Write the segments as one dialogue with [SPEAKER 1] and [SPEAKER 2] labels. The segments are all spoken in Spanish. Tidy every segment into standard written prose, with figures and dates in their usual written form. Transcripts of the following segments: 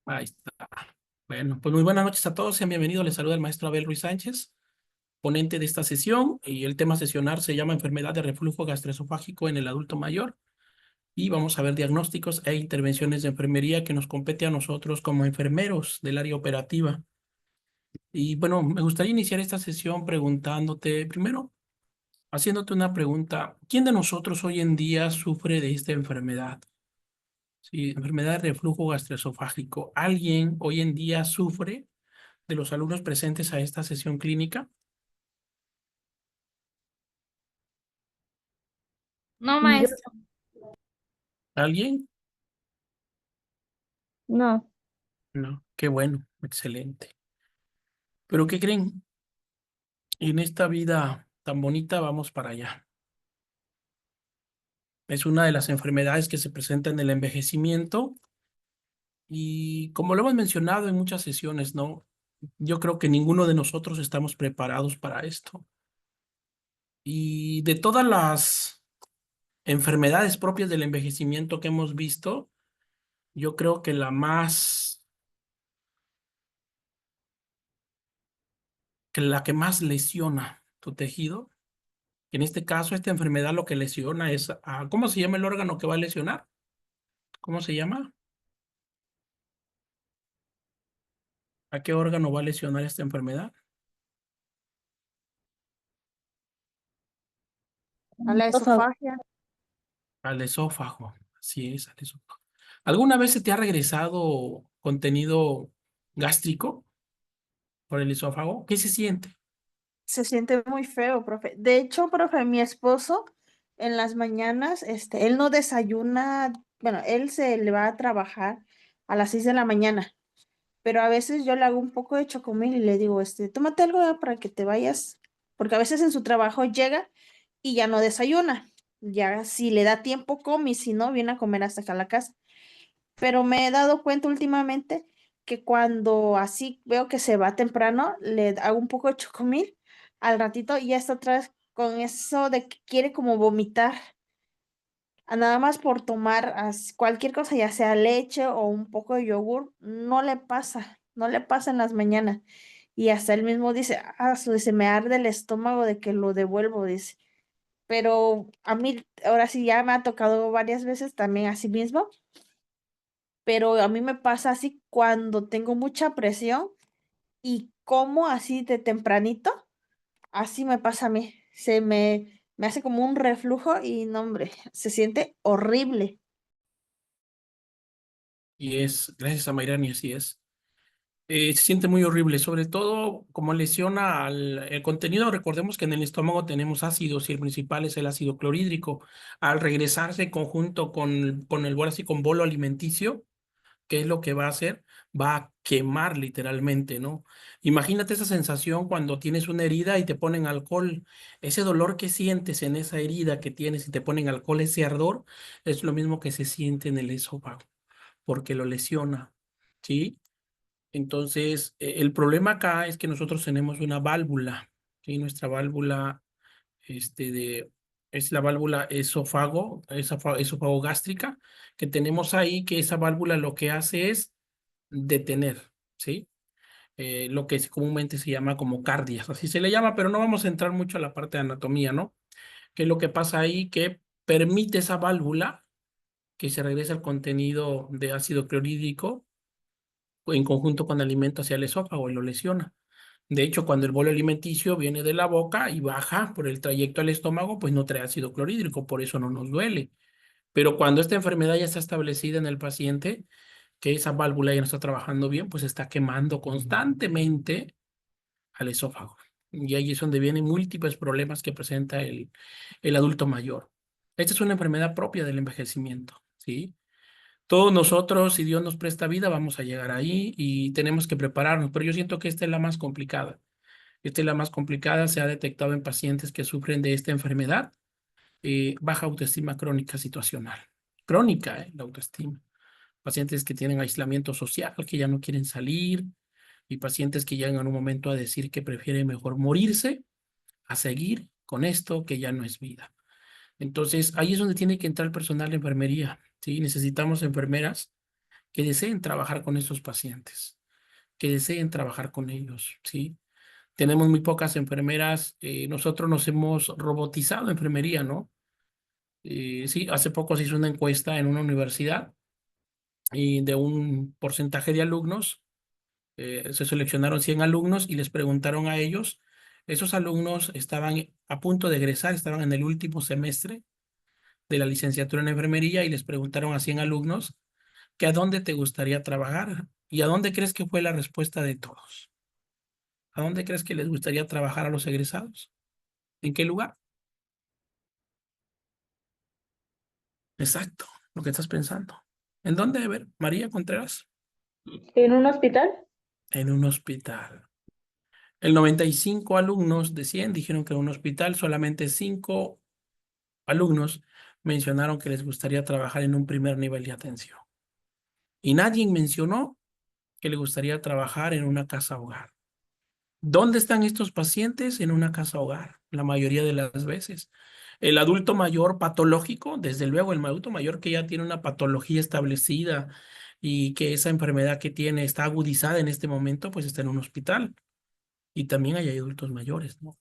[SPEAKER 1] Ahí está. Bueno, pues muy buenas noches a todos. Sean bienvenidos. Les saluda el maestro Abel Ruiz Sánchez, ponente de esta sesión. Y el tema a sesionar se llama enfermedad de reflujo gastroesofágico en el adulto mayor. Y vamos a ver diagnósticos e intervenciones de enfermería que nos compete a nosotros como enfermeros del área operativa. Y bueno, me gustaría iniciar esta sesión preguntándote, primero, haciéndote una pregunta. ¿Quién de nosotros hoy en día sufre de esta enfermedad? Sí, enfermedad de reflujo gastroesofágico. ¿Alguien hoy en día sufre de los alumnos presentes a esta sesión clínica?
[SPEAKER 2] No,
[SPEAKER 3] Yo
[SPEAKER 2] maestro.
[SPEAKER 1] ¿Alguien?
[SPEAKER 3] no.
[SPEAKER 1] No. Qué bueno, excelente. ¿Pero qué creen? En esta vida tan bonita vamos para allá. Es una de las enfermedades que se presenta en el envejecimiento y como lo hemos mencionado en muchas sesiones, ¿no? Yo creo que ninguno de nosotros estamos preparados para esto. Y de todas las enfermedades propias del envejecimiento que hemos visto, yo creo que la que más lesiona tu tejido. En este caso, esta enfermedad lo que lesiona es ¿cómo se llama el órgano que va a lesionar? ¿Cómo se llama? ¿A qué órgano va a lesionar esta enfermedad?
[SPEAKER 2] A la
[SPEAKER 3] Esófago.
[SPEAKER 2] esofagia.
[SPEAKER 1] Al esófago. Así es, al esófago. ¿Alguna vez se te ha regresado contenido gástrico por el esófago? ¿Qué se siente?
[SPEAKER 2] Se siente muy feo, profe. De hecho, profe, mi esposo en las mañanas, él no desayuna, bueno, él se le va a trabajar a las 6 de la mañana, pero a veces yo le hago un poco de chocomil y le digo, tómate algo para que te vayas, porque a veces en su trabajo llega y ya no desayuna. Ya si le da tiempo come y si no, viene a comer hasta acá a la casa. Pero me he dado cuenta últimamente que cuando así veo que se va temprano, le hago un poco de chocomil al ratito y ya está otra vez con eso de que quiere como vomitar, nada más por tomar cualquier cosa, ya sea leche o un poco de yogur, no le pasa en las mañanas. Y hasta él mismo dice, se me arde el estómago de que lo devuelvo, dice. Pero a mí, ahora sí ya me ha tocado varias veces también así mismo, pero a mí me pasa así cuando tengo mucha presión y como así de tempranito, así me pasa a mí. Me hace como un reflujo y no, hombre, se siente horrible.
[SPEAKER 1] Y es, gracias a Mayrani, así es. Se siente muy horrible, sobre todo como lesiona el contenido. Recordemos que en el estómago tenemos ácidos y el principal es el ácido clorhídrico. Al regresarse en conjunto con el bolo, así con bolo alimenticio, ¿qué es lo que va a hacer? Va a quemar literalmente, ¿no? Imagínate esa sensación cuando tienes una herida y te ponen alcohol. Ese dolor que sientes en esa herida que tienes y te ponen alcohol, ese ardor, es lo mismo que se siente en el esófago, porque lo lesiona, ¿sí? Entonces, el problema acá es que nosotros tenemos una válvula, ¿sí? Nuestra válvula, es la válvula esófago gástrica que tenemos ahí, que esa válvula lo que hace es detener, ¿sí? Lo que comúnmente se llama como cardias, así se le llama, pero no vamos a entrar mucho a la parte de anatomía, ¿no? ¿Qué es lo que pasa ahí? Que permite esa válvula que se regrese el contenido de ácido clorhídrico en conjunto con alimento hacia el esófago y lo lesiona. De hecho, cuando el bolo alimenticio viene de la boca y baja por el trayecto al estómago, pues no trae ácido clorhídrico, por eso no nos duele. Pero cuando esta enfermedad ya está establecida en el paciente, que esa válvula ya no está trabajando bien, pues está quemando constantemente al esófago. Y ahí es donde vienen múltiples problemas que presenta el adulto mayor. Esta es una enfermedad propia del envejecimiento, ¿sí? Todos nosotros, si Dios nos presta vida, vamos a llegar ahí y tenemos que prepararnos, pero yo siento que esta es la más complicada. Esta es la más complicada, se ha detectado en pacientes que sufren de esta enfermedad, baja autoestima crónica situacional. Crónica, la autoestima. Pacientes que tienen aislamiento social, que ya no quieren salir, y pacientes que llegan en un momento a decir que prefieren mejor morirse a seguir con esto que ya no es vida. Entonces, ahí es donde tiene que entrar el personal de enfermería, ¿sí? Necesitamos enfermeras que deseen trabajar con estos pacientes, que deseen trabajar con ellos, ¿sí? Tenemos muy pocas enfermeras, nosotros nos hemos robotizado enfermería, ¿no? Sí, hace poco se hizo una encuesta en una universidad y de un porcentaje de alumnos, se seleccionaron 100 alumnos y les preguntaron a ellos, esos alumnos estaban a punto de egresar, estaban en el último semestre de la licenciatura en enfermería y les preguntaron a 100 alumnos que a dónde te gustaría trabajar y a dónde crees que fue la respuesta de todos. ¿A dónde crees que les gustaría trabajar a los egresados? ¿En qué lugar? Exacto, lo que estás pensando. ¿En dónde? A ver, María Contreras.
[SPEAKER 3] ¿En un hospital?
[SPEAKER 1] En un hospital. El 95 alumnos de 100 dijeron que en un hospital, solamente 5 alumnos mencionaron que les gustaría trabajar en un primer nivel de atención. Y nadie mencionó que le gustaría trabajar en una casa hogar. ¿Dónde están estos pacientes? En una casa hogar, la mayoría de las veces. El adulto mayor patológico, desde luego, el adulto mayor que ya tiene una patología establecida y que esa enfermedad que tiene está agudizada en este momento, pues está en un hospital. Y también hay adultos mayores, ¿no?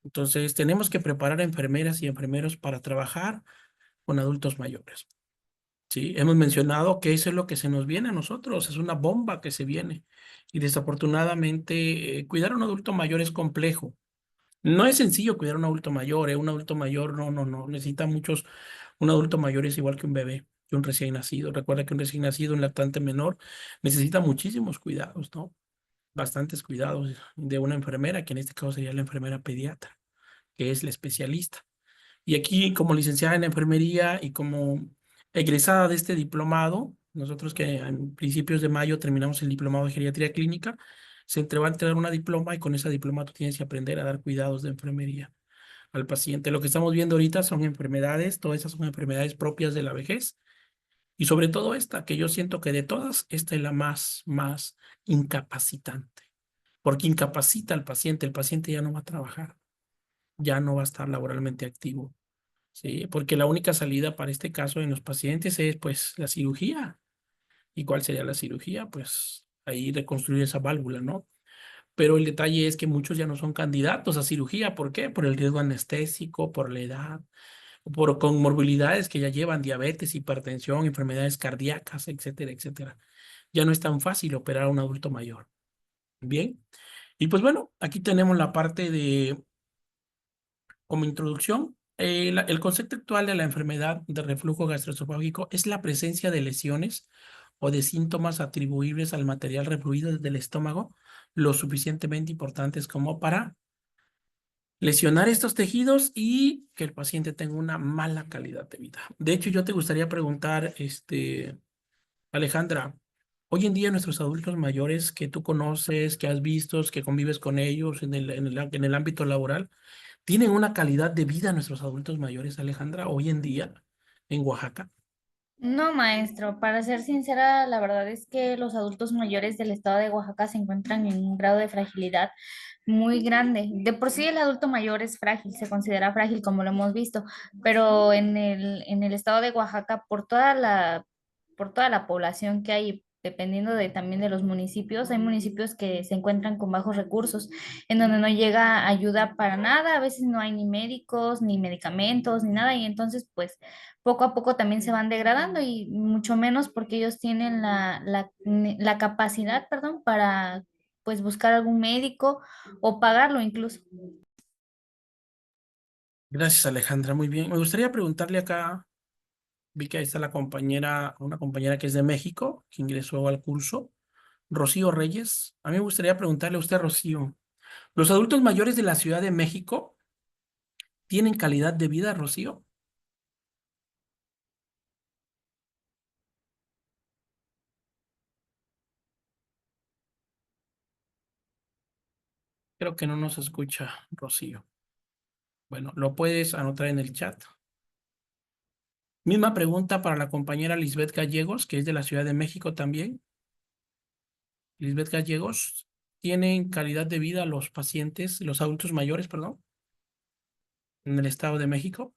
[SPEAKER 1] Entonces, tenemos que preparar a enfermeras y enfermeros para trabajar con adultos mayores. Sí, hemos mencionado que eso es lo que se nos viene a nosotros, es una bomba que se viene. Y desafortunadamente, cuidar a un adulto mayor es complejo. No es sencillo cuidar a un adulto mayor, ¿eh? Un adulto mayor no, necesita muchos. Un adulto mayor es igual que un bebé, que un recién nacido. Recuerda que un recién nacido, un lactante menor, necesita muchísimos cuidados, ¿no? Bastantes cuidados de una enfermera, que en este caso sería la enfermera pediatra, que es la especialista. Y aquí, como licenciada en enfermería y como egresada de este diplomado, nosotros que en principios de mayo terminamos el diplomado de geriatría clínica, va a entregar una diploma y con esa diploma tú tienes que aprender a dar cuidados de enfermería al paciente. Lo que estamos viendo ahorita son enfermedades, todas esas son enfermedades propias de la vejez y sobre todo esta, que yo siento que de todas, esta es la más incapacitante, porque incapacita al paciente, el paciente ya no va a trabajar, ya no va a estar laboralmente activo. Sí, porque la única salida para este caso en los pacientes es pues la cirugía. ¿Y cuál sería la cirugía? Pues ahí reconstruir esa válvula, ¿no? Pero el detalle es que muchos ya no son candidatos a cirugía. ¿Por qué? Por el riesgo anestésico, por la edad, por comorbilidades que ya llevan diabetes, hipertensión, enfermedades cardíacas, etcétera, etcétera. Ya no es tan fácil operar a un adulto mayor. Bien. Y pues bueno, aquí tenemos la parte de como introducción, el concepto actual de la enfermedad de reflujo gastroesofágico es la presencia de lesiones o de síntomas atribuibles al material refluido del estómago lo suficientemente importantes como para lesionar estos tejidos y que el paciente tenga una mala calidad de vida. De hecho, yo te gustaría preguntar, Alejandra, hoy en día nuestros adultos mayores que tú conoces, que has visto, que convives con ellos en el ámbito laboral, ¿tienen una calidad de vida nuestros adultos mayores, Alejandra, hoy en día en Oaxaca?
[SPEAKER 3] No, maestro, para ser sincera, la verdad es que los adultos mayores del estado de Oaxaca se encuentran en un grado de fragilidad muy grande. De por sí el adulto mayor es frágil, se considera frágil como lo hemos visto, pero en el estado de Oaxaca, por toda la población que hay, dependiendo también de los municipios, hay municipios que se encuentran con bajos recursos, en donde no llega ayuda para nada, a veces no hay ni médicos, ni medicamentos, ni nada, y entonces pues poco a poco también se van degradando y mucho menos porque ellos tienen la capacidad, perdón, para pues buscar algún médico o pagarlo incluso.
[SPEAKER 1] Gracias, Alejandra, muy bien. Me gustaría preguntarle acá, vi que ahí está la compañera, una compañera que es de México, que ingresó al curso, Rocío Reyes. A mí me gustaría preguntarle a usted, Rocío, ¿los adultos mayores de la Ciudad de México tienen calidad de vida, Rocío? Creo que no nos escucha, Rocío. Bueno, lo puedes anotar en el chat. Misma pregunta para la compañera Lisbeth Gallegos, que es de la Ciudad de México también. Lisbeth Gallegos, ¿tienen calidad de vida los pacientes, los adultos mayores, perdón, en el Estado de México?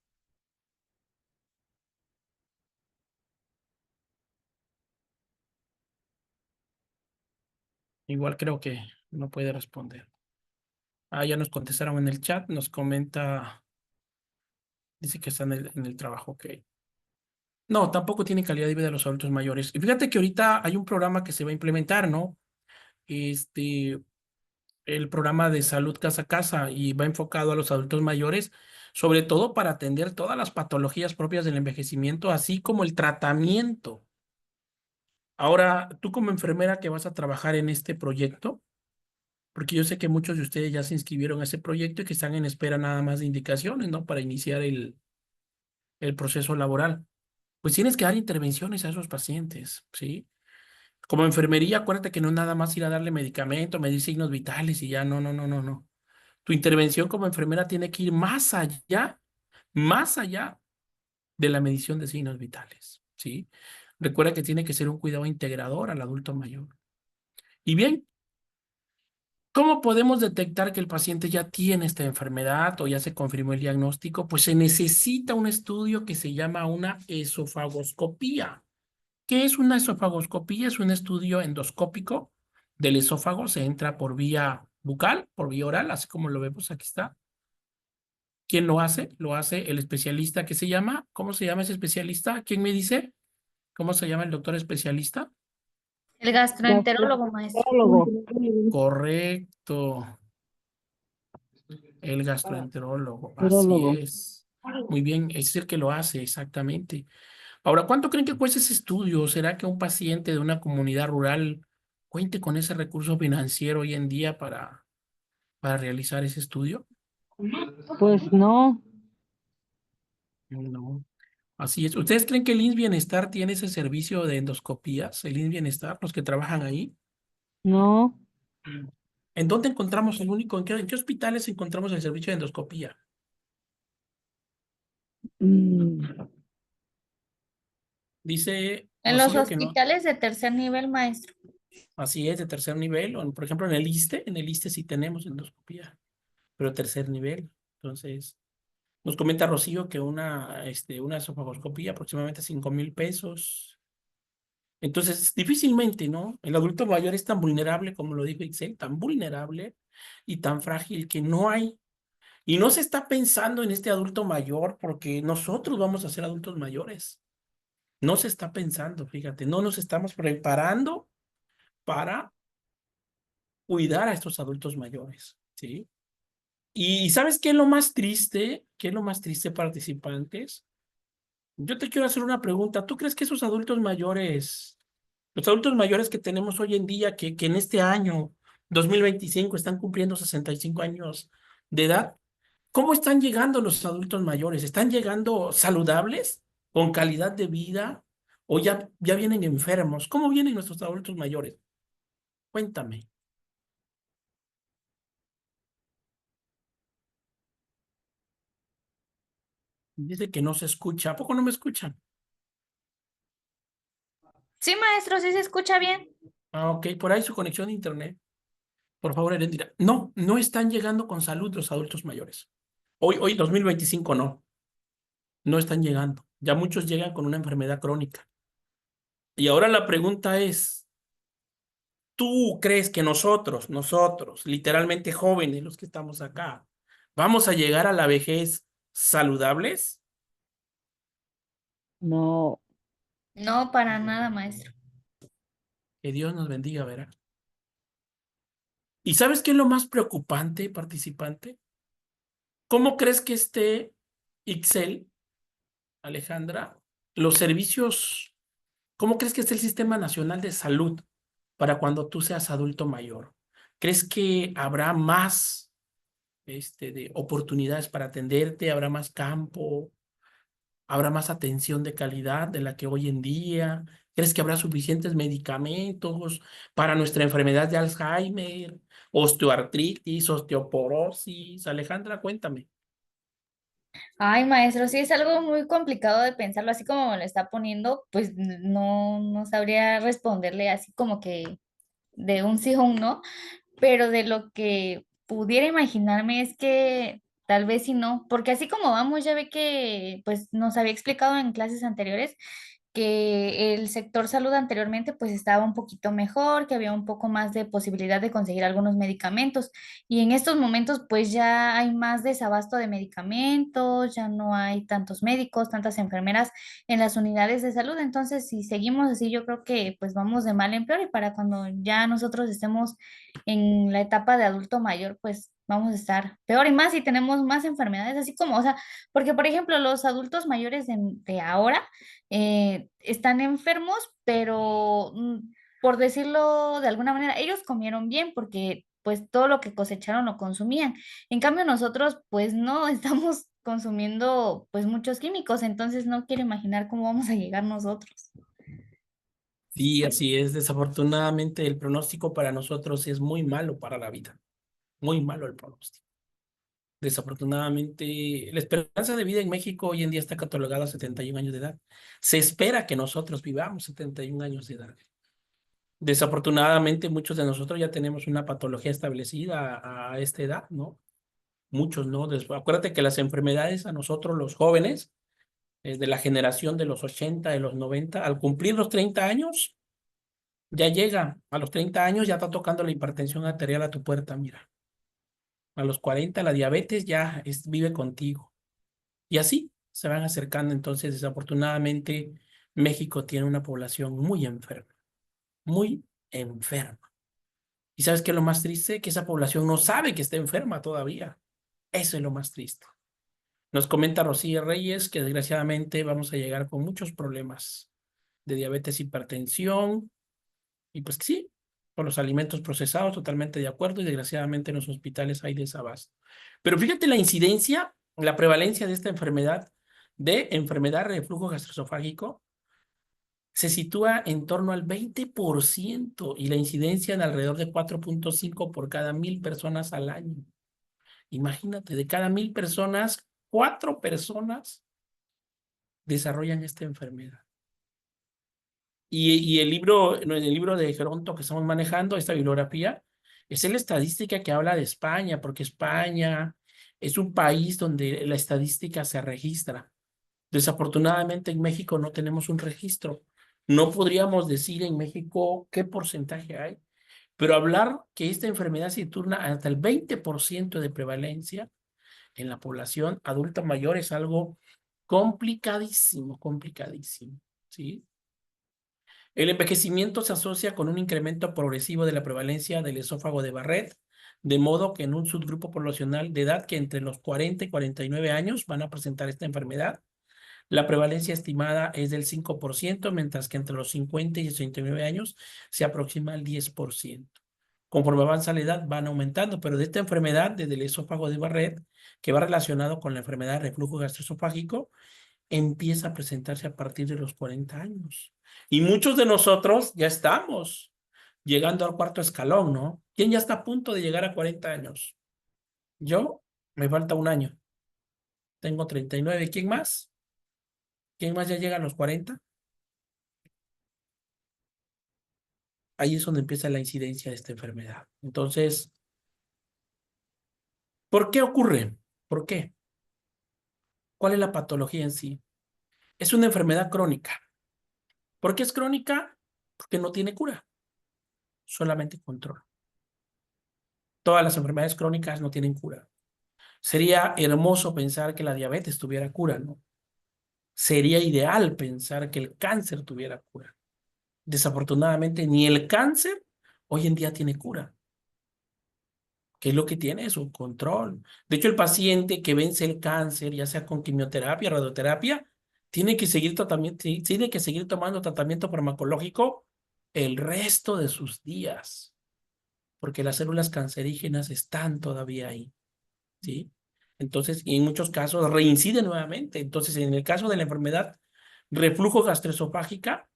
[SPEAKER 1] Igual creo que no puede responder. Ah, ya nos contestaron en el chat, nos comenta, dice que está en el trabajo, ok. No, tampoco tiene calidad de vida de los adultos mayores. Y fíjate que ahorita hay un programa que se va a implementar, ¿no? Este, el programa de salud casa a casa y va enfocado a los adultos mayores, sobre todo para atender todas las patologías propias del envejecimiento, así como el tratamiento. Ahora, tú como enfermera que vas a trabajar en este proyecto, porque yo sé que muchos de ustedes ya se inscribieron a ese proyecto y que están en espera nada más de indicaciones, ¿no? Para iniciar el proceso laboral. Pues tienes que dar intervenciones a esos pacientes, ¿sí? Como enfermería, acuérdate que no es nada más ir a darle medicamento, medir signos vitales y ya, no, no, no, no, no. Tu intervención como enfermera tiene que ir más allá de la medición de signos vitales, ¿sí? Recuerda que tiene que ser un cuidado integrador al adulto mayor. Y bien, ¿cómo podemos detectar que el paciente ya tiene esta enfermedad o ya se confirmó el diagnóstico? Pues se necesita un estudio que se llama una esofagoscopía. ¿Qué es una esofagoscopía? Es un estudio endoscópico del esófago. Se entra por vía bucal, por vía oral, así como lo vemos aquí está. ¿Quién lo hace? Lo hace el especialista que se llama. ¿Cómo se llama ese especialista? ¿Quién me dice? ¿Cómo se llama el doctor especialista?
[SPEAKER 3] El gastroenterólogo, maestro.
[SPEAKER 2] Gastroenterólogo.
[SPEAKER 1] Correcto, el gastroenterólogo. Así
[SPEAKER 2] Gastroenterólogo.
[SPEAKER 1] es. Muy bien, es el que lo hace exactamente. Ahora, ¿cuánto creen que cuesta ese estudio? ¿Será que un paciente de una comunidad rural cuente con ese recurso financiero hoy en día para realizar ese estudio?
[SPEAKER 2] Pues no,
[SPEAKER 1] No. Así es. ¿Ustedes creen que el IMSS Bienestar tiene ese servicio de endoscopías? El IMSS Bienestar, los que trabajan ahí.
[SPEAKER 2] no.
[SPEAKER 1] ¿En dónde encontramos el único? ¿En qué hospitales encontramos el servicio de endoscopía?
[SPEAKER 2] mm,
[SPEAKER 1] Dice
[SPEAKER 3] En los
[SPEAKER 1] Rocío que no.
[SPEAKER 3] hospitales de tercer nivel, maestro.
[SPEAKER 1] Así es, de tercer nivel. Por ejemplo, en el ISSSTE sí tenemos endoscopía, pero tercer nivel. Entonces, nos comenta Rocío que una esofagoscopía aproximadamente 5,000 pesos. Entonces, difícilmente, ¿no? El adulto mayor es tan vulnerable, como lo dijo Ixel, tan vulnerable y tan frágil que no hay. Y no se está pensando en este adulto mayor porque nosotros vamos a ser adultos mayores. No se está pensando, fíjate, no nos estamos preparando para cuidar a estos adultos mayores, ¿sí? Y ¿sabes qué es lo más triste? ¿Qué es lo más triste, participantes? Yo te quiero hacer una pregunta. ¿Tú crees que esos adultos mayores, los adultos mayores que tenemos hoy en día, que en este año 2025 están cumpliendo 65 años de edad, cómo están llegando los adultos mayores? ¿Están llegando saludables, con calidad de vida, o ya vienen enfermos? ¿Cómo vienen nuestros adultos mayores? Cuéntame. Dice que no se escucha. ¿A poco no me escuchan?
[SPEAKER 3] Sí, maestro, sí se escucha bien.
[SPEAKER 1] Ah, ok, por ahí su conexión de internet. Por favor, Erendira. No, no están llegando con salud los adultos mayores. Hoy 2025 no, no están llegando. Ya muchos llegan con una enfermedad crónica. Y ahora la pregunta es, ¿tú crees que nosotros, literalmente jóvenes, los que estamos acá, vamos a llegar a la vejez saludables?
[SPEAKER 2] No.
[SPEAKER 3] No, para nada, maestro.
[SPEAKER 1] Que Dios nos bendiga, ¿verdad? ¿Y sabes qué es lo más preocupante, participante? ¿Cómo crees que esté Ixel, Alejandra, los servicios, cómo crees que esté el Sistema Nacional de Salud para cuando tú seas adulto mayor? ¿Crees que habrá más de oportunidades para atenderte? ¿Habrá más campo? ¿Habrá más atención de calidad de la que hoy en día? ¿Crees que habrá suficientes medicamentos para nuestra enfermedad de Alzheimer, osteoartritis, osteoporosis? Alejandra, cuéntame.
[SPEAKER 3] Ay, maestro, sí es algo muy complicado de pensarlo, así como me lo está poniendo, pues no, no sabría responderle así como que de un sí o un no, pero de lo que pudiera imaginarme es que tal vez sí no, porque así como vamos, ya ve que pues nos había explicado en clases anteriores que el sector salud anteriormente pues estaba un poquito mejor, que había un poco más de posibilidad de conseguir algunos medicamentos y en estos momentos pues ya hay más desabasto de medicamentos, ya no hay tantos médicos, tantas enfermeras en las unidades de salud, entonces si seguimos así yo creo que pues vamos de mal en peor y para cuando ya nosotros estemos en la etapa de adulto mayor pues vamos a estar peor y más si tenemos más enfermedades, así como, o sea, porque por ejemplo los adultos mayores de ahora están enfermos, pero por decirlo de alguna manera, ellos comieron bien porque pues todo lo que cosecharon lo consumían. En cambio nosotros pues no estamos consumiendo pues muchos químicos, entonces no quiero imaginar cómo vamos a llegar nosotros.
[SPEAKER 1] Sí, así es. Desafortunadamente, el pronóstico para nosotros es muy malo para la vida. Muy malo el pronóstico. Desafortunadamente, la esperanza de vida en México hoy en día está catalogada a 71 años de edad. Se espera que nosotros vivamos 71 años de edad. Desafortunadamente, muchos de nosotros ya tenemos una patología establecida a esta edad, ¿no? Muchos, ¿no? Acuérdate que las enfermedades a nosotros, los jóvenes, de la generación de los 80, de los 90, al cumplir los 30 años, ya llega. A los 30 años ya está tocando la hipertensión arterial a tu puerta, mira. A los 40 la diabetes ya vive contigo. Y así se van acercando. Entonces, desafortunadamente, México tiene una población muy enferma, muy enferma. ¿Y sabes qué es lo más triste? Que esa población no sabe que está enferma todavía. Eso es lo más triste. Nos comenta Rocío Reyes que desgraciadamente vamos a llegar con muchos problemas de diabetes, hipertensión, y pues que sí, por los alimentos procesados, totalmente de acuerdo, y desgraciadamente en los hospitales hay desabasto. Pero fíjate la incidencia, la prevalencia de esta enfermedad, de enfermedad de reflujo gastroesofágico, se sitúa en torno al 20% y la incidencia en alrededor de 4.5 por cada 1,000 personas al año. Imagínate, de cada 1,000 personas, 4 personas desarrollan esta enfermedad. Y el libro, en el libro de Geronto que estamos manejando, esta bibliografía, es la estadística que habla de España, porque España es un país donde la estadística se registra. Desafortunadamente en México no tenemos un registro. No podríamos decir en México qué porcentaje hay, pero hablar que esta enfermedad se turna hasta el 20% de prevalencia en la población adulta mayor es algo complicadísimo, complicadísimo, ¿sí? El envejecimiento se asocia con un incremento progresivo de la prevalencia del esófago de Barrett, de modo que en un subgrupo poblacional de edad que entre los 40 y 49 años van a presentar esta enfermedad, la prevalencia estimada es del 5%, mientras que entre los 50 y 69 años se aproxima al 10%. Conforme avanza la edad van aumentando, pero de esta enfermedad, desde el esófago de Barrett, que va relacionado con la enfermedad de reflujo gastroesofágico, empieza a presentarse a partir de los 40 años. Y muchos de nosotros ya estamos llegando al cuarto escalón, ¿no? ¿Quién ya está a punto de llegar a 40 años? Yo, me falta un año. Tengo 39. ¿Quién más? ¿Quién más ya llega a los 40? Ahí es donde empieza la incidencia de esta enfermedad. Entonces, ¿por qué ocurre? ¿Por qué? ¿Cuál es la patología en sí? Es una enfermedad crónica. ¿Por qué es crónica? Porque no tiene cura, solamente control. Todas las enfermedades crónicas no tienen cura. Sería hermoso pensar que la diabetes tuviera cura, ¿no? Sería ideal pensar que el cáncer tuviera cura. Desafortunadamente, ni el cáncer hoy en día tiene cura. ¿Qué es lo que tiene? Es un control. De hecho, el paciente que vence el cáncer, ya sea con quimioterapia, radioterapia, tiene que seguir tratamiento, tiene que seguir tomando tratamiento farmacológico el resto de sus días, porque las células cancerígenas están todavía ahí, ¿sí? Entonces, y en muchos casos reincide nuevamente. Entonces, en el caso de la enfermedad reflujo gastroesofágica,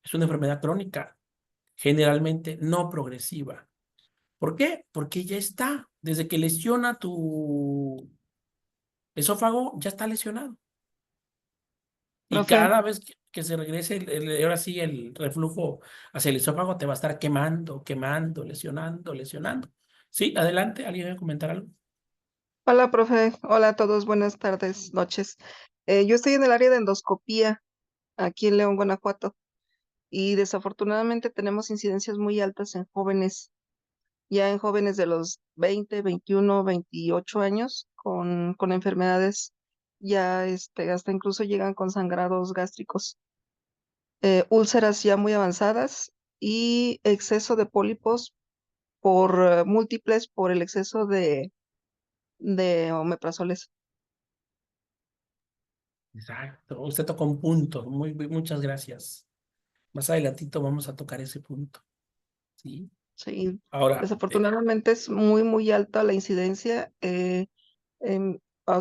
[SPEAKER 1] es una enfermedad crónica, generalmente no progresiva. ¿Por qué? Porque ya está. Desde que lesiona tu esófago, ya está lesionado. Y
[SPEAKER 4] Profe,
[SPEAKER 1] cada vez que se regrese, ahora sí, el reflujo hacia el esófago te va a estar quemando, quemando, lesionando, lesionando. Sí, adelante. ¿Alguien va a comentar algo?
[SPEAKER 4] hola, profe. Hola a todos, buenas tardes, noches. Yo estoy en el área de endoscopía aquí en León, Guanajuato. Y desafortunadamente tenemos incidencias muy altas en jóvenes, ya en jóvenes de los 20, 21, 28 años con enfermedades ya hasta incluso llegan con sangrados gástricos, úlceras ya muy avanzadas y exceso de pólipos por múltiples por el exceso de omeprazoles.
[SPEAKER 1] Exacto. Usted tocó un punto. Muchas gracias. Más adelantito vamos a tocar ese punto. ¿Sí?
[SPEAKER 4] Sí,
[SPEAKER 1] Ahora,
[SPEAKER 4] desafortunadamente es muy, muy alta la incidencia,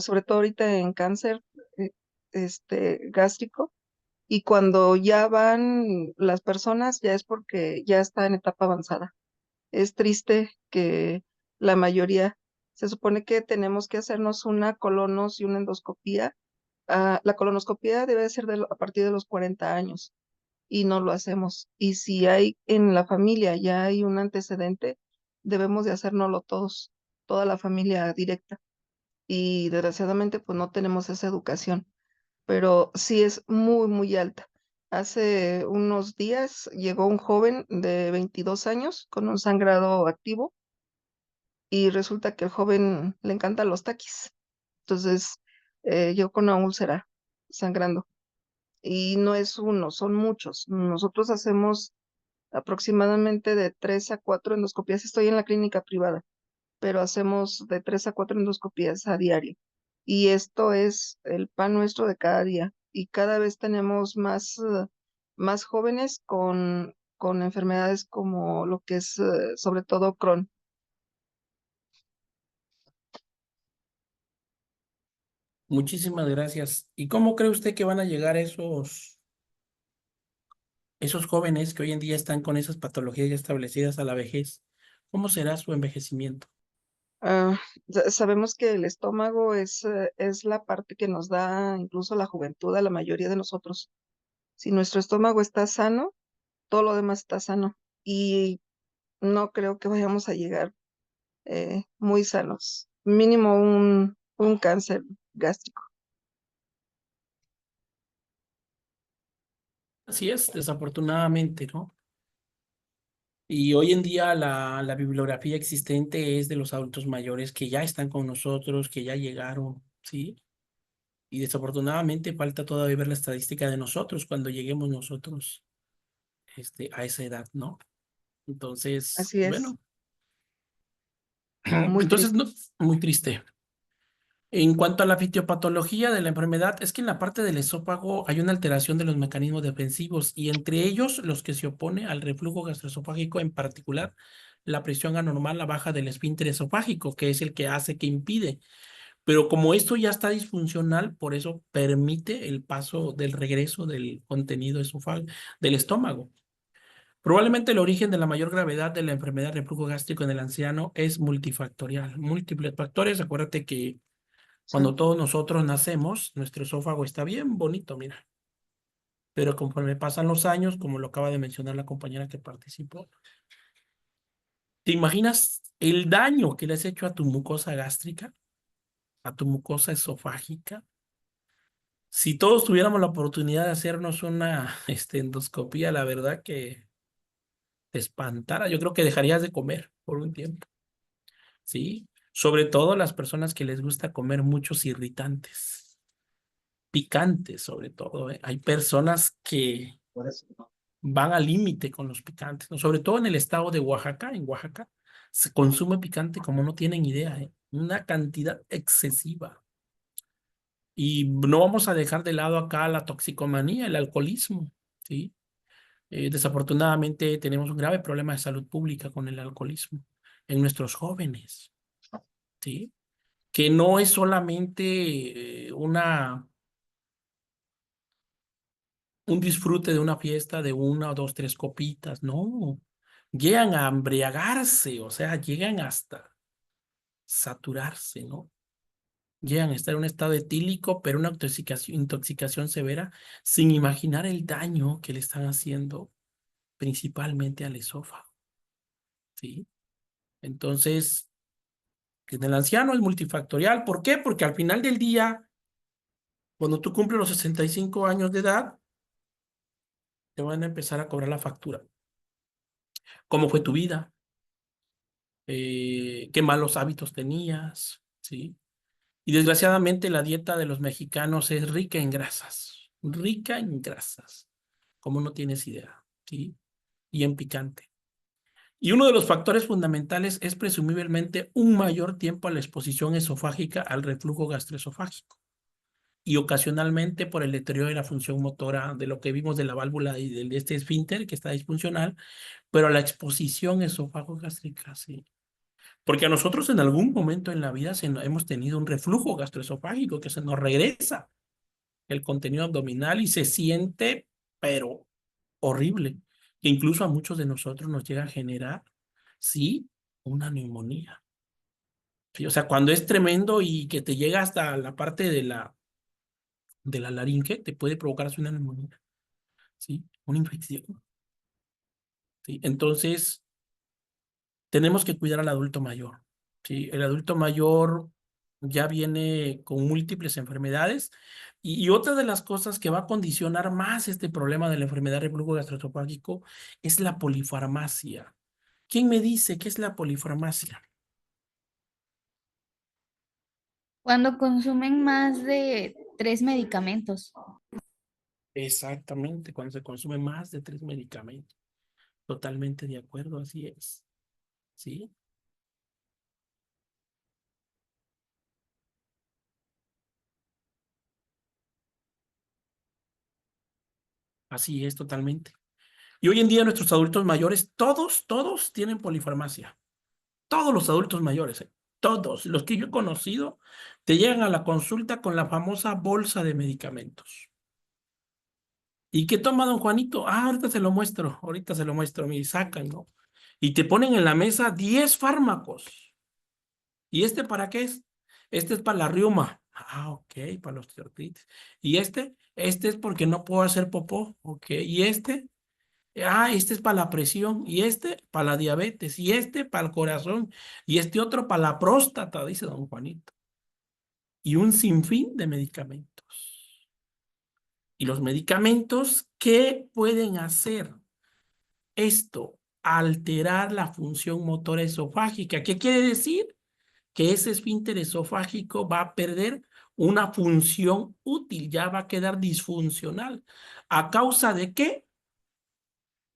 [SPEAKER 4] sobre todo ahorita en cáncer eh, gástrico. Y cuando ya van las personas, ya es porque ya está en etapa avanzada. Es triste que la mayoría, se supone que tenemos que hacernos una colonos y una endoscopía. La colonoscopía debe ser a partir de los 40 años y no lo hacemos. Y si hay en la familia ya hay un antecedente, debemos de hacérnoslo todos, toda la familia directa. Y desgraciadamente pues no tenemos esa educación, pero sí es muy, muy alta. Hace unos días llegó un joven de 22 años con un sangrado activo y resulta que el joven le encantan los taquis. Entonces, llegó con una úlcera sangrando. Y no es uno, son muchos. Nosotros hacemos aproximadamente de 3 a 4 endoscopías. Estoy en la clínica privada, pero hacemos de 3 a 4 endoscopías a diario. Y esto es el pan nuestro de cada día. Y cada vez tenemos más jóvenes con enfermedades como lo que es sobre todo Crohn.
[SPEAKER 1] muchísimas gracias. ¿Y cómo cree usted que van a llegar esos jóvenes que hoy en día están con esas patologías ya establecidas a la vejez? ¿Cómo será su envejecimiento?
[SPEAKER 4] Ah, sabemos que el estómago es la parte que nos da incluso la juventud a la mayoría de nosotros. Si nuestro estómago está sano, todo lo demás está sano. Y no creo que vayamos a llegar muy sanos. Mínimo un cáncer gástrico.
[SPEAKER 1] Así es, desafortunadamente, ¿no? Y hoy en día la bibliografía existente es de los adultos mayores que ya están con nosotros, que ya llegaron, ¿sí? Y desafortunadamente falta todavía ver la estadística de nosotros cuando lleguemos nosotros a esa edad, ¿no? Entonces,
[SPEAKER 4] Así es,
[SPEAKER 1] bueno,
[SPEAKER 4] muy
[SPEAKER 1] entonces,
[SPEAKER 4] triste.
[SPEAKER 1] no, muy triste. En cuanto a la fisiopatología de la enfermedad, es que en la parte del esófago hay una alteración de los mecanismos defensivos y entre ellos los que se opone al reflujo gastroesofágico, en particular la presión anormal, la baja del esfínter esofágico, que es el que hace que impide. Pero como esto ya está disfuncional, por eso permite el paso del regreso del contenido del estómago. Probablemente el origen de la mayor gravedad de la enfermedad de reflujo gástrico en el anciano es multifactorial. Múltiples factores. Acuérdate que
[SPEAKER 4] Sí,
[SPEAKER 1] cuando todos nosotros nacemos, nuestro esófago está bien bonito, mira. Pero conforme pasan los años, como lo acaba de mencionar la compañera que participó, ¿te imaginas el daño que le has hecho a tu mucosa gástrica, a tu mucosa esofágica? Si todos tuviéramos la oportunidad de hacernos una endoscopía, la verdad que te espantara. Yo creo que dejarías de comer por un tiempo, ¿sí? Sobre todo las personas que les gusta comer muchos irritantes, picantes sobre todo, ¿eh? Hay personas que van al límite con los picantes, ¿no? Sobre todo en el estado de Oaxaca. En Oaxaca se consume picante como no tienen idea, ¿eh? Una cantidad excesiva. Y no vamos a dejar de lado acá la toxicomanía, el alcoholismo, ¿sí? Desafortunadamente tenemos un grave problema de salud pública con el alcoholismo en nuestros jóvenes, ¿sí? Que no es solamente un disfrute de una fiesta de una o dos, tres copitas, no. Llegan a embriagarse, o sea, llegan hasta saturarse, ¿no? Llegan a estar en un estado etílico, pero una intoxicación severa, sin imaginar el daño que le están haciendo principalmente al esófago, ¿sí? Entonces, en el anciano es multifactorial. ¿Por qué? Porque al final del día, cuando tú cumples los 65 años de edad, te van a empezar a cobrar la factura. ¿Cómo fue tu vida? ¿Qué malos hábitos tenías? ¿Sí? Y desgraciadamente la dieta de los mexicanos es rica en grasas, como no tienes idea, ¿sí? Y en picante. Y uno de los factores fundamentales es presumiblemente un mayor tiempo a la exposición esofágica al reflujo gastroesofágico y ocasionalmente por el deterioro de la función motora de lo que vimos de la válvula y de este esfínter que está disfuncional, pero la exposición esofágico-gástrica, sí. Porque a nosotros en algún momento en la vida hemos tenido un reflujo gastroesofágico que se nos regresa el contenido abdominal y se siente, pero horrible, que incluso a muchos de nosotros nos llega a generar, sí, una neumonía. Sí, o sea, cuando es tremendo y que te llega hasta la parte de la laringe, te puede provocar así una neumonía, ¿sí? Una infección, ¿sí? Entonces, tenemos que cuidar al adulto mayor, ¿sí? El adulto mayor ya viene con múltiples enfermedades y otra de las cosas que va a condicionar más este problema de la enfermedad reflujo gastroesofágico es la polifarmacia. ¿Quién me dice qué es la polifarmacia?
[SPEAKER 3] Cuando consumen más de 3 medicamentos.
[SPEAKER 1] Exactamente, cuando se consume más de 3 medicamentos. Totalmente de acuerdo, así es. ¿Sí? Así es, totalmente. Y hoy en día nuestros adultos mayores, todos tienen polifarmacia. Todos los adultos mayores, ¿eh? Todos los que yo he conocido, te llegan a la consulta con la famosa bolsa de medicamentos. ¿Y qué toma don Juanito? Ah, ahorita se lo muestro, me sacan, ¿no? Y te ponen en la mesa 10 fármacos. ¿Y este para qué es? Este es para la riuma. Ah, ok, para los osteoartritis. ¿Y este es porque no puedo hacer popó. Ok, ¿y este? Ah, este es para la presión, y este para la diabetes, y este para el corazón, y este otro para la próstata, dice don Juanito. Y un sinfín de medicamentos. Y los medicamentos, ¿qué pueden hacer? Esto, alterar la función motora esofágica. ¿Qué quiere decir? Que ese esfínter esofágico va a perder una función útil, ya va a quedar disfuncional. ¿A causa de qué?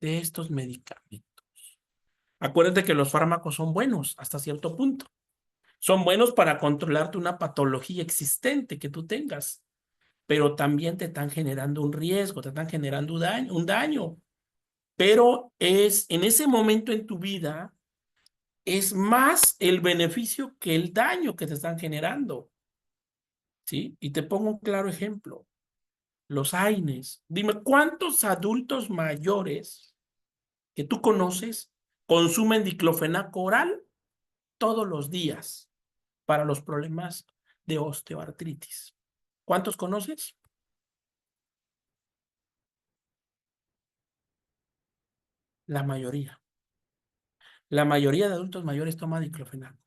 [SPEAKER 1] De estos medicamentos. Acuérdate que los fármacos son buenos hasta cierto punto. Son buenos para controlarte una patología existente que tú tengas, pero también te están generando un riesgo, te están generando un daño. Pero es en ese momento en tu vida, es más el beneficio que el daño que te están generando. ¿Sí? Y te pongo un claro ejemplo. Los AINES. Dime, ¿cuántos adultos mayores que tú conoces consumen diclofenaco oral todos los días para los problemas de osteoartritis? ¿Cuántos conoces? La mayoría. La mayoría de adultos mayores toma diclofenaco.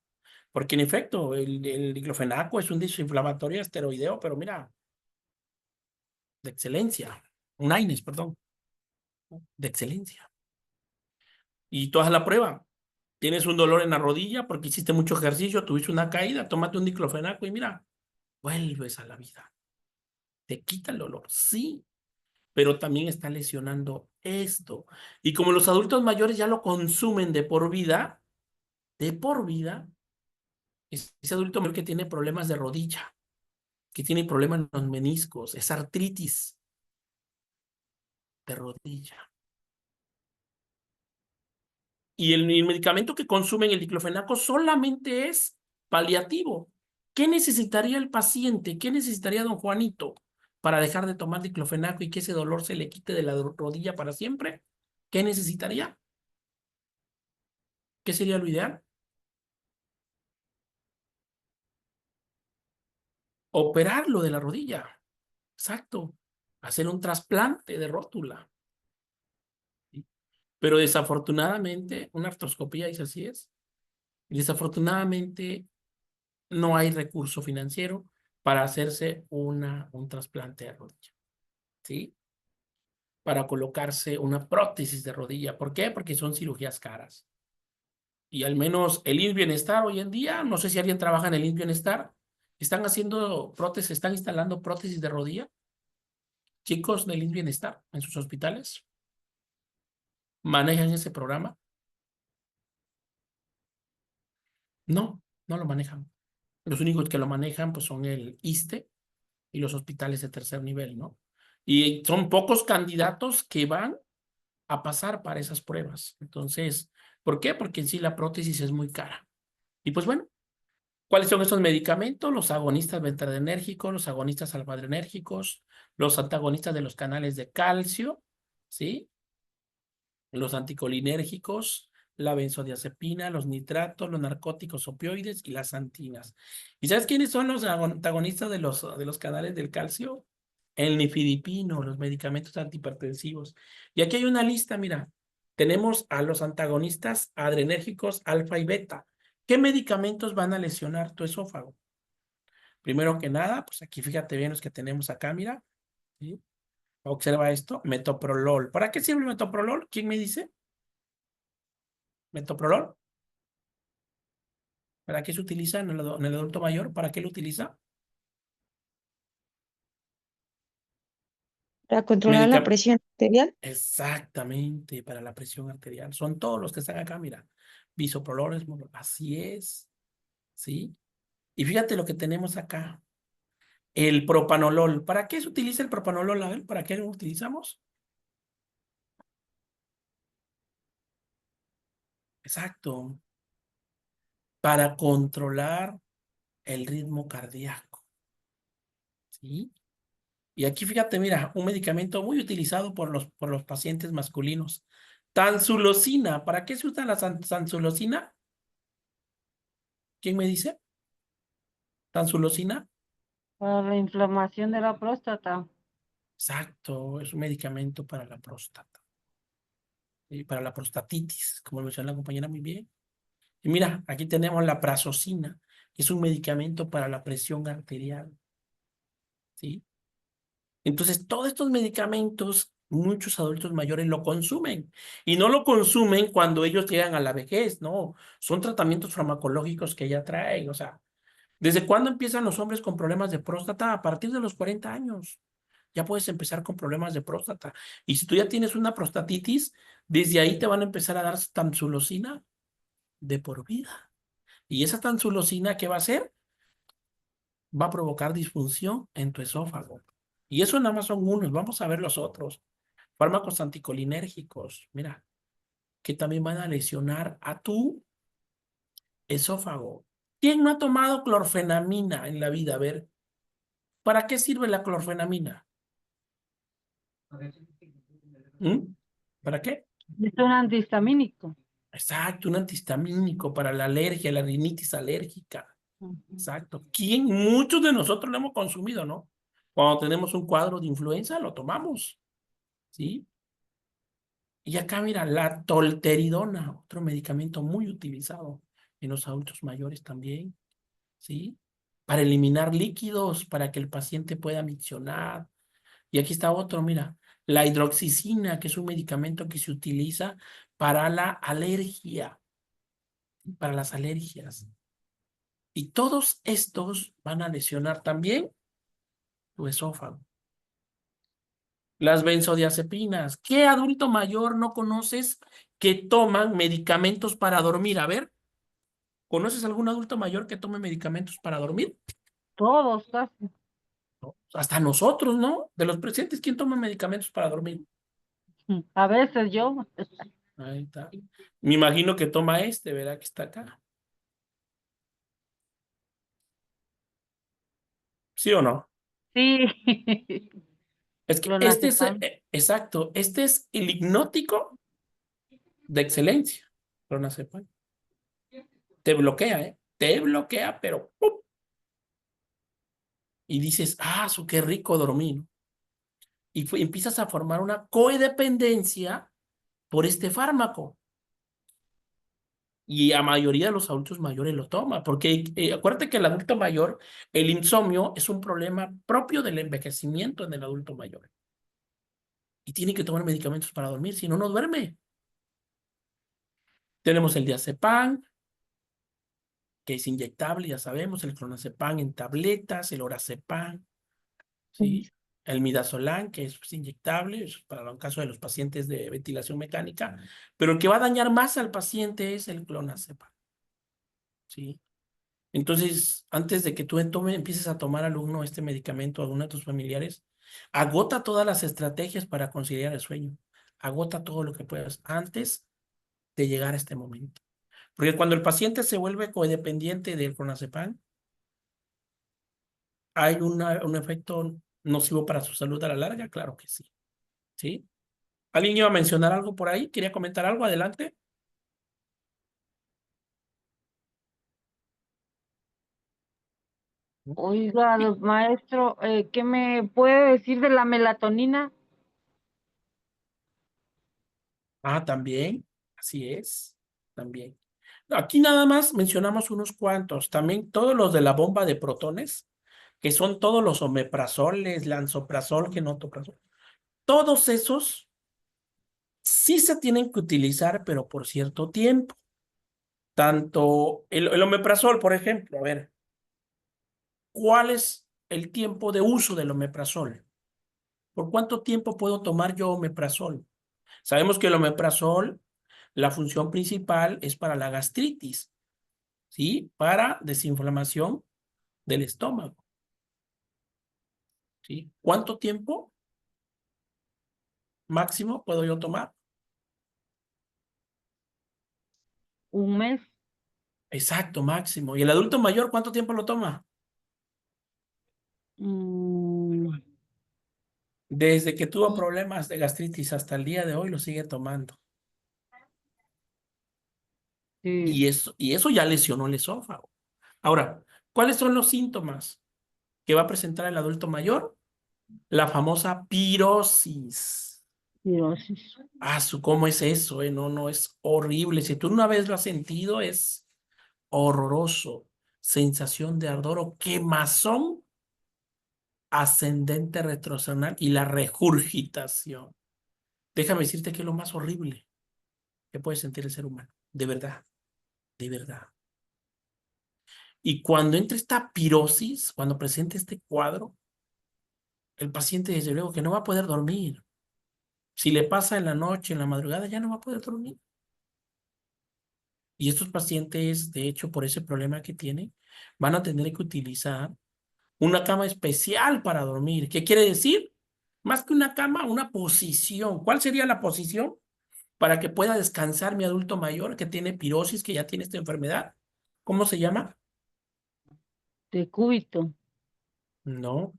[SPEAKER 1] Porque en efecto, el diclofenaco es un desinflamatorio esteroideo, pero mira, de excelencia. Un AINES, perdón, de excelencia. Y tú haz la prueba. Tienes un dolor en la rodilla porque hiciste mucho ejercicio, tuviste una caída, tómate un diclofenaco y mira, vuelves a la vida. Te quita el dolor, sí, pero también está lesionando esto. Y como los adultos mayores ya lo consumen de por vida, ese adulto mayor que tiene problemas de rodilla, que tiene problemas en los meniscos, es artritis de rodilla. Y el medicamento que consumen, el diclofenaco, solamente es paliativo. ¿Qué necesitaría el paciente? ¿Qué necesitaría don Juanito para dejar de tomar diclofenaco y que ese dolor se le quite de la rodilla para siempre? ¿Qué necesitaría? ¿Qué sería lo ideal? Operarlo de la rodilla. Exacto. Hacer un trasplante de rótula. ¿Sí? Pero desafortunadamente, una artroscopía dice así es. Desafortunadamente, no hay recurso financiero para hacerse un trasplante de rodilla. ¿Sí? para colocarse una prótesis de rodilla. ¿Por qué? Porque son cirugías caras. Y al menos el IMSS Bienestar hoy en día, no sé si alguien trabaja en el IMSS Bienestar, están haciendo prótesis, están instalando prótesis de rodilla. Chicos del IMSS Bienestar en sus hospitales manejan ese programa. No, no lo manejan. Los únicos que lo manejan pues son el ISSSTE y los hospitales de tercer nivel, ¿no? Y son pocos candidatos que van a pasar para esas pruebas. Entonces, ¿por qué? Porque en sí la prótesis es muy cara. Y pues bueno, ¿cuáles son estos medicamentos? Los agonistas beta-adrenérgicos, los agonistas alfa-adrenérgicos, los antagonistas de los canales de calcio, ¿sí? Los anticolinérgicos, la benzodiazepina, los nitratos, los narcóticos opioides y las antinas. ¿Y sabes quiénes son los antagonistas de los canales del calcio? El nifedipino, los medicamentos antihipertensivos. Y aquí hay una lista, mira. Tenemos a los antagonistas adrenérgicos alfa y beta. ¿Qué medicamentos van a lesionar tu esófago? Primero que nada, pues aquí fíjate bien los que tenemos acá, mira. ¿Sí? Observa esto, metoprolol. ¿Para qué sirve el metoprolol? ¿Quién me dice? Metoprolol. ¿Para qué se utiliza en el adulto mayor? ¿Para qué lo utiliza?
[SPEAKER 5] Para controlar la presión arterial.
[SPEAKER 1] Exactamente, para la presión arterial. Son todos los que están acá, mira. Bisoprolol, así es. ¿Sí? Y fíjate lo que tenemos acá. El propanolol. ¿Para qué se utiliza el propanolol? A ver, ¿para qué lo utilizamos? Exacto. Para controlar el ritmo cardíaco. ¿Sí? Y aquí fíjate, mira, un medicamento muy utilizado por los pacientes masculinos. Tansulosina. ¿Para qué se usa la tansulosina? ¿Quién me dice? Tansulosina.
[SPEAKER 6] Para la inflamación de la próstata.
[SPEAKER 1] Exacto, es un medicamento para la próstata. Y para la prostatitis, como lo mencionó la compañera muy bien. Y mira, aquí tenemos la prazosina, que es un medicamento para la presión arterial. ¿Sí? Entonces, todos estos medicamentos, muchos adultos mayores lo consumen. Y no lo consumen cuando ellos llegan a la vejez, no. Son tratamientos farmacológicos que ya traen. O sea, ¿desde cuándo empiezan los hombres con problemas de próstata? A partir de los 40 años. Ya puedes empezar con problemas de próstata. Y si tú ya tienes una prostatitis, desde ahí te van a empezar a dar tamsulosina de por vida. Y esa tamsulosina, ¿qué va a hacer? Va a provocar disfunción en tu esófago. Y eso nada más son unos, vamos a ver los otros. Fármacos anticolinérgicos, mira, que también van a lesionar a tu esófago. ¿Quién no ha tomado clorfenamina en la vida? A ver, ¿para qué sirve la clorfenamina? ¿Mm? ¿Para qué?
[SPEAKER 6] Es un antihistamínico.
[SPEAKER 1] Exacto, un antihistamínico para la alergia, la rinitis alérgica.
[SPEAKER 6] Ujú.
[SPEAKER 1] Exacto. ¿Quién? Muchos de nosotros lo hemos consumido, ¿no? Cuando tenemos un cuadro de influenza, lo tomamos. ¿Sí? Y acá, mira, la tolteridona, otro medicamento muy utilizado en los adultos mayores también. ¿Sí? Para eliminar líquidos, para que el paciente pueda miccionar. Y aquí está otro, mira, la hidroxicina, que es un medicamento que se utiliza para la alergia, para las alergias. Y todos estos van a lesionar también tu esófago. Las benzodiazepinas. ¿Qué adulto mayor no conoces que toman medicamentos para dormir? A ver, ¿conoces algún adulto mayor que tome medicamentos para dormir?
[SPEAKER 6] Todos casi.
[SPEAKER 1] No. Hasta nosotros, ¿no? De los presentes, ¿quién toma medicamentos para dormir?
[SPEAKER 6] A veces yo.
[SPEAKER 1] Ahí está. Me imagino que toma este, ¿verdad? Que está acá. ¿Sí o no?
[SPEAKER 6] Sí.
[SPEAKER 1] Es que este es,
[SPEAKER 6] Clonazepam.
[SPEAKER 1] exacto, este es el hipnótico de excelencia. Clonazepam. Te bloquea, ¿eh? Te bloquea, pero ¡pum! Y dices, ah, su qué rico dormir, ¿no? Y empiezas a formar una codependencia por este fármaco. Y a mayoría de los adultos mayores lo toma, porque acuérdate que el adulto mayor, el insomnio es un problema propio del envejecimiento en el adulto mayor. y tiene que tomar medicamentos para dormir, si no, no duerme. Tenemos el diazepam, que es inyectable, ya sabemos, el clonazepam en tabletas, el orazepam, ¿sí? El midazolam, que es inyectable, es para el caso de los pacientes de ventilación mecánica, pero el que va a dañar más al paciente es el clonazepam, ¿sí? Entonces, antes de que tú empieces a tomar, alumno, este medicamento a alguno de tus familiares, agota todas las estrategias para conciliar el sueño. Agota todo lo que puedas antes de llegar a este momento. Porque cuando el paciente se vuelve codependiente del clonazepam, ¿hay un efecto nocivo para su salud a la larga? Claro que sí. ¿Sí? ¿Alguien iba a mencionar algo por ahí? ¿Quería comentar algo? Adelante.
[SPEAKER 6] Oiga, maestro, ¿qué me puede decir de la melatonina?
[SPEAKER 1] Ah, también. Así es. También. Aquí nada más mencionamos unos cuantos. También todos los de la bomba de protones, que son todos los omeprazoles, lansoprazol, genotoprazol. Todos esos sí se tienen que utilizar, pero por cierto tiempo. Tanto el omeprazol, por ejemplo, a ver, ¿cuál es el tiempo de uso del omeprazol? ¿Por cuánto tiempo puedo tomar yo omeprazol? Sabemos que el omeprazol, la función principal es para la gastritis, ¿sí? Para desinflamación del estómago, ¿sí? ¿Cuánto tiempo máximo puedo yo tomar?
[SPEAKER 6] Un mes.
[SPEAKER 1] Exacto, máximo. ¿Y el adulto mayor cuánto tiempo lo toma?
[SPEAKER 6] Mm,
[SPEAKER 1] Desde que tuvo problemas de gastritis hasta el día de hoy lo sigue tomando.
[SPEAKER 6] sí.
[SPEAKER 1] Y eso ya lesionó el esófago. Ahora, ¿cuáles son los síntomas que va a presentar el adulto mayor? La famosa pirosis.
[SPEAKER 6] Cirrosis.
[SPEAKER 1] ¿Cómo es eso? No, no, es horrible. Si tú una vez lo has sentido, es horroroso. Sensación de ardor o quemazón ascendente retrocessional y la regurgitación. Déjame decirte que es lo más horrible que puede sentir el ser humano. De verdad, de verdad. Y cuando entra esta pirosis, cuando presenta este cuadro, el paciente desde luego que no va a poder dormir. Si le pasa en la noche, en la madrugada, ya no va a poder dormir. Y estos pacientes, de hecho, por ese problema que tienen, van a tener que utilizar una cama especial para dormir. ¿Qué quiere decir? Más que una cama, una posición. ¿Cuál sería la posición para que pueda descansar mi adulto mayor que tiene pirosis, que ya tiene esta enfermedad? ¿Cómo se llama?
[SPEAKER 6] De cúbito.
[SPEAKER 1] No.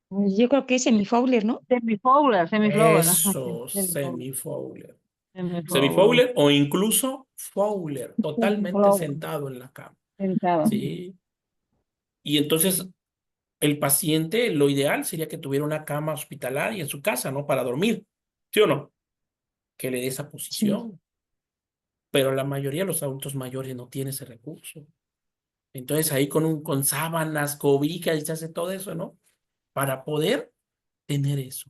[SPEAKER 5] Pues yo creo que es semifowler, ¿no?
[SPEAKER 6] Semifowler, semiflower. Ajá, sí,
[SPEAKER 1] Eso,
[SPEAKER 6] semifowler.
[SPEAKER 1] semifowler.
[SPEAKER 6] Semifowler.
[SPEAKER 1] Semifowler o incluso fowler, totalmente
[SPEAKER 6] Semifowler.
[SPEAKER 1] sentado en la cama.
[SPEAKER 6] Sentado.
[SPEAKER 1] ¿Sí? Y entonces el paciente, lo ideal sería que tuviera una cama hospitalaria en su casa, ¿no? Para dormir. ¿Sí o no? Que le dé esa
[SPEAKER 5] Sí.
[SPEAKER 1] posición. Pero la mayoría de los adultos mayores no tiene ese recurso. Entonces ahí con sábanas, cobijas y se hace todo eso, ¿no? Para poder tener eso.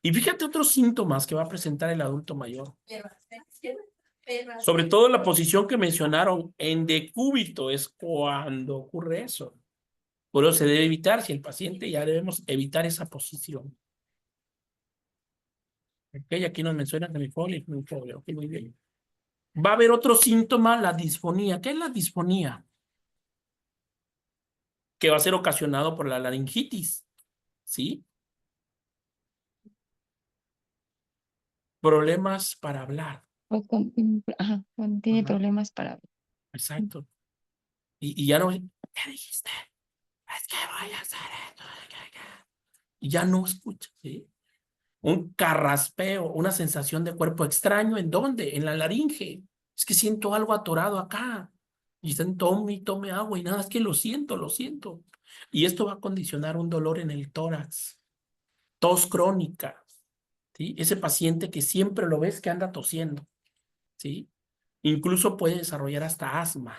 [SPEAKER 1] Y fíjate otros síntomas que va a presentar el adulto mayor. Sobre todo la posición que mencionaron en decúbito es cuando ocurre eso. Por eso se debe evitar, si el paciente ya debemos evitar esa posición. Ok, aquí nos mencionan hemifolio, ok, muy bien. Va a haber otro síntoma, la disfonía. ¿Qué es la disfonía? Que va a ser ocasionado por la laringitis, ¿sí? Problemas para hablar.
[SPEAKER 5] Ajá, cuando tiene
[SPEAKER 1] Ajá,
[SPEAKER 5] problemas para...
[SPEAKER 1] exacto. Y ya no, ¿qué dijiste? Es que voy a hacer esto. Y ya no escucha, ¿sí? Un carraspeo, una sensación de cuerpo extraño, ¿en dónde? En la laringe. Es que siento algo atorado acá. Y están tome y tome agua y nada, es que lo siento, lo siento. Y esto va a condicionar un dolor en el tórax, tos crónica, ¿sí? Ese paciente que siempre lo ves que anda tosiendo, ¿sí? Incluso puede desarrollar hasta asma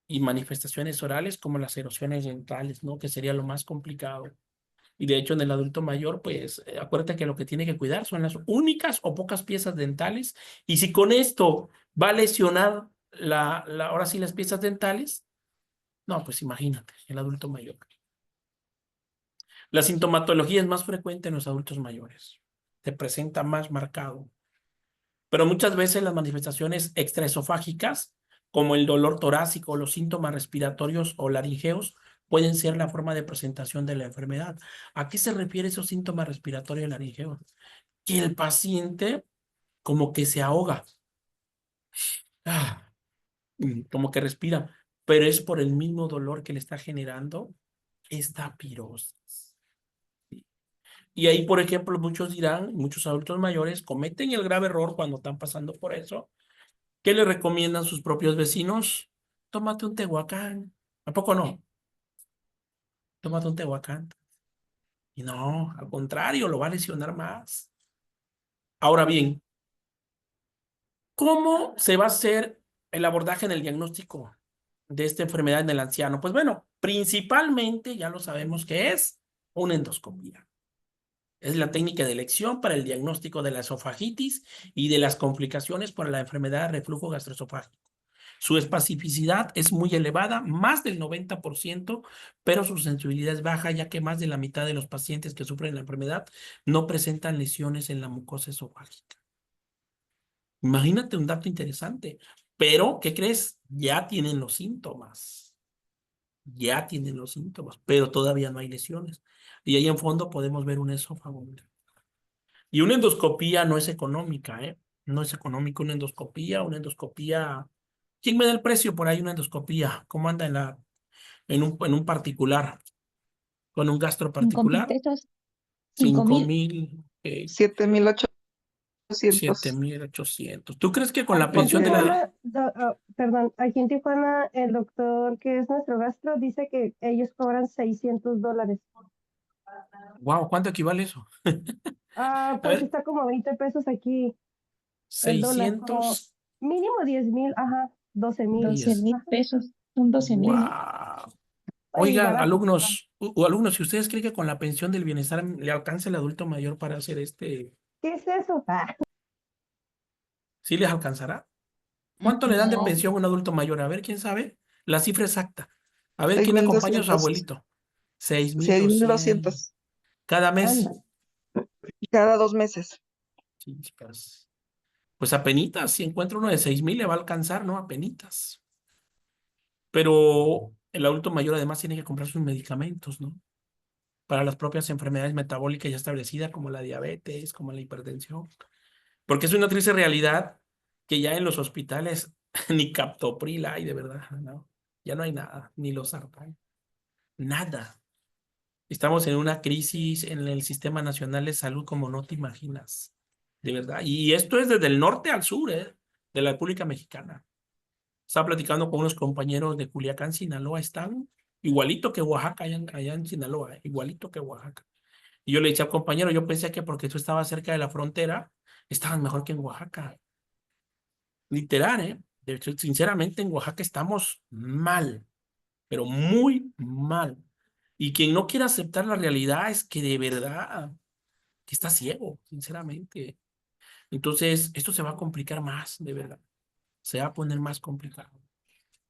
[SPEAKER 1] y manifestaciones orales como las erosiones dentales, ¿no? Que sería lo más complicado. Y de hecho en el adulto mayor, pues acuérdate que lo que tiene que cuidar son las únicas o pocas piezas dentales. Y si con esto va a lesionar ahora sí las piezas dentales, no, pues imagínate, el adulto mayor. La sintomatología es más frecuente en los adultos mayores. Se presenta más marcado. Pero muchas veces las manifestaciones extraesofágicas, como el dolor torácico, los síntomas respiratorios o laringeos, pueden ser la forma de presentación de la enfermedad. ¿A qué se refiere esos síntomas respiratorios y laringeos? Que el paciente como que se ahoga, ah, como que respira, pero es por el mismo dolor que le está generando esta pirosis. Y ahí, por ejemplo, muchos dirán, muchos adultos mayores cometen el grave error cuando están pasando por eso. ¿Qué le recomiendan sus propios vecinos? Tómate un tehuacán. ¿A poco no? Tómate un tehuacán. Y no, al contrario, lo va a lesionar más. Ahora bien, ¿cómo se va a hacer el abordaje en el diagnóstico de esta enfermedad en el anciano? Pues bueno, principalmente ya lo sabemos que es una endoscopía. Es la técnica de elección para el diagnóstico de la esofagitis y de las complicaciones por la enfermedad de reflujo gastroesofágico. Su especificidad es muy elevada, más del 90%, pero su sensibilidad es baja, ya que más de la mitad de los pacientes que sufren la enfermedad no presentan lesiones en la mucosa esofágica. Imagínate un dato interesante, pero ¿qué crees? Ya tienen los síntomas. Ya tienen los síntomas, pero todavía no hay lesiones. Y ahí en fondo podemos ver un esófago. Y una endoscopía no es económica, ¿eh? No es económica una endoscopía. ¿Quién me da el precio por ahí una endoscopía? ¿Cómo anda en un particular? Con un gastro
[SPEAKER 5] 5,000
[SPEAKER 1] particular,
[SPEAKER 5] pesos,
[SPEAKER 1] 5
[SPEAKER 5] 5,000.
[SPEAKER 1] mil,
[SPEAKER 4] 7,800
[SPEAKER 1] 7,800. ¿Tú crees que con la
[SPEAKER 7] Aquí en
[SPEAKER 1] pensión de la...
[SPEAKER 7] Tijuana, perdón, aquí en Tijuana el doctor que es nuestro gastro dice que ellos cobran $600.
[SPEAKER 1] Wow, ¿cuánto equivale eso? A
[SPEAKER 7] Pues
[SPEAKER 1] ver,
[SPEAKER 7] está como 20 pesos aquí el dólar, como
[SPEAKER 1] 610.
[SPEAKER 7] mínimo 10,000, ajá, 12,000.
[SPEAKER 5] 12,000 pesos, son 12,000, ¿no?
[SPEAKER 1] Wow.
[SPEAKER 7] Ay,
[SPEAKER 1] Oigan,
[SPEAKER 7] barato.
[SPEAKER 1] alumnos, si ustedes creen que con la pensión del bienestar le alcanza el adulto mayor para hacer
[SPEAKER 7] ¿Qué es eso?
[SPEAKER 1] ¿sí les alcanzará? ¿Cuánto le dan de
[SPEAKER 3] No,
[SPEAKER 1] pensión a un adulto mayor? A ver, ¿quién sabe? La cifra exacta. A ver,
[SPEAKER 4] seis
[SPEAKER 1] ¿quién
[SPEAKER 4] mil
[SPEAKER 1] acompaña a su
[SPEAKER 4] doscientos
[SPEAKER 1] abuelito? 6,200.
[SPEAKER 4] 6,200
[SPEAKER 1] Cada
[SPEAKER 7] Anda.
[SPEAKER 1] mes.
[SPEAKER 4] cada 2 meses.
[SPEAKER 1] Sí, chicas. Pues apenitas, si encuentra uno de 6,000 le va a alcanzar, ¿no? Apenitas. Pero el adulto mayor además tiene que comprar sus medicamentos, ¿no? Para las propias enfermedades metabólicas ya establecidas, como la diabetes, como la hipertensión. Porque es una triste realidad que ya en los hospitales ni captopril hay, de verdad, ¿no? Ya no hay nada, ni los sartán, nada. Estamos en una crisis en el Sistema Nacional de Salud como no te imaginas, de verdad. Y esto es desde el norte al sur, de la República Mexicana. Estaba platicando con unos compañeros de Culiacán, Sinaloa, están igualito que Oaxaca, allá en Sinaloa, igualito que Oaxaca. Y yo le decía al compañero, yo pensé que porque tú estabas cerca de la frontera, estaban mejor que en Oaxaca. Literal, ¿eh? De hecho, sinceramente, en Oaxaca estamos mal, pero muy mal. Y quien no quiere aceptar la realidad es que de verdad, que está ciego, sinceramente. Entonces, esto se va a complicar más, de verdad. Se va a poner más complicado.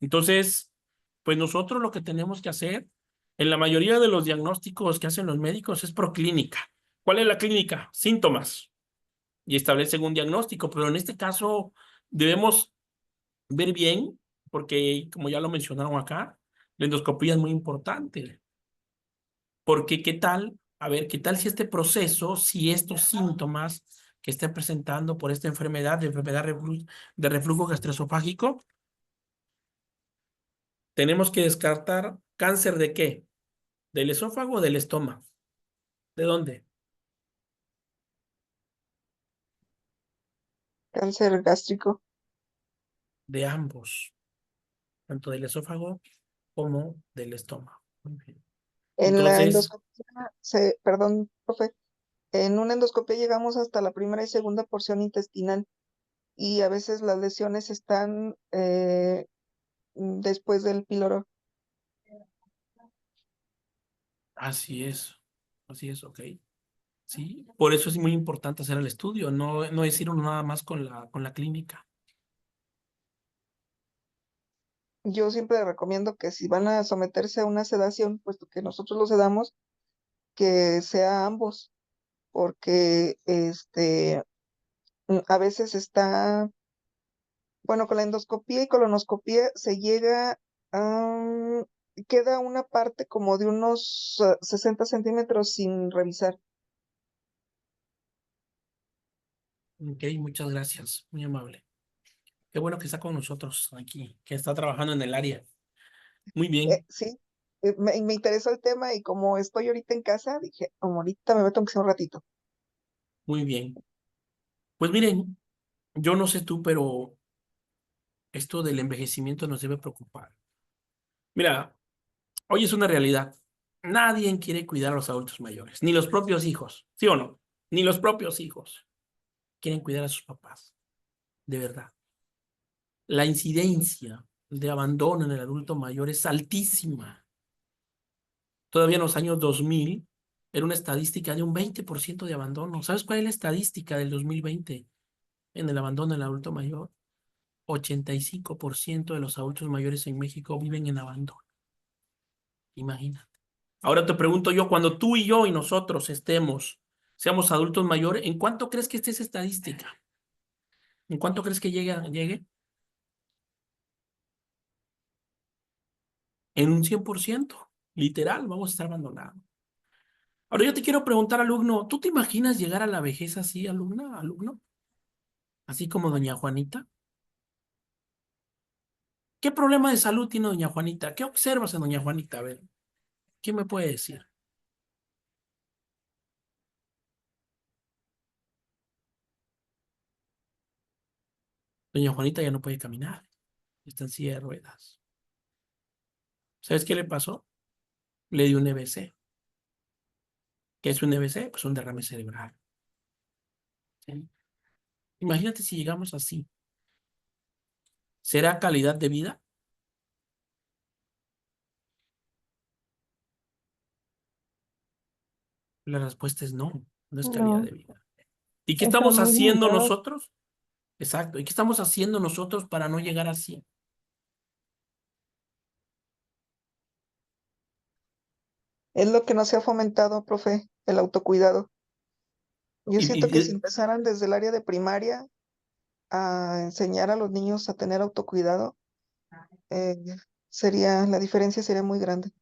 [SPEAKER 1] Entonces, pues nosotros lo que tenemos que hacer, en la mayoría de los diagnósticos que hacen los médicos, es proclínica. ¿Cuál es la clínica? Síntomas. Y establecen un diagnóstico, pero en este caso debemos ver bien, porque como ya lo mencionaron acá, la endoscopía es muy importante. Porque qué tal, a ver, qué tal si este proceso, si estos síntomas que esté presentando por esta enfermedad, de reflujo gastroesofágico, tenemos que descartar cáncer de qué, del esófago o del estómago. ¿De dónde?
[SPEAKER 4] Cáncer gástrico.
[SPEAKER 1] De ambos, tanto del esófago como del estómago. Muy bien.
[SPEAKER 4] En la
[SPEAKER 1] Entonces,
[SPEAKER 4] endoscopia, perdón, profe, en una endoscopia llegamos hasta la primera y segunda porción intestinal y a veces las lesiones están después del píloro.
[SPEAKER 1] así es. Así es, ok. Sí, por eso es muy importante hacer el estudio, no es ir uno nada más con la clínica.
[SPEAKER 4] Yo siempre recomiendo que si van a someterse a una sedación, puesto que nosotros lo sedamos, que sea ambos, porque a veces está, bueno, con la endoscopía y colonoscopía se llega a, queda una parte como de unos 60 centímetros sin revisar.
[SPEAKER 1] Ok, muchas gracias, muy amable. Qué bueno que está con nosotros aquí, que está trabajando en el área. Muy bien,
[SPEAKER 4] Sí, me interesó el tema y como estoy ahorita en casa, dije, "Oh, ahorita me meto aunque sea un ratito".
[SPEAKER 1] muy bien. Pues miren, yo no sé tú, pero esto del envejecimiento nos debe preocupar. Mira, hoy es una realidad. Nadie quiere cuidar a los adultos mayores, ni los propios hijos, ¿sí o no? Ni los propios hijos quieren cuidar a sus papás, de verdad. La incidencia de abandono en el adulto mayor es altísima. Todavía en los años 2000 era una estadística de un 20% de abandono. ¿Sabes cuál es la estadística del 2020 en el abandono del adulto mayor? 85% de los adultos mayores en México viven en abandono. Imagínate. Ahora te pregunto yo, cuando tú y yo y nosotros seamos adultos mayores, ¿en cuánto crees que esté esa estadística? ¿En cuánto crees que llegue? En un 100%. Literal, vamos a estar abandonados. Ahora yo te quiero preguntar, alumno, ¿tú te imaginas llegar a la vejez así, alumno? Así como doña Juanita. ¿Qué problema de salud tiene doña Juanita? ¿Qué observas en doña Juanita? A ver, ¿qué me puede decir? Doña Juanita ya no puede caminar, está en silla de ruedas. ¿Sabes qué le pasó? Le dio un EBC. ¿Qué es un EBC? Pues un derrame cerebral. ¿Sí? Imagínate si llegamos así. ¿Será calidad de vida? La respuesta es no, no es calidad de
[SPEAKER 7] No,
[SPEAKER 1] vida. ¿Y qué
[SPEAKER 7] están
[SPEAKER 1] estamos
[SPEAKER 7] muy
[SPEAKER 1] haciendo
[SPEAKER 7] limitados.
[SPEAKER 1] nosotros? Exacto. ¿Y qué estamos haciendo nosotros para no llegar así?
[SPEAKER 4] Es lo que no se ha fomentado, profe, el autocuidado. Yo
[SPEAKER 1] Y,
[SPEAKER 4] siento que si
[SPEAKER 1] y-
[SPEAKER 4] empezaran desde el área de primaria a enseñar a los niños a tener autocuidado, eh, la diferencia sería muy grande.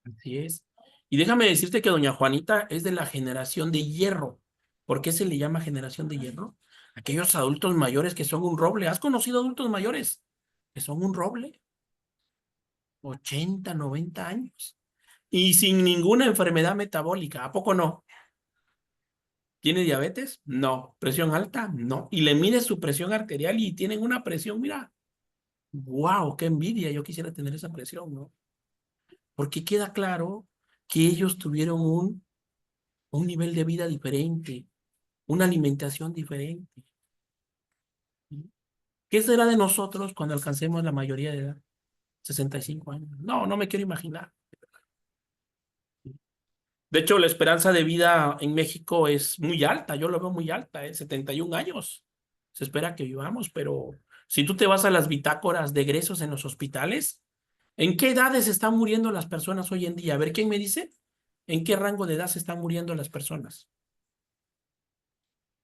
[SPEAKER 1] Así es. Y déjame decirte que doña Juanita es de la generación de hierro. ¿Por qué se le llama generación de hierro? Aquellos adultos mayores que son un roble. ¿Has conocido adultos mayores que son un roble? 80, 90 años. Y sin ninguna enfermedad metabólica. ¿A poco no? ¿Tiene diabetes? No. ¿Presión alta? No. Y le mide su presión arterial y tienen una presión, mira. ¡Wow! ¡Qué envidia! Yo quisiera tener esa presión, ¿no? Porque queda claro que ellos tuvieron un nivel de vida diferente, una alimentación diferente. ¿Qué será de nosotros cuando alcancemos la mayoría de edad? 65 años. No, no me quiero imaginar. De hecho, la esperanza de vida en México es muy alta, yo lo veo muy alta, 71 años. Se espera que vivamos, pero si tú te vas a las bitácoras de egresos en los hospitales, ¿en qué edades están muriendo las personas hoy en día? A ver, ¿quién me dice? ¿En qué rango de edad se están muriendo las personas?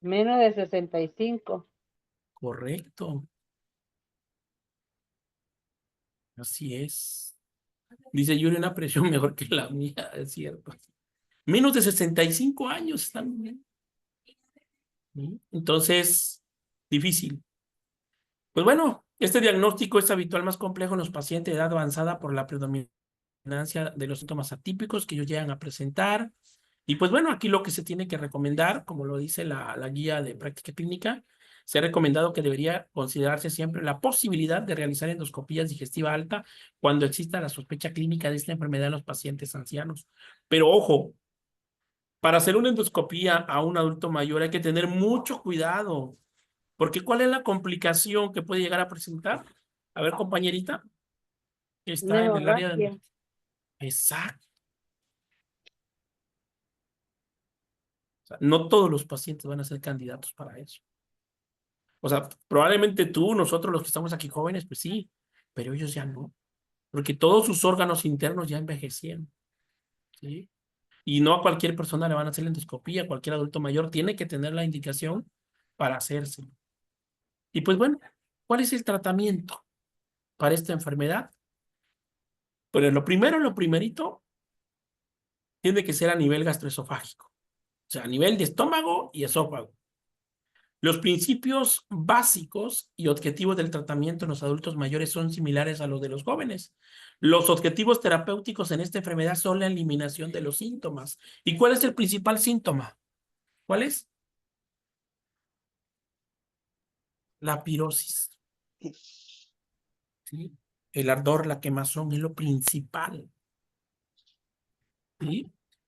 [SPEAKER 6] Menos de 65.
[SPEAKER 1] Correcto, así es. Dice Yuri, una presión mejor que la mía, es cierto. Menos de 65 años están bien. ¿Sí? Entonces, difícil. Pues bueno, este diagnóstico es habitual más complejo en los pacientes de edad avanzada por la predominancia de los síntomas atípicos que ellos llegan a presentar. Y pues bueno, aquí lo que se tiene que recomendar, como lo dice la guía de práctica clínica, se ha recomendado que debería considerarse siempre la posibilidad de realizar endoscopías digestiva alta cuando exista la sospecha clínica de esta enfermedad en los pacientes ancianos. Pero ojo, para hacer una endoscopía a un adulto mayor hay que tener mucho cuidado, porque ¿cuál es la complicación que puede llegar a presentar? A ver, compañerita, que
[SPEAKER 6] Una
[SPEAKER 1] está en el área
[SPEAKER 6] hemorragia.
[SPEAKER 1] de... Exacto. O sea, no todos los pacientes van a ser candidatos para eso. O sea, probablemente tú, nosotros los que estamos aquí jóvenes, pues sí, pero ellos ya no, porque todos sus órganos internos ya envejecieron, ¿sí? Y no a cualquier persona le van a hacer la endoscopía, cualquier adulto mayor tiene que tener la indicación para hacérselo. Y pues bueno, ¿cuál es el tratamiento para esta enfermedad? Pues lo primero, lo primerito, tiene que ser a nivel gastroesofágico, o sea, a nivel de estómago y esófago. Los principios básicos y objetivos del tratamiento en los adultos mayores son similares a los de los jóvenes. Los objetivos terapéuticos en esta enfermedad son la eliminación de los síntomas. ¿Y cuál es el principal síntoma? ¿Cuál es? La pirosis. ¿Sí? El ardor, la quemazón es lo principal. ¿Sí?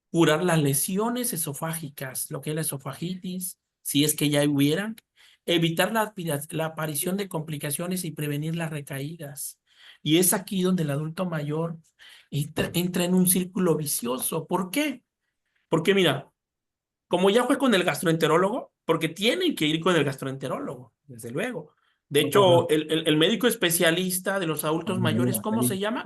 [SPEAKER 1] Curar las lesiones esofágicas, lo que es la esofagitis, si es que ya hubieran. Evitar la aparición de complicaciones y prevenir las recaídas. Y es aquí donde el adulto mayor entra en un círculo vicioso. ¿Por qué? Porque mira, como ya fue con el gastroenterólogo, porque tienen que ir con el gastroenterólogo, desde luego. De hecho, el médico especialista de los adultos mayores, ¿cómo se llama?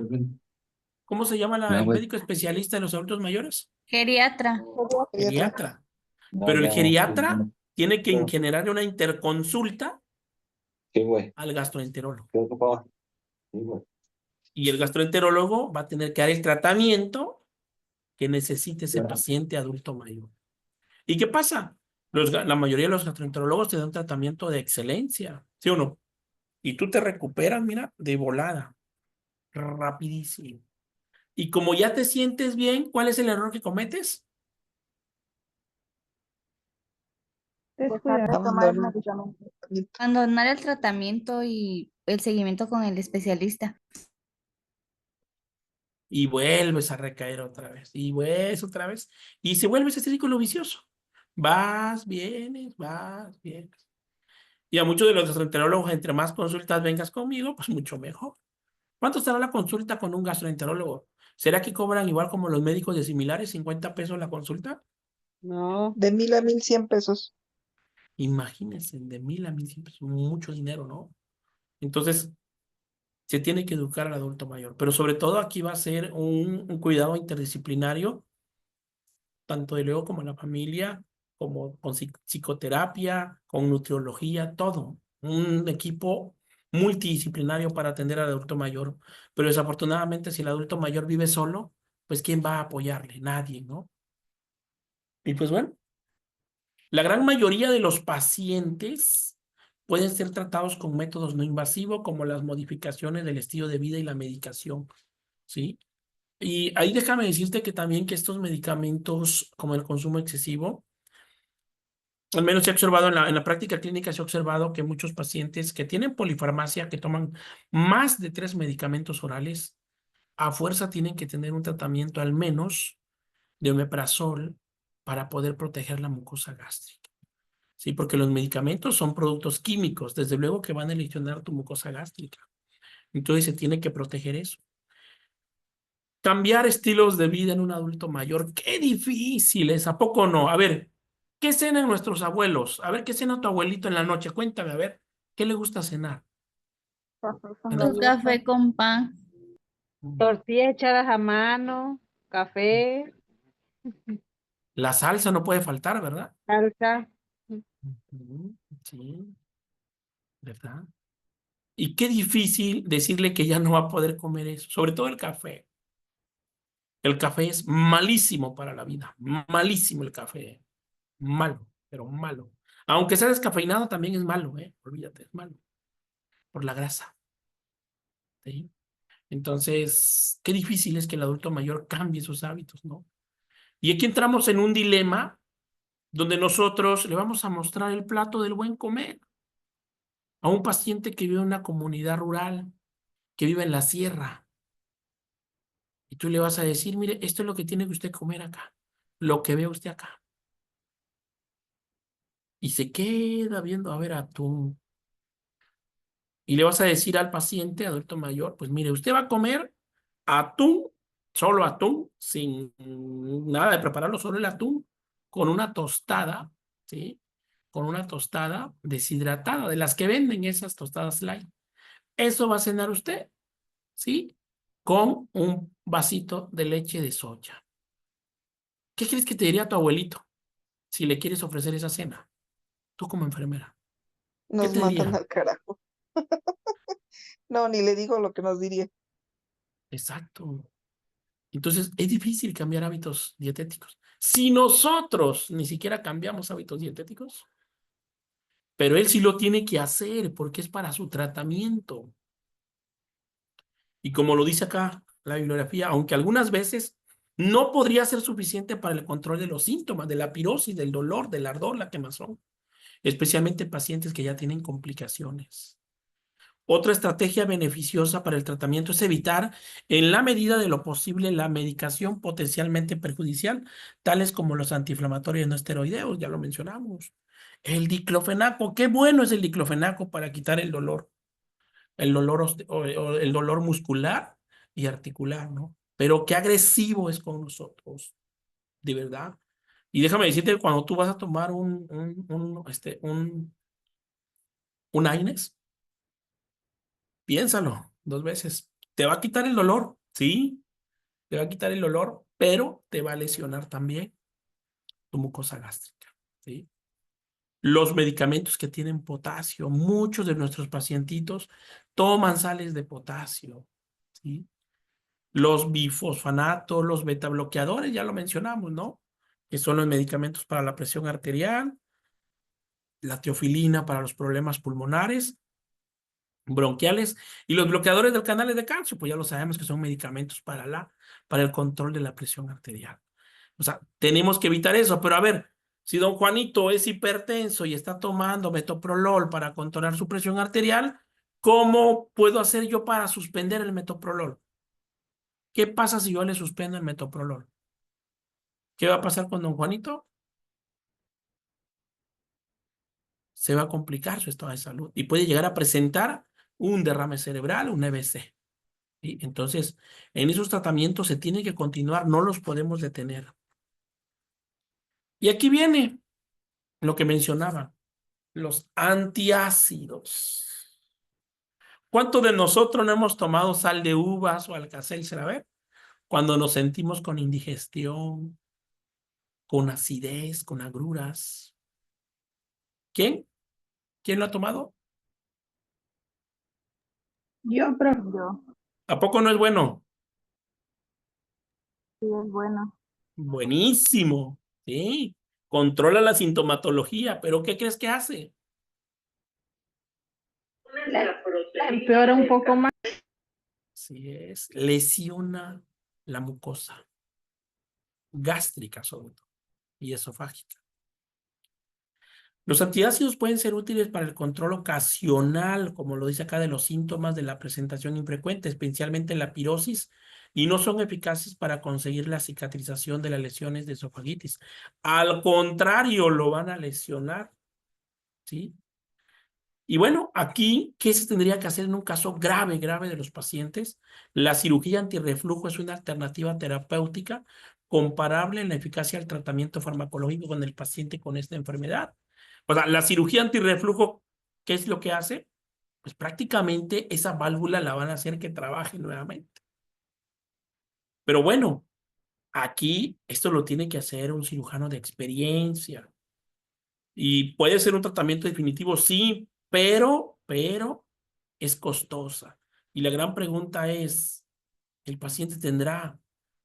[SPEAKER 1] ¿Cómo se llama el médico especialista de los adultos mayores?
[SPEAKER 3] Geriatra.
[SPEAKER 1] Geriatra. Pero el geriatra tiene que generar una interconsulta al gastroenterólogo. Y el gastroenterólogo va a tener que dar el tratamiento que necesite ese paciente adulto mayor. ¿Y qué pasa? La mayoría de los gastroenterólogos te dan un tratamiento de excelencia, ¿sí o no? Y tú te recuperas, mira, de volada, rapidísimo. Y como ya te sientes bien, ¿cuál es el error que cometes?
[SPEAKER 7] Descuidar.
[SPEAKER 3] Abandonar el tratamiento y el seguimiento con el especialista.
[SPEAKER 1] Y vuelves a recaer otra vez, y vuelves otra vez, y se vuelve ese círculo vicioso. Vas, vienes, vas, vienes. Y a muchos de los gastroenterólogos, entre más consultas vengas conmigo, pues mucho mejor. ¿Cuánto estará la consulta con un gastroenterólogo? ¿Será que cobran igual como los médicos de similares, 50 pesos la consulta?
[SPEAKER 4] No, de 1,000 a 1,100 pesos.
[SPEAKER 1] Imagínense, de 1,000 a 1,100 pesos, mucho dinero, ¿no? Entonces, se tiene que educar al adulto mayor, pero sobre todo aquí va a ser un cuidado interdisciplinario, tanto de luego como la familia, como con psicoterapia, con nutriología, todo. Un equipo multidisciplinario para atender al adulto mayor. Pero desafortunadamente, si el adulto mayor vive solo, pues ¿quién va a apoyarle? Nadie, ¿no? Y pues bueno, la gran mayoría de los pacientes pueden ser tratados con métodos no invasivos, como las modificaciones del estilo de vida y la medicación, ¿sí? Y ahí déjame decirte que también que estos medicamentos, como el consumo excesivo, al menos se ha observado en la práctica clínica, se ha observado que muchos pacientes que tienen polifarmacia, que toman más de 3 medicamentos orales, a fuerza tienen que tener un tratamiento al menos de omeprazol para poder proteger la mucosa gástrica. Sí, porque los medicamentos son productos químicos, desde luego que van a lesionar tu mucosa gástrica. Entonces se tiene que proteger eso. Cambiar estilos de vida en un adulto mayor, qué difícil es, ¿a poco no? A ver, ¿qué cenan nuestros abuelos? A ver, ¿qué cena tu abuelito en la noche? Cuéntame, a ver, ¿qué le gusta cenar?
[SPEAKER 3] Un café con pan.
[SPEAKER 6] Tortillas echadas a mano, café,
[SPEAKER 1] La salsa no puede faltar, ¿verdad?
[SPEAKER 6] salsa.
[SPEAKER 1] Ujú, sí, ¿verdad? Y qué difícil decirle que ya no va a poder comer eso, sobre todo el café. El café es malísimo para la vida, malísimo el café, malo, pero malo. Aunque sea descafeinado también es malo, olvídate, es malo, por la grasa, ¿sí? Entonces, qué difícil es que el adulto mayor cambie sus hábitos, ¿no? Y aquí entramos en un dilema donde nosotros le vamos a mostrar el plato del buen comer a un paciente que vive en una comunidad rural, que vive en la sierra. Y tú le vas a decir, mire, esto es lo que tiene que usted comer acá, lo que ve usted acá. Y se queda viendo, a ver, atún. Y le vas a decir al paciente, adulto mayor, pues mire, usted va a comer atún, solo atún, sin nada de prepararlo, solo el atún, con una tostada, ¿sí? Con una tostada deshidratada, de las que venden esas tostadas light. Eso va a cenar usted, ¿sí? Con un vasito de leche de soya. ¿Qué crees que te diría tu abuelito si le quieres ofrecer esa cena? Tú como enfermera. ¿Qué
[SPEAKER 4] Nos
[SPEAKER 1] te
[SPEAKER 4] mandan
[SPEAKER 1] diría?
[SPEAKER 4] al carajo. No, ni le digo lo que nos diría.
[SPEAKER 1] Exacto. Entonces, es difícil cambiar hábitos dietéticos. Si nosotros ni siquiera cambiamos hábitos dietéticos, pero él sí lo tiene que hacer porque es para su tratamiento. Y como lo dice acá la bibliografía, aunque algunas veces no podría ser suficiente para el control de los síntomas, de la pirosis, del dolor, del ardor, la quemazón, especialmente pacientes que ya tienen complicaciones. Otra estrategia beneficiosa para el tratamiento es evitar, en la medida de lo posible, la medicación potencialmente perjudicial, tales como los antiinflamatorios no esteroideos, ya lo mencionamos. El diclofenaco, qué bueno es el diclofenaco para quitar el dolor, o el dolor muscular y articular, ¿no? Pero qué agresivo es con nosotros, de verdad. Y déjame decirte, cuando tú vas a tomar un AINES, piénsalo 2 veces. Te va a quitar el dolor, sí, te va a quitar el dolor, pero te va a lesionar también tu mucosa gástrica, ¿sí? Los medicamentos que tienen potasio, muchos de nuestros pacientitos toman sales de potasio, ¿sí? Los bifosfanatos, los betabloqueadores, ya lo mencionamos, ¿no? Que son los medicamentos para la presión arterial, la teofilina para los problemas pulmonares, bronquiales, y los bloqueadores del canal de calcio, pues ya lo sabemos que son medicamentos para el control de la presión arterial. O sea, tenemos que evitar eso, pero a ver, si don Juanito es hipertenso y está tomando metoprolol para controlar su presión arterial, ¿cómo puedo hacer yo para suspender el metoprolol? ¿Qué pasa si yo le suspendo el metoprolol? ¿Qué va a pasar con don Juanito? Se va a complicar su estado de salud y puede llegar a presentar un derrame cerebral, un EBC. ¿Sí? Entonces, en esos tratamientos se tiene que continuar, no los podemos detener. Y aquí viene lo que mencionaba, los antiácidos. ¿Cuántos de nosotros no hemos tomado sal de uvas o Alka-Seltzer? A ver, cuando nos sentimos con indigestión, con acidez, con agruras. ¿Quién? ¿Quién lo ha tomado?
[SPEAKER 7] Yo, profe.
[SPEAKER 1] ¿A poco no es bueno?
[SPEAKER 6] Sí, es bueno.
[SPEAKER 1] Buenísimo, ¿sí? Controla la sintomatología, pero ¿qué crees que hace?
[SPEAKER 6] Empeora un poco más.
[SPEAKER 1] Así es, lesiona la mucosa gástrica sobre todo y esofágica. Los antiácidos pueden ser útiles para el control ocasional, como lo dice acá, de los síntomas de la presentación infrecuente, especialmente la pirosis, y no son eficaces para conseguir la cicatrización de las lesiones de esofagitis. Al contrario, lo van a lesionar, ¿sí? Y bueno, aquí, ¿qué se tendría que hacer en un caso grave, grave de los pacientes? La cirugía antirreflujo es una alternativa terapéutica comparable en la eficacia al tratamiento farmacológico con el paciente con esta enfermedad. O sea, la cirugía antirreflujo, ¿qué es lo que hace? Pues prácticamente esa válvula la van a hacer que trabaje nuevamente. Pero bueno, aquí esto lo tiene que hacer un cirujano de experiencia. Y puede ser un tratamiento definitivo, sí, pero es costosa. Y la gran pregunta es, ¿el paciente tendrá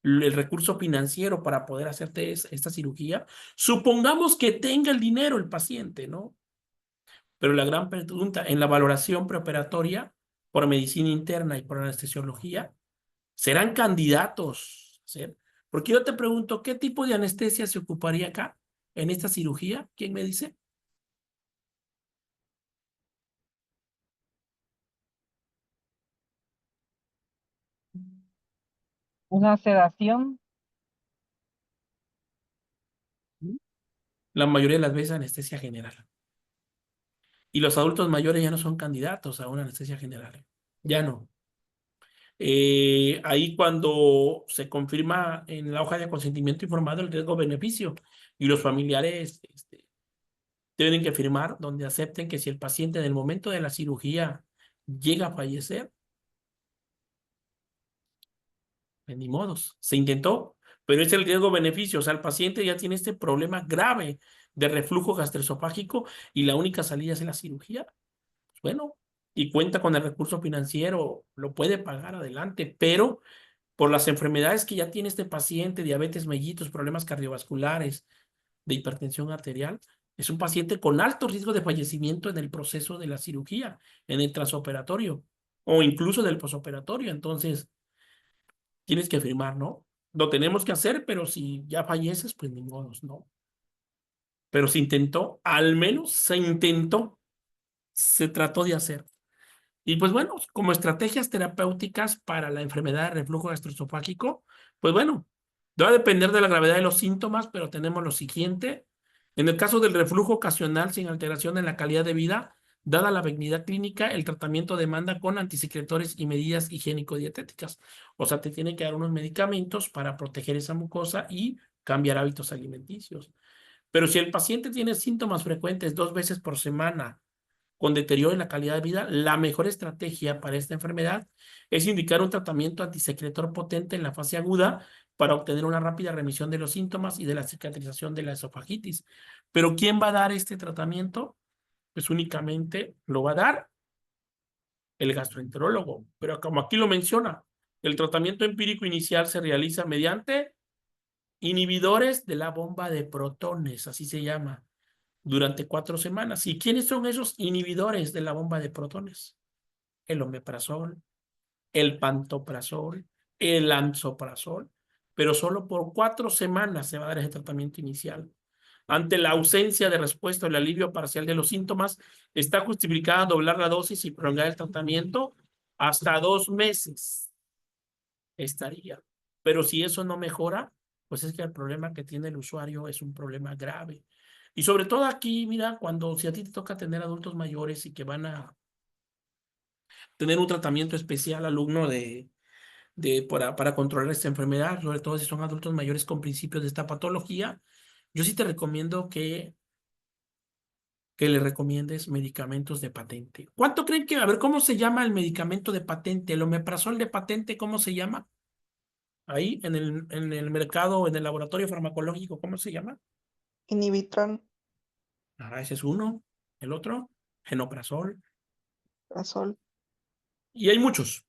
[SPEAKER 1] el recurso financiero para poder hacerte esta cirugía? Supongamos que tenga el dinero el paciente, ¿no? Pero la gran pregunta, en la valoración preoperatoria por medicina interna y por anestesiología, ¿serán candidatos? ¿Sí? Porque yo te pregunto, ¿qué tipo de anestesia se ocuparía acá en esta cirugía? ¿Quién me dice?
[SPEAKER 6] Una sedación.
[SPEAKER 1] La mayoría de las veces anestesia general. Y los adultos mayores ya no son candidatos a una anestesia general. Ya no. Ahí cuando se confirma en la hoja de consentimiento informado el riesgo-beneficio y los familiares tienen que firmar donde acepten que si el paciente en el momento de la cirugía llega a fallecer, pues ni modos, se intentó, pero es el riesgo-beneficio, o sea, el paciente ya tiene este problema grave de reflujo gastroesofágico y la única salida es la cirugía. Bueno, y cuenta con el recurso financiero, lo puede pagar adelante, pero por las enfermedades que ya tiene este paciente, diabetes mellitus, problemas cardiovasculares, de hipertensión arterial, es un paciente con alto riesgo de fallecimiento en el proceso de la cirugía, en el transoperatorio o incluso del posoperatorio. Entonces, tienes que firmar, ¿no? Lo tenemos que hacer, pero si ya falleces, pues ni modo, ¿no? Pero se intentó, al menos se intentó, se trató de hacer. Y pues bueno, como estrategias terapéuticas para la enfermedad de reflujo gastroesofágico, pues bueno, va a depender de la gravedad de los síntomas, pero tenemos lo siguiente. En el caso del reflujo ocasional sin alteración en la calidad de vida, dada la benignidad clínica, el tratamiento demanda con antisecretores y medidas higiénico-dietéticas. O sea, te tienen que dar unos medicamentos para proteger esa mucosa y cambiar hábitos alimenticios. Pero si el paciente tiene síntomas frecuentes 2 veces por semana, con deterioro en la calidad de vida, la mejor estrategia para esta enfermedad es indicar un tratamiento antisecretor potente en la fase aguda para obtener una rápida remisión de los síntomas y de la cicatrización de la esofagitis. Pero ¿quién va a dar este tratamiento? Pues únicamente lo va a dar el gastroenterólogo. Pero como aquí lo menciona, el tratamiento empírico inicial se realiza mediante inhibidores de la bomba de protones, así se llama, durante 4 semanas. ¿Y quiénes son esos inhibidores de la bomba de protones? El omeprazol, el pantoprazol, el lansoprazol, pero solo por 4 semanas se va a dar ese tratamiento inicial. Ante la ausencia de respuesta o el alivio parcial de los síntomas, está justificada doblar la dosis y prolongar el tratamiento hasta 2 meses. Estaría. Pero si eso no mejora, pues es que el problema que tiene el usuario es un problema grave. Y sobre todo aquí, mira, si a ti te toca tener adultos mayores y que van a tener un tratamiento especial alumno para controlar esta enfermedad, sobre todo si son adultos mayores con principios de esta patología, yo sí te recomiendo que le recomiendes medicamentos de patente. ¿Cuánto creen que, a ver, cómo se llama el medicamento de patente? El omeprazol de patente, ¿cómo se llama? Ahí en el mercado, en el laboratorio farmacológico, ¿cómo se llama?
[SPEAKER 4] Inhibitran,
[SPEAKER 1] Ah, ese es uno. El otro, genoprazol.
[SPEAKER 4] Prazol.
[SPEAKER 1] Y hay muchos,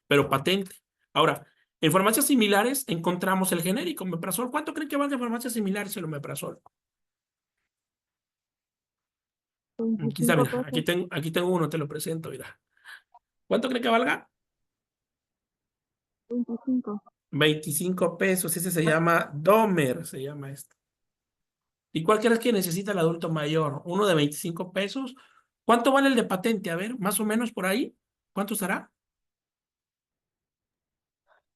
[SPEAKER 1] pero patente. Ahora, en farmacias similares encontramos el genérico omeprazol. ¿Cuánto creen que vale en farmacias similares el omeprazol? Aquí está,
[SPEAKER 7] 25
[SPEAKER 1] mira,
[SPEAKER 7] pesos.
[SPEAKER 1] aquí tengo uno, te lo presento, mira. ¿Cuánto creen que valga?
[SPEAKER 7] 25.
[SPEAKER 1] 25 pesos. Ese se llama Domer, se llama esto. ¿Y cuál crees que necesita el adulto mayor? Uno de 25 pesos. ¿Cuánto vale el de patente? A ver, más o menos por ahí. ¿Cuánto estará?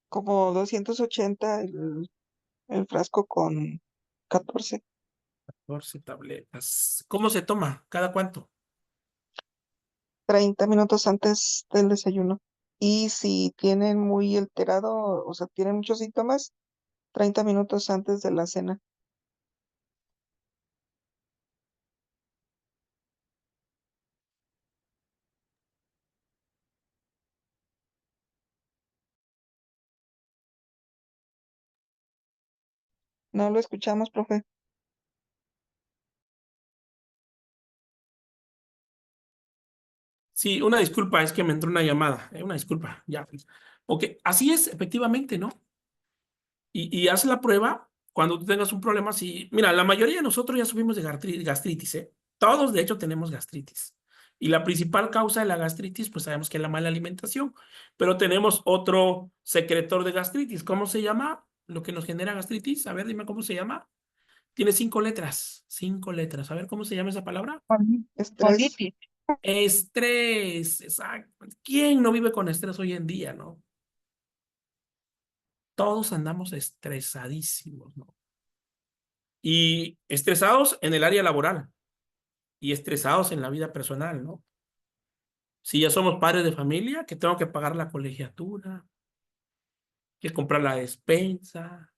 [SPEAKER 4] Como 280 el frasco con 14.
[SPEAKER 1] 14 tabletas. ¿Cómo se toma? ¿Cada cuánto?
[SPEAKER 4] 30 minutos antes del desayuno. Y si tienen muy alterado, o sea, tienen muchos síntomas, 30 minutos antes de la cena. No lo escuchamos, profe.
[SPEAKER 1] Sí, una disculpa, es que me entró una llamada. Una disculpa, ya. Pues. Ok, así es, efectivamente, ¿no? Y haz la prueba cuando tú tengas un problema. Si, mira, la mayoría de nosotros ya sufrimos de gastritis, ¿eh? Todos, de hecho, tenemos gastritis. Y la principal causa de la gastritis, pues sabemos que es la mala alimentación. Pero tenemos otro secretor de gastritis. ¿Cómo se llama? Lo que nos genera gastritis. A ver, dime cómo se llama. Tiene 5 letras. 5 letras. A ver, ¿cómo se llama esa palabra?
[SPEAKER 4] Estrés.
[SPEAKER 5] Colitis.
[SPEAKER 1] Estrés, exacto. ¿Quién no vive con estrés hoy en día, no? Todos andamos estresadísimos, ¿no? Y estresados en el área laboral y estresados en la vida personal, ¿no? Si ya somos padres de familia, que tengo que pagar la colegiatura, que comprar la despensa,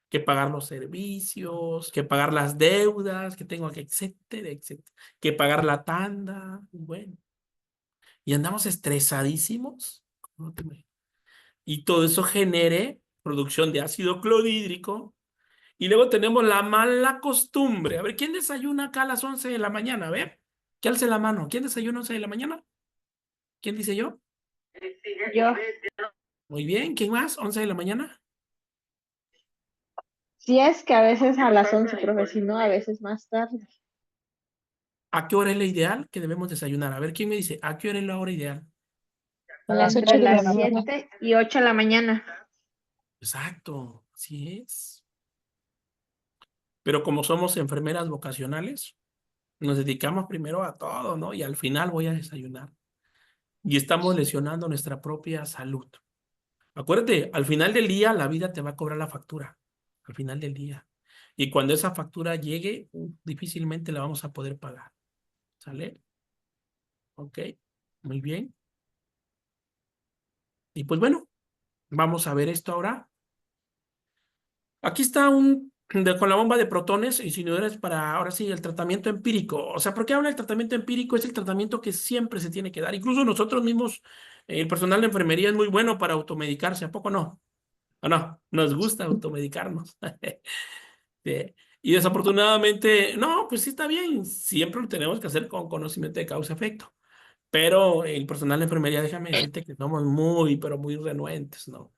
[SPEAKER 1] que pagar los servicios, que pagar las deudas, que tengo que, etcétera, etcétera, que pagar la tanda, bueno. Y andamos estresadísimos. ¿Cómo te imaginas? Y todo eso genere producción de ácido clorhídrico. Y luego tenemos la mala costumbre. A ver, ¿quién desayuna acá a las 11 de la mañana? A ver, que alce la mano. ¿Quién desayuna a 11 de la mañana? ¿Quién dice yo?
[SPEAKER 2] Yo,
[SPEAKER 1] Muy bien. ¿Quién más? 11 de la mañana.
[SPEAKER 2] si es que a veces a las 11, profe, si no, a veces más tarde.
[SPEAKER 1] ¿A qué hora es la ideal que debemos desayunar? A ver, ¿quién me dice? ¿A qué hora es la hora ideal?
[SPEAKER 5] A las 8
[SPEAKER 2] Entre
[SPEAKER 5] de la
[SPEAKER 2] las
[SPEAKER 5] mañana.
[SPEAKER 2] 7 y 8 de la mañana.
[SPEAKER 1] Exacto, así es. Pero como somos enfermeras vocacionales, nos dedicamos primero a todo, ¿no? Y al final voy a desayunar. Y estamos lesionando nuestra propia salud. Acuérdate, al final del día la vida te va a cobrar la factura. Al final del día. Y cuando esa factura llegue, difícilmente la vamos a poder pagar. ¿Sale? Ok, muy bien. Y pues bueno, vamos a ver esto ahora. Aquí está con la bomba de protones y inhibidores para, ahora sí, el tratamiento empírico. O sea, ¿por qué habla del tratamiento empírico? Es el tratamiento que siempre se tiene que dar. Incluso nosotros mismos, el personal de enfermería es muy bueno para automedicarse. ¿A poco no? ¿O no? Nos gusta automedicarnos. Sí. Y desafortunadamente, no, pues sí está bien. Siempre lo tenemos que hacer con conocimiento de causa-efecto. Pero el personal de enfermería, déjame decirte que somos muy, pero muy renuentes, ¿no?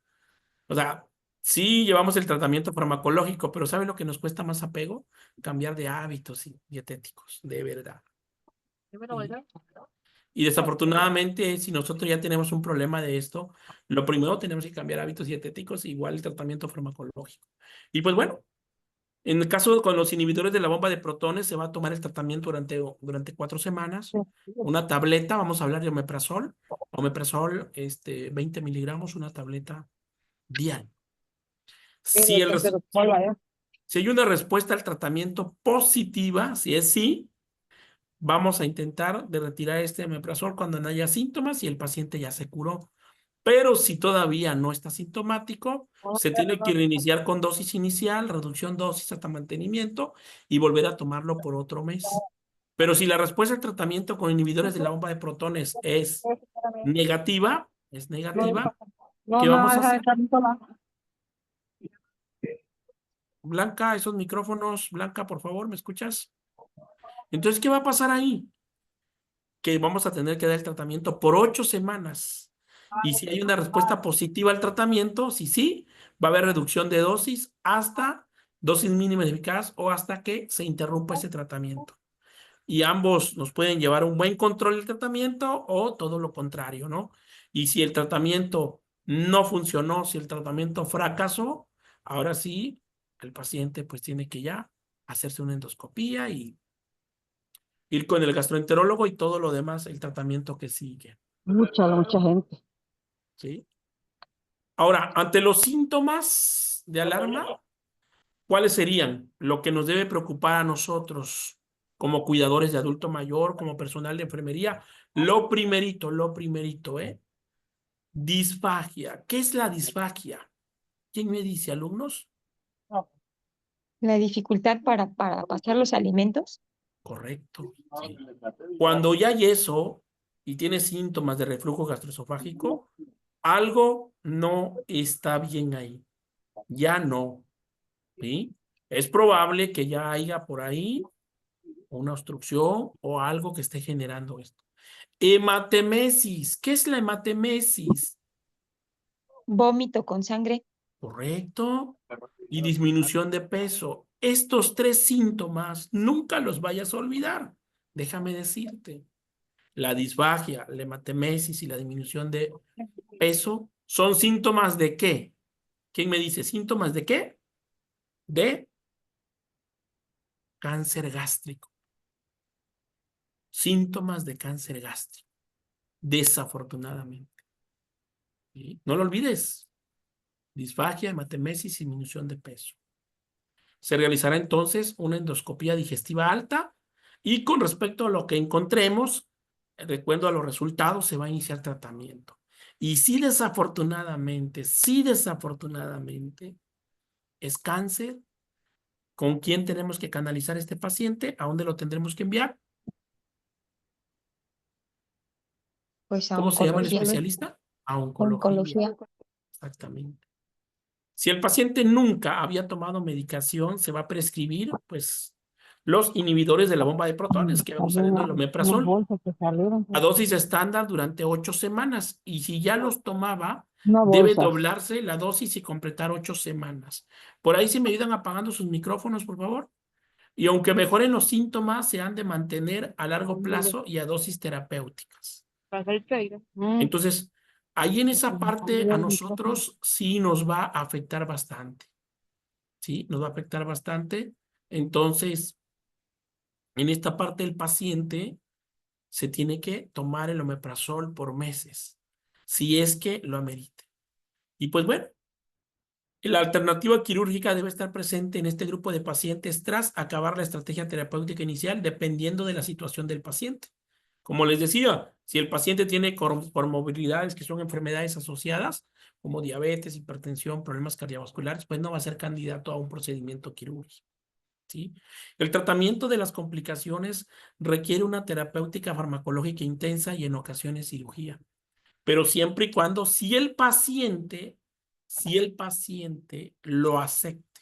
[SPEAKER 1] O sea, sí llevamos el tratamiento farmacológico, pero ¿sabe lo que nos cuesta más apego? Cambiar de hábitos dietéticos, de verdad. Y, y desafortunadamente, si nosotros ya tenemos un problema de esto, lo primero tenemos que cambiar hábitos dietéticos, igual el tratamiento farmacológico. Y pues bueno, en el caso con los inhibidores de la bomba de protones, se va a tomar el tratamiento durante 4 semanas. Una tableta, vamos a hablar de omeprazol. Omeprazol, 20 miligramos, una tableta diaria. Si hay una respuesta al tratamiento positiva, si es sí, vamos a intentar de retirar este omeprazol cuando no haya síntomas y el paciente ya se curó. Pero si todavía no está sintomático, se tiene que reiniciar con dosis inicial, reducción dosis hasta mantenimiento y volver a tomarlo por otro mes. Pero si la respuesta al tratamiento con inhibidores de la bomba de protones es negativa, ¿qué vamos a hacer? Blanca, esos micrófonos, Blanca, por favor, ¿me escuchas? Entonces, ¿qué va a pasar ahí? Que vamos a tener que dar el tratamiento por 8 semanas. Y si hay una respuesta positiva al tratamiento, si sí, va a haber reducción de dosis hasta dosis mínima eficaz o hasta que se interrumpa ese tratamiento. Y ambos nos pueden llevar a un buen control del tratamiento o todo lo contrario, ¿no? Y si el tratamiento no funcionó, si el tratamiento fracasó, ahora sí, el paciente pues tiene que ya hacerse una endoscopía y ir con el gastroenterólogo y todo lo demás, el tratamiento que sigue,
[SPEAKER 6] Mucha gente.
[SPEAKER 1] ¿sí? Ahora, ante los síntomas de alarma, ¿cuáles serían lo que nos debe preocupar a nosotros como cuidadores de adulto mayor, como personal de enfermería? Lo primerito, ¿eh? Disfagia. ¿Qué es la disfagia? ¿Quién me dice, alumnos?
[SPEAKER 5] La dificultad para pasar los alimentos.
[SPEAKER 1] Correcto. Sí. Cuando ya hay eso y tienes síntomas de reflujo gastroesofágico, algo no está bien ahí. Ya no. ¿Sí? Es probable que ya haya por ahí una obstrucción o algo que esté generando esto. Hematemesis. ¿Qué es la hematemesis?
[SPEAKER 5] Vómito con sangre.
[SPEAKER 1] Correcto. Y disminución de peso. Estos 3 síntomas nunca los vayas a olvidar. Déjame decirte. La disfagia, la hematemesis y la disminución de peso son síntomas de qué? ¿Quién me dice? ¿Síntomas de qué? De cáncer gástrico. Síntomas de cáncer gástrico. Desafortunadamente. ¿Sí? No lo olvides. Disfagia, hematemesis y disminución de peso. Se realizará entonces una endoscopía digestiva alta y con respecto a lo que encontremos, recuerdo a los resultados, se va a iniciar tratamiento. Y si desafortunadamente es cáncer, ¿con quién tenemos que canalizar este paciente? ¿A dónde lo tendremos que enviar?
[SPEAKER 5] Pues a
[SPEAKER 1] ¿Cómo se llama el
[SPEAKER 5] oncología.
[SPEAKER 1] especialista? A oncología.
[SPEAKER 5] Oncología.
[SPEAKER 1] Exactamente. Si el paciente nunca había tomado medicación, se va a prescribir, pues, los inhibidores de la bomba de protones, que vamos saliendo el omeprazol, a dosis estándar durante 8 semanas. Y si ya los tomaba, debe doblarse la dosis y completar 8 semanas. Por ahí, si me ayudan apagando sus micrófonos, por favor. Y aunque mejoren los síntomas, se han de mantener a largo plazo y a dosis terapéuticas. Entonces, ahí en esa parte a nosotros sí nos va a afectar bastante. Sí, nos va a afectar bastante. Entonces, en esta parte el paciente se tiene que tomar el omeprazol por meses, si es que lo amerite. Y pues bueno, la alternativa quirúrgica debe estar presente en este grupo de pacientes tras acabar la estrategia terapéutica inicial, dependiendo de la situación del paciente. Como les decía, si el paciente tiene comorbilidades que son enfermedades asociadas, como diabetes, hipertensión, problemas cardiovasculares, pues no va a ser candidato a un procedimiento quirúrgico. ¿Sí? El tratamiento de las complicaciones requiere una terapéutica farmacológica intensa y en ocasiones cirugía, pero siempre y cuando si el paciente lo acepte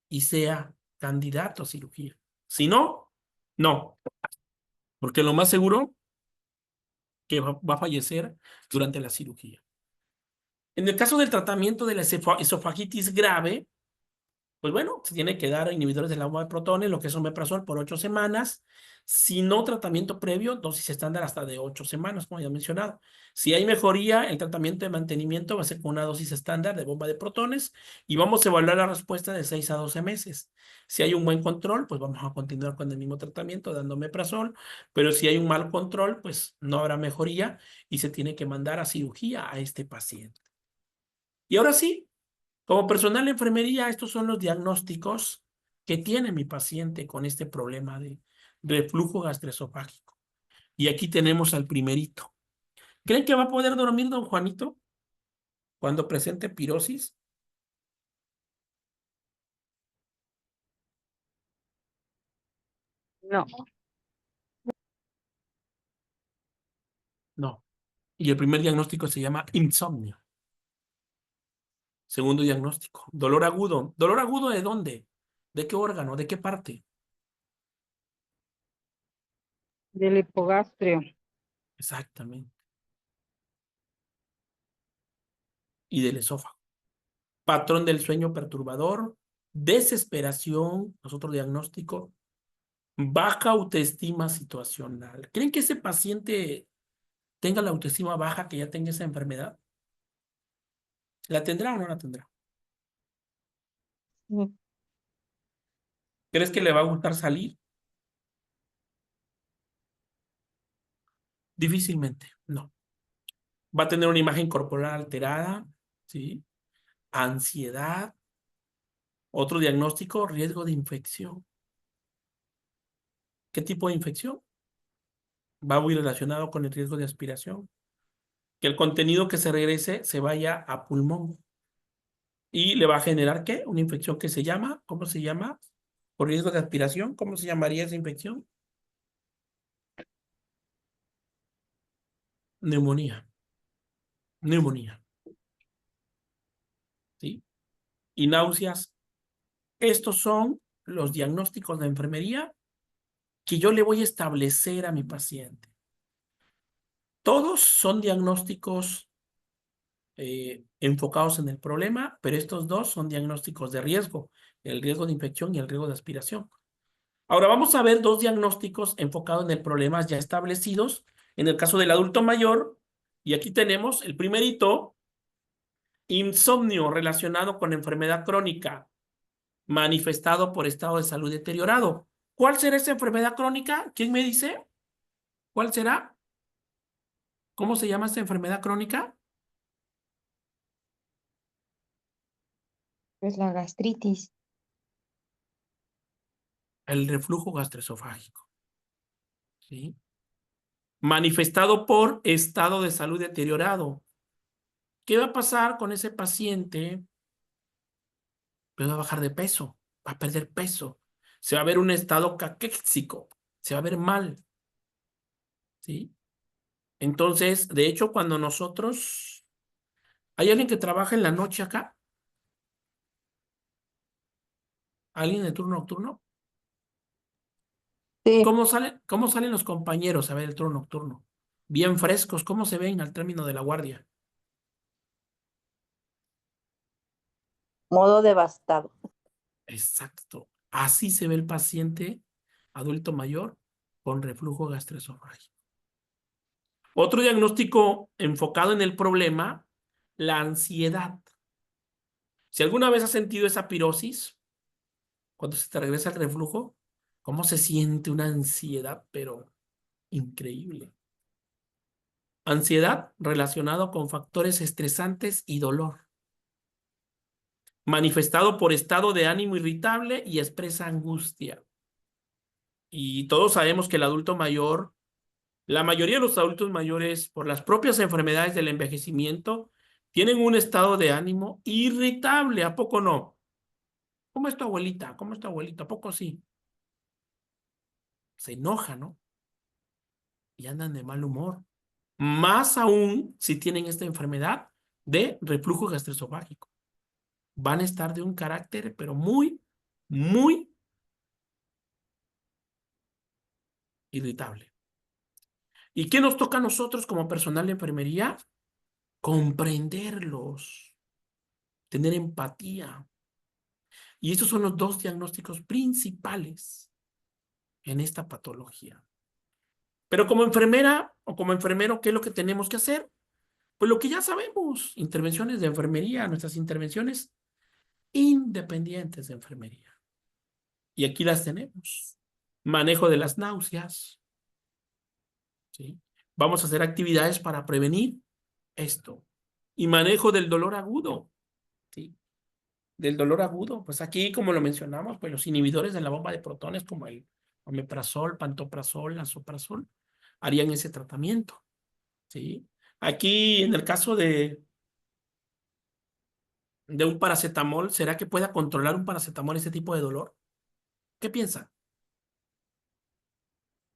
[SPEAKER 1] y sea candidato a cirugía. Si no, no, porque lo más seguro que va a fallecer durante la cirugía. En el caso del tratamiento de la esofagitis grave, pues bueno, se tiene que dar inhibidores de la bomba de protones, lo que es omeprazol, por 8 semanas. Si no tratamiento previo, dosis estándar hasta de 8 semanas, como ya he mencionado. Si hay mejoría, el tratamiento de mantenimiento va a ser con una dosis estándar de bomba de protones y vamos a evaluar la respuesta de 6 a 12 meses. Si hay un buen control, pues vamos a continuar con el mismo tratamiento, dando omeprazol, pero si hay un mal control, pues no habrá mejoría y se tiene que mandar a cirugía a este paciente. Y ahora sí, como personal de enfermería, estos son los diagnósticos que tiene mi paciente con este problema de reflujo gastroesofágico. Y aquí tenemos al primerito. ¿Creen que va a poder dormir don Juanito cuando presente pirosis?
[SPEAKER 6] No.
[SPEAKER 1] No. Y el primer diagnóstico se llama insomnio. Segundo diagnóstico, dolor agudo. ¿Dolor agudo de dónde? ¿De qué órgano? ¿De qué parte?
[SPEAKER 6] Del hipogastrio.
[SPEAKER 1] Exactamente. Y del esófago. Patrón del sueño perturbador, desesperación, otro diagnóstico, baja autoestima situacional. ¿Creen que ese paciente tenga la autoestima baja, que ya tenga esa enfermedad? ¿La tendrá o no la tendrá? ¿Crees que le va a gustar salir? Difícilmente, no. Va a tener una imagen corporal alterada, ¿sí? Ansiedad. Otro diagnóstico, riesgo de infección. ¿Qué tipo de infección? Va muy relacionado con el riesgo de aspiración. Que el contenido que se regrese se vaya a pulmón. Y le va a generar, ¿qué? Una infección que se llama, ¿cómo se llama? Por riesgo de aspiración, ¿cómo se llamaría esa infección? Neumonía. Neumonía. ¿Sí? Y náuseas. Estos son los diagnósticos de enfermería que yo le voy a establecer a mi paciente. Todos son diagnósticos enfocados en el problema, pero estos dos son diagnósticos de riesgo, el riesgo de infección y el riesgo de aspiración. Ahora vamos a ver dos diagnósticos enfocados en el problema ya establecidos en el caso del adulto mayor, y aquí tenemos el primerito, insomnio relacionado con enfermedad crónica, manifestado por estado de salud deteriorado. ¿Cuál será esa enfermedad crónica? ¿Quién me dice? ¿Cuál será? ¿Cómo se llama esta enfermedad crónica?
[SPEAKER 5] Pues la gastritis.
[SPEAKER 1] El reflujo gastroesofágico. ¿Sí? manifestado por estado de salud deteriorado. ¿Qué va a pasar con ese paciente? Pues va a bajar de peso, va a perder peso, se va a ver un estado caquéxico, se va a ver mal, ¿sí? Entonces, de hecho, cuando nosotros... ¿Hay alguien que trabaja en la noche acá? ¿Alguien de turno nocturno?
[SPEAKER 4] Sí,
[SPEAKER 1] Cómo salen los compañeros a ver el turno nocturno? Bien frescos, ¿cómo se ven al término de la guardia?
[SPEAKER 8] Modo devastado.
[SPEAKER 1] Exacto. Así se ve el paciente adulto mayor con reflujo gastroesofágico. Otro diagnóstico enfocado en el problema, la ansiedad. Si alguna vez has sentido esa pirosis, cuando se te regresa el reflujo, ¿cómo se siente una ansiedad, pero increíble? Ansiedad relacionado con factores estresantes y dolor, manifestado por estado de ánimo irritable y expresa angustia. Y todos sabemos que el adulto mayor, la mayoría de los adultos mayores, por las propias enfermedades del envejecimiento, tienen un estado de ánimo irritable. ¿A poco no? ¿Cómo es tu abuelita? ¿Cómo es tu abuelita? ¿A poco sí? Se enoja, ¿no? Y andan de mal humor. Más aún si tienen esta enfermedad de reflujo gastroesofágico. Van a estar de un carácter, pero muy, muy irritable. ¿Y qué nos toca a nosotros como personal de enfermería? Comprenderlos, tener empatía. Y estos son los dos diagnósticos principales en esta patología. Pero como enfermera o como enfermero, ¿qué es lo que tenemos que hacer? Pues lo que ya sabemos, intervenciones de enfermería, nuestras intervenciones independientes de enfermería. Y aquí las tenemos. Manejo de las náuseas, ¿sí? Vamos a hacer actividades para prevenir esto. Y manejo del dolor agudo, ¿sí? Del dolor agudo, pues aquí, como lo mencionamos, pues los inhibidores de la bomba de protones, como el omeprazol, pantoprazol, lansoprazol, harían ese tratamiento, ¿sí? Aquí, en el caso de un paracetamol, ¿será que pueda controlar un paracetamol ese tipo de dolor? ¿Qué piensa?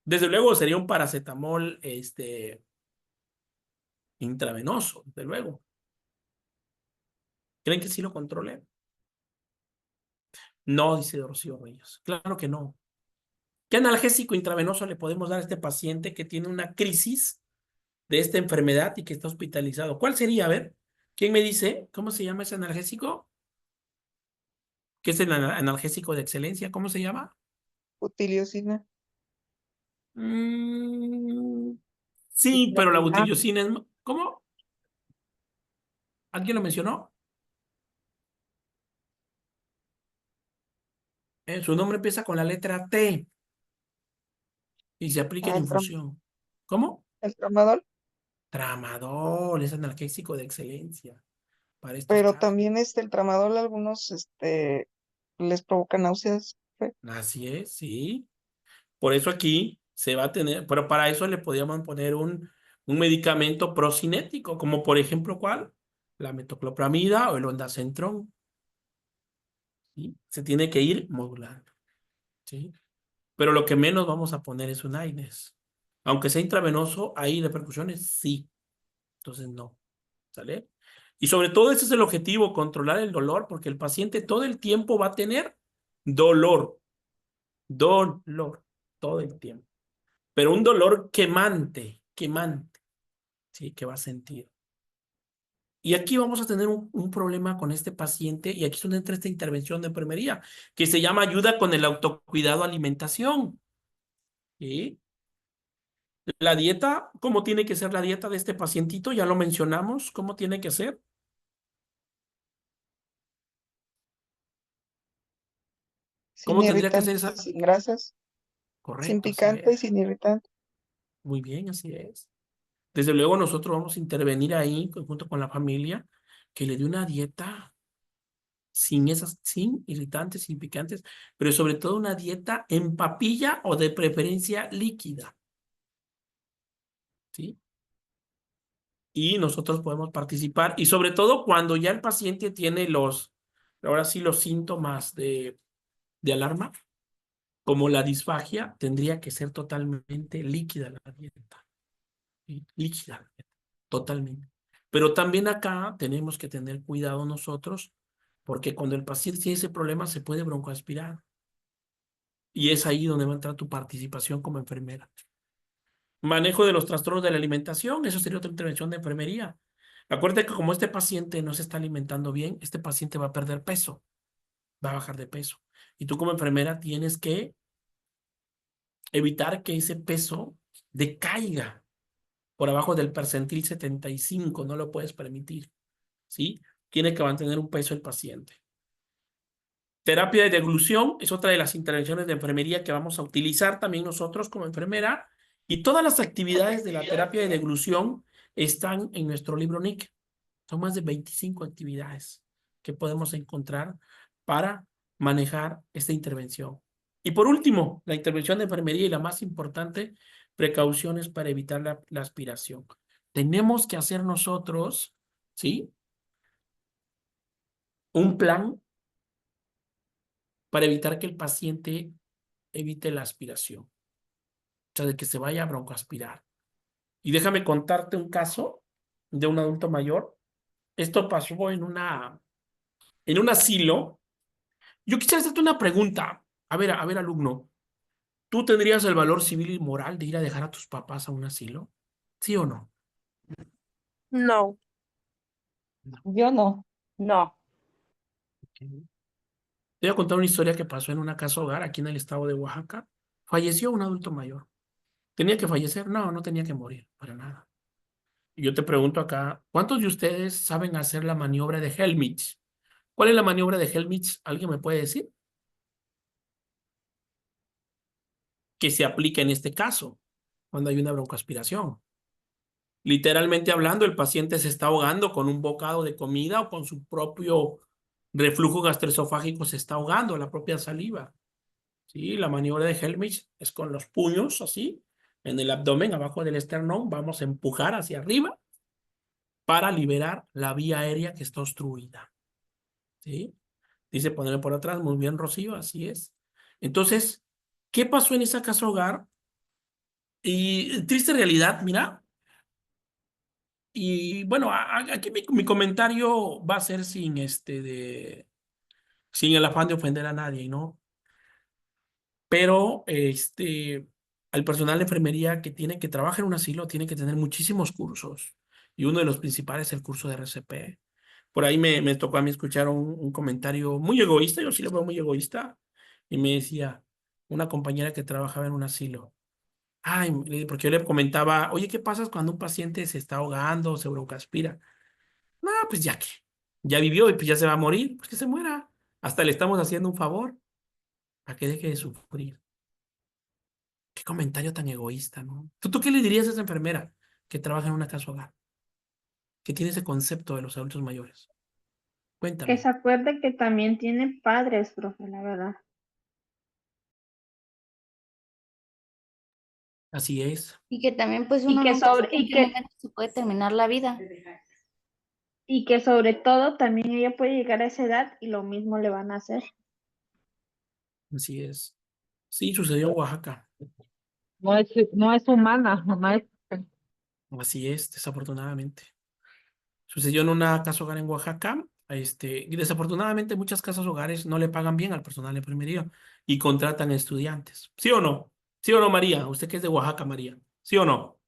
[SPEAKER 1] Desde luego sería un paracetamol intravenoso, desde luego. ¿Creen que sí lo controle? No, dice Rocío Reyes. Claro que no. ¿Qué analgésico intravenoso le podemos dar a este paciente que tiene una crisis de esta enfermedad y que está hospitalizado? ¿Cuál sería? A ver, ¿quién me dice? ¿Cómo se llama ese analgésico? ¿Qué es el analgésico de excelencia? ¿Cómo se llama?
[SPEAKER 4] utiliocina.
[SPEAKER 1] Mm, sí, pero la butiliocina es... ¿Cómo? ¿Alguien lo mencionó? Su nombre empieza con la letra T y se aplica en
[SPEAKER 4] Ah,
[SPEAKER 1] infusión. ¿Cómo?
[SPEAKER 4] el tramadol,
[SPEAKER 1] Tramadol, es analgésico de excelencia para estos
[SPEAKER 4] pero
[SPEAKER 1] casos.
[SPEAKER 4] también el tramadol a algunos les provoca náuseas.
[SPEAKER 1] Así es, sí. Por eso aquí se va a tener, pero para eso le podíamos poner un medicamento procinético, como por ejemplo, ¿cuál? La metoclopramida o el ondansetron, ¿sí? Se tiene que ir modulando, ¿sí? Pero lo que menos vamos a poner es un AINES. Aunque sea intravenoso, ¿hay repercusiones? Sí. Entonces no, ¿sale? Y sobre todo ese es el objetivo, controlar el dolor, porque el paciente todo el tiempo va a tener dolor, dolor, todo el tiempo. Pero un dolor quemante, ¿sí? Que va a sentir. Y aquí vamos a tener un problema con este paciente, y aquí es donde entra esta intervención de enfermería, que se llama ayuda con el autocuidado alimentación. ¿Sí? La dieta, ¿cómo tiene que ser la dieta de este pacientito? Ya lo mencionamos, ¿cómo tiene que ser?
[SPEAKER 4] Sin
[SPEAKER 1] ¿Cómo tendría que ser
[SPEAKER 4] irritantes y
[SPEAKER 1] esa?
[SPEAKER 4] sin grasas, sin
[SPEAKER 1] Correcto, así
[SPEAKER 4] picante y
[SPEAKER 1] es.
[SPEAKER 4] sin irritante.
[SPEAKER 1] Muy bien, así es. Desde luego nosotros vamos a intervenir ahí junto con la familia, que le dé una dieta sin irritantes, sin picantes, pero sobre todo una dieta en papilla o de preferencia líquida. ¿sí? Y nosotros podemos participar, y sobre todo cuando ya el paciente tiene ahora sí, los síntomas de alarma, como la disfagia, tendría que ser totalmente líquida la dieta, ¿sí? Líquida, totalmente. Pero también acá tenemos que tener cuidado nosotros, porque cuando el paciente tiene ese problema se puede broncoaspirar. Y es ahí donde va a entrar tu participación como enfermera. Manejo de los trastornos de la alimentación, eso sería otra intervención de enfermería. Acuérdate que como este paciente no se está alimentando bien, este paciente va a perder peso, va a bajar de peso. Y tú como enfermera tienes que evitar que ese peso decaiga por abajo del percentil 75, no lo puedes permitir, ¿sí? Tiene que mantener un peso el paciente. Terapia de deglución es otra de las intervenciones de enfermería que vamos a utilizar también nosotros como enfermera, y todas las actividades de la terapia de deglución están en nuestro libro NIC. Son más de 25 actividades que podemos encontrar para manejar esta intervención. Y por último, la intervención de enfermería y la más importante, precauciones para evitar la aspiración. Tenemos que hacer nosotros, ¿sí? Un plan para evitar que el paciente evite la aspiración, o sea, de que se vaya a broncoaspirar. Y déjame contarte un caso de un adulto mayor. Esto pasó en un asilo. Yo quisiera hacerte una pregunta. A ver, alumno, ¿tú tendrías el valor civil y moral de ir a dejar a tus papás a un asilo? ¿Sí o no?
[SPEAKER 2] No.
[SPEAKER 5] Yo no. No.
[SPEAKER 1] Te voy a contar una historia que pasó en una casa hogar aquí en el estado de Oaxaca. Falleció un adulto mayor. ¿Tenía que fallecer? No, no tenía que morir, para nada. Y yo te pregunto acá, ¿cuántos de ustedes saben hacer la maniobra de Helmich? ¿Cuál es la maniobra de Helmich? ¿Alguien me puede decir? Que se aplica en este caso, cuando hay una broncoaspiración. Literalmente hablando, el paciente se está ahogando con un bocado de comida o con su propio reflujo gastroesofágico, se está ahogando la propia saliva. ¿Sí? La maniobra de Helmich es con los puños así, en el abdomen, abajo del esternón, vamos a empujar hacia arriba para liberar la vía aérea que está obstruida. ¿Sí? Dice ponerle por atrás, muy bien, Rocío, así es. Entonces, ¿qué pasó en esa casa hogar? Y triste realidad, mira. Y bueno, aquí mi comentario va a ser sin el afán de ofender a nadie, ¿no? Pero al personal de enfermería que trabaja en un asilo tiene que tener muchísimos cursos. Y uno de los principales es el curso de RCP. Por ahí me tocó a mí escuchar un comentario muy egoísta, yo sí lo veo muy egoísta, y me decía una compañera que trabajaba en un asilo. Ay, porque yo le comentaba, oye, ¿qué pasa cuando un paciente se está ahogando o se broncoaspira? No, pues ya que, ya vivió y pues ya se va a morir, pues que se muera. Hasta le estamos haciendo un favor para que deje de sufrir. Qué comentario tan egoísta, ¿no? ¿Tú qué le dirías a esa enfermera que trabaja en una casa hogar, que tiene ese concepto de los adultos mayores?
[SPEAKER 2] Que
[SPEAKER 1] Cuéntame.
[SPEAKER 2] se acuerde que también tiene padres, profe, la verdad.
[SPEAKER 1] Así es.
[SPEAKER 3] Y que también pues
[SPEAKER 2] Y
[SPEAKER 3] uno
[SPEAKER 2] que
[SPEAKER 3] nunca
[SPEAKER 2] sobre,
[SPEAKER 3] sabe en qué momento se puede terminar la vida.
[SPEAKER 2] y que sobre todo también ella puede llegar a esa edad y lo mismo le van a hacer.
[SPEAKER 1] Así es. Sí, sucedió en Oaxaca.
[SPEAKER 6] No es humana, maestra.
[SPEAKER 1] Así es, desafortunadamente. Sucedió en una casa hogar en Oaxaca. Y desafortunadamente muchas casas hogares no le pagan bien al personal de enfermería y contratan estudiantes. ¿Sí o no? ¿Sí o no, María? Usted que es de Oaxaca, María. ¿Sí o no?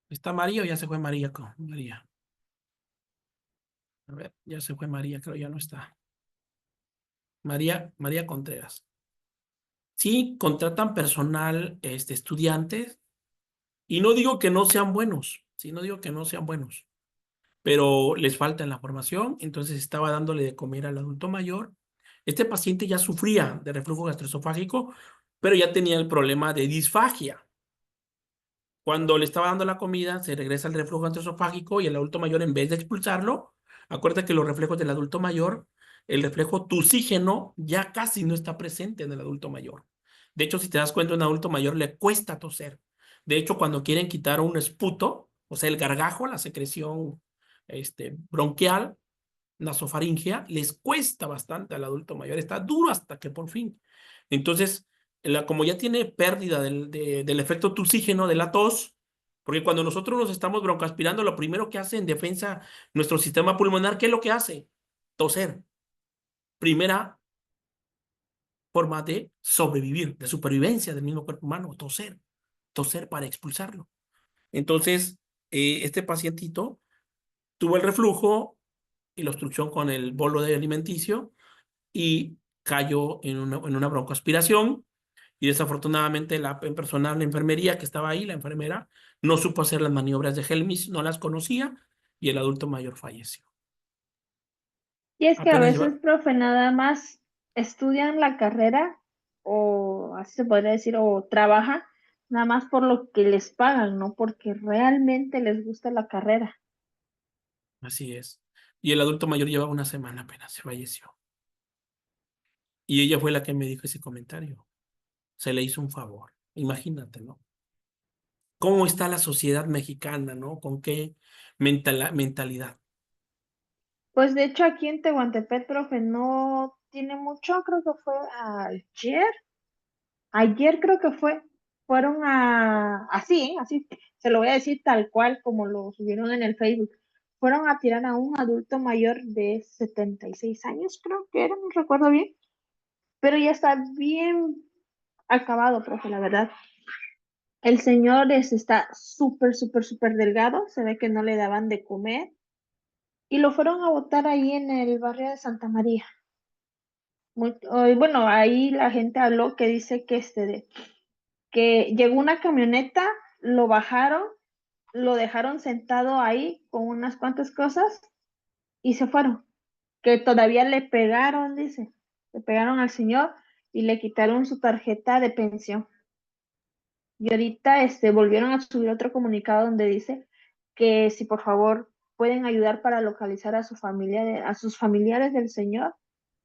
[SPEAKER 1] ¿Está María o ya se fue María? María. A ver, ya se fue María, creo ya no está. María Contreras. Sí, contratan personal, estudiantes, y no digo que no sean buenos, sí, no digo que no sean buenos, pero les falta en la formación, entonces estaba dándole de comer al adulto mayor. Este paciente ya sufría de reflujo gastroesofágico, pero ya tenía el problema de disfagia. Cuando le estaba dando la comida, se regresa el reflujo gastroesofágico y el adulto mayor, en vez de expulsarlo, acuérdate que los reflejos del adulto mayor, el reflejo tusígeno ya casi no está presente en el adulto mayor. De hecho, si te das cuenta, a un adulto mayor le cuesta toser. De hecho, cuando quieren quitar un esputo, o sea, el gargajo, la secreción bronquial, nasofaringea, les cuesta bastante al adulto mayor. Está duro hasta que por fin. Entonces, como ya tiene pérdida del efecto toxígeno de la tos, porque cuando nosotros nos estamos broncoaspirando, lo primero que hace en defensa nuestro sistema pulmonar, ¿qué es lo que hace? Toser. Primera forma de sobrevivir, de supervivencia del mismo cuerpo humano, toser. Toser para expulsarlo. Entonces, este pacientito tuvo el reflujo y la obstrucción con el bolo de alimenticio y cayó en una broncoaspiración y desafortunadamente en personal, la enfermería que estaba ahí, la enfermera, no supo hacer las maniobras de Helmich, no las conocía y el adulto mayor falleció.
[SPEAKER 8] Y es que a
[SPEAKER 1] Apenas
[SPEAKER 8] veces, profe, nada más estudian la carrera o así se podría decir, o trabajan nada más por lo que les pagan, no porque realmente les gusta la carrera.
[SPEAKER 1] así es. Y el adulto mayor llevaba una semana apenas, se falleció. Y ella fue la que me dijo ese comentario. Se le hizo un favor. Imagínate, ¿no? ¿Cómo está la sociedad mexicana, ¿no? ¿Con qué mentalidad?
[SPEAKER 8] Pues de hecho aquí en Tehuantepec, profe, no tiene mucho, creo que fue ayer creo que fueron así, se lo voy a decir tal cual como lo subieron en el Facebook, fueron a tirar a un adulto mayor de 76 años, creo que era, no recuerdo bien, pero ya está bien acabado, profe, la verdad. El señor está súper, súper, súper delgado, se ve que no le daban de comer y lo fueron a botar ahí en el barrio de Santa María. Bueno, ahí la gente habló que dice que que llegó una camioneta, lo bajaron, lo dejaron sentado ahí con unas cuantas cosas y se fueron. Que todavía le pegaron, dice, le pegaron al señor y le quitaron su tarjeta de pensión. Y ahorita volvieron a subir otro comunicado donde dice que si por favor pueden ayudar para localizar a su familia, a sus familiares del señor,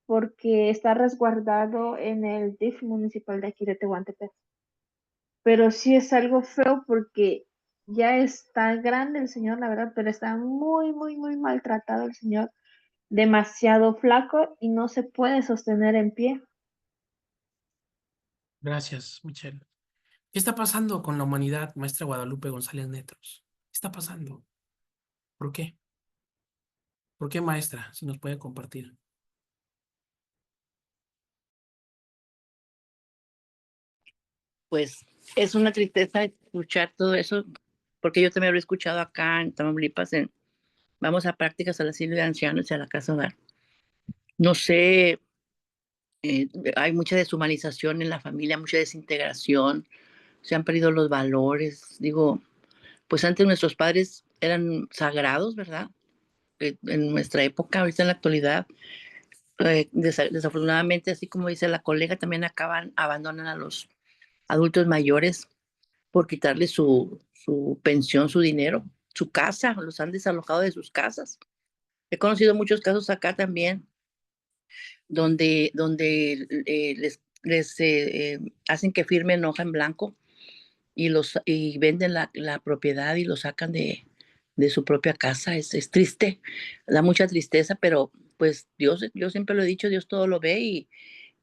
[SPEAKER 8] porque está resguardado en el DIF municipal de aquí de Tehuantepec. Pero sí es algo feo porque ya está grande el señor, la verdad, pero está muy, muy, muy maltratado el señor, demasiado flaco y no se puede sostener en pie.
[SPEAKER 1] Gracias, Michelle. ¿Qué está pasando con la humanidad, maestra Guadalupe González Netros? ¿Qué está pasando? ¿Por qué? ¿Por qué, maestra? Si nos puede compartir.
[SPEAKER 9] Pues es una tristeza escuchar todo eso, porque yo también lo he escuchado acá en Tamaulipas, vamos a prácticas al asilo de ancianos y a la casa hogar. No sé, eh, hay mucha deshumanización en la familia, mucha desintegración, se han perdido los valores. Digo, pues antes nuestros padres eran sagrados, ¿verdad? En nuestra época, ahorita en la actualidad, desafortunadamente, así como dice la colega, también abandonan a los adultos mayores por quitarles su pensión, su dinero, su casa, los han desalojado de sus casas. He conocido muchos casos acá también donde les hacen que firmen hoja en blanco y venden la propiedad y lo sacan de su propia casa. Es triste, da mucha tristeza, pero pues Dios, yo siempre lo he dicho, Dios todo lo ve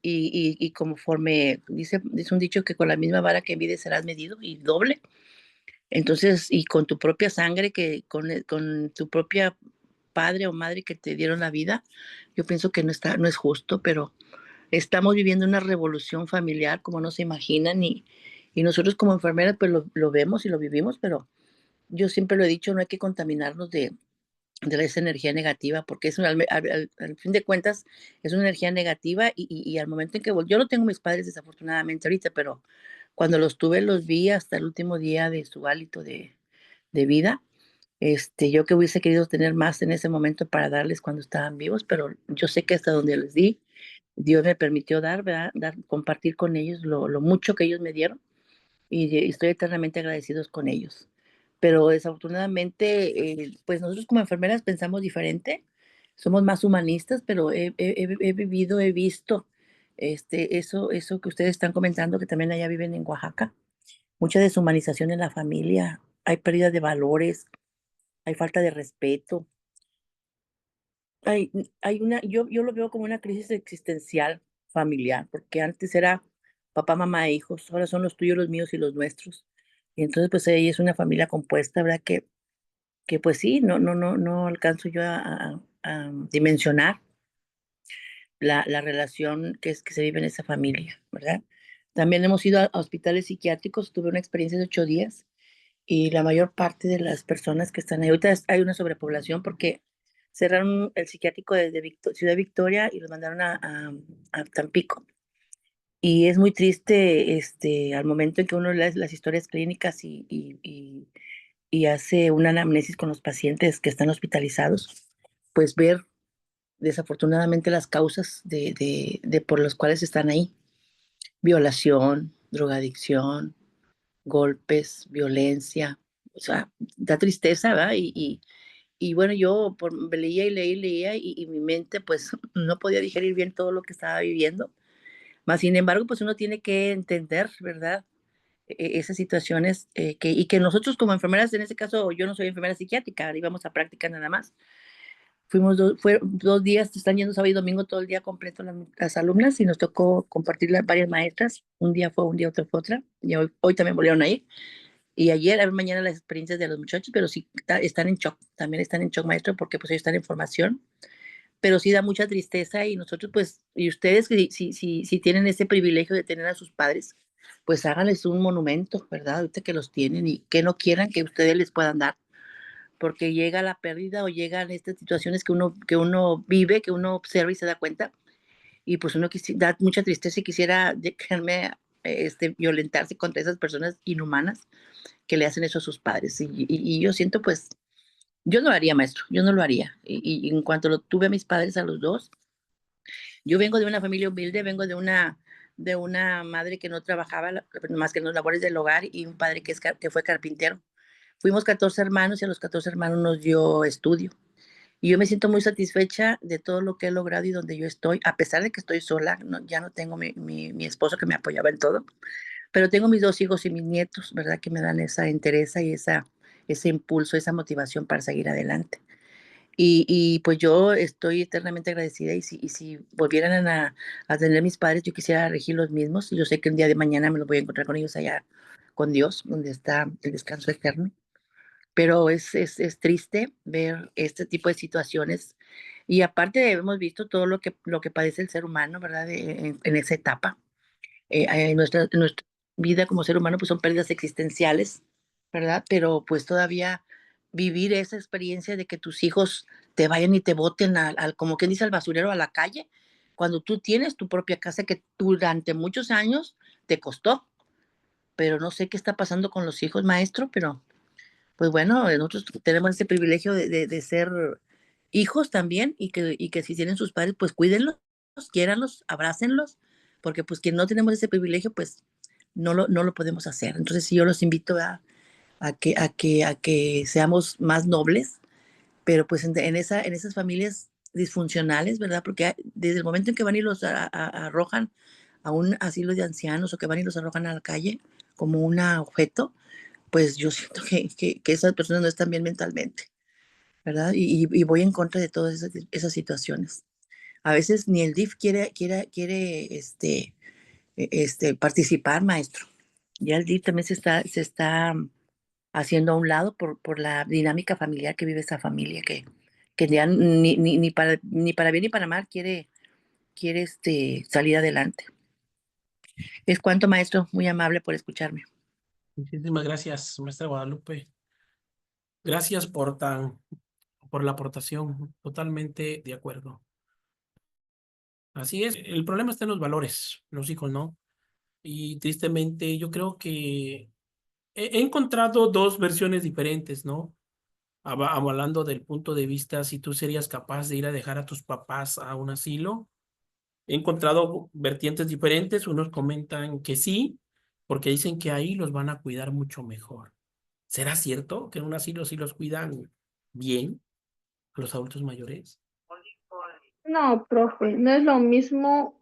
[SPEAKER 9] y conforme dice un dicho que con la misma vara que mides serás medido y doble. Entonces, y con tu propia sangre, con tu propia padre o madre que te dieron la vida, yo pienso que no es justo, pero estamos viviendo una revolución familiar como no se imaginan y nosotros como enfermeras pues lo vemos y lo vivimos, pero yo siempre lo he dicho, no hay que contaminarnos de esa energía negativa, porque al fin de cuentas es una energía negativa y al momento en que yo no tengo mis padres desafortunadamente ahorita, pero cuando los tuve los vi hasta el último día de su hálito de vida. Yo que hubiese querido tener más en ese momento para darles cuando estaban vivos, pero yo sé que hasta donde les di, Dios me permitió dar, ¿verdad? Compartir con ellos lo mucho que ellos me dieron y estoy eternamente agradecidos con ellos. Pero desafortunadamente, pues nosotros como enfermeras pensamos diferente, somos más humanistas, pero he vivido, he visto eso que ustedes están comentando, que también allá viven en Oaxaca. mucha deshumanización en la familia, hay pérdida de valores, hay falta de respeto, yo lo veo como una crisis existencial familiar, porque antes era papá, mamá e hijos, ahora son los tuyos, los míos y los nuestros. Y entonces, pues ahí es una familia compuesta, ¿verdad? Que pues sí, no alcanzo yo a dimensionar la relación que se vive en esa familia, ¿verdad? También hemos ido a hospitales psiquiátricos, tuve una experiencia de 8 días y la mayor parte de las personas que están ahí, ahorita hay una sobrepoblación porque cerraron el psiquiátrico de Ciudad Victoria y los mandaron a Tampico. Y es muy triste al momento en que uno lee las historias clínicas y hace una anamnesis con los pacientes que están hospitalizados, pues ver desafortunadamente las causas de por las cuales están ahí. Violación, drogadicción, golpes, violencia, o sea, da tristeza, ¿verdad? Y bueno, yo leía y leía y mi mente pues no podía digerir bien todo lo que estaba viviendo. Más sin embargo, pues uno tiene que entender, ¿verdad? Esas situaciones y que nosotros como enfermeras, en este caso yo no soy enfermera psiquiátrica, íbamos a práctica nada más. Fue 2 días, están yendo sábado y domingo todo el día completo las alumnas y nos tocó compartir varias maestras. Un día fue un día, otro fue otra. Y hoy también volvieron a ir. Y ayer, a ver mañana las experiencias de los muchachos, pero sí están en shock, también están en shock, maestro, porque pues ellos están en formación, pero sí da mucha tristeza y nosotros pues, y ustedes si tienen ese privilegio de tener a sus padres, pues háganles un monumento, ¿verdad? Ahorita que los tienen y que no quieran que ustedes les puedan dar, porque llega la pérdida o llegan estas situaciones que uno vive, que uno observa y se da cuenta, y pues uno da mucha tristeza y quisiera dejarme violentarse contra esas personas inhumanas que le hacen eso a sus padres. Y yo siento, pues, yo no lo haría, maestro, yo no lo haría. Y en cuanto tuve a mis padres, a los dos, yo vengo de una familia humilde, vengo de una madre que no trabajaba más que en los labores del hogar y un padre que fue carpintero. Fuimos 14 hermanos y a los 14 hermanos nos dio estudio. Y yo me siento muy satisfecha de todo lo que he logrado y donde yo estoy, a pesar de que estoy sola, ya no tengo mi esposo que me apoyaba en todo, pero tengo mis 2 hijos y mis nietos, ¿verdad? Que me dan esa entereza y ese impulso, esa motivación para seguir adelante. Y pues yo estoy eternamente agradecida y si volvieran a tener mis padres, yo quisiera regir los mismos. Y yo sé que un día de mañana me los voy a encontrar con ellos allá, con Dios, donde está el descanso eterno. Pero es triste ver este tipo de situaciones. Y aparte hemos visto todo lo que padece el ser humano, ¿verdad? En esa etapa nuestra vida como ser humano pues son pérdidas existenciales, ¿verdad? Pero pues todavía vivir esa experiencia de que tus hijos te vayan y te boten como quien dice, al basurero, a la calle, cuando tú tienes tu propia casa que durante muchos años te costó, pero no sé qué está pasando con los hijos, maestro, pero pues bueno, nosotros tenemos ese privilegio de ser hijos también y que si tienen sus padres, pues cuídenlos, quiéranlos, abrácenlos, porque pues quien no tenemos ese privilegio, pues no lo podemos hacer. Entonces sí, yo los invito a que seamos más nobles, pero pues en esas familias disfuncionales, ¿verdad? Porque desde el momento en que van y los arrojan a un asilo de ancianos o que van y los arrojan a la calle como un objeto, pues yo siento que esas personas no están bien mentalmente, ¿verdad? Y voy en contra de todas esas situaciones. A veces ni el DIF quiere participar, maestro. Ya el DIF también se está haciendo a un lado por la dinámica familiar que vive esa familia, que ya ni para bien ni para mal quiere salir adelante. Es cuanto, maestro, muy amable por escucharme.
[SPEAKER 1] Muchísimas gracias, maestra Guadalupe. Gracias por la aportación. Totalmente de acuerdo. Así es. El problema está en los valores, los hijos, ¿no? Y tristemente yo creo que he encontrado dos versiones diferentes, ¿no? Hablando del punto de vista, si tú serías capaz de ir a dejar a tus papás a un asilo. He encontrado vertientes diferentes. Unos comentan que sí, porque dicen que ahí los van a cuidar mucho mejor. ¿Será cierto que en un asilo sí los cuidan bien a los adultos mayores?
[SPEAKER 8] No, profe, no es lo mismo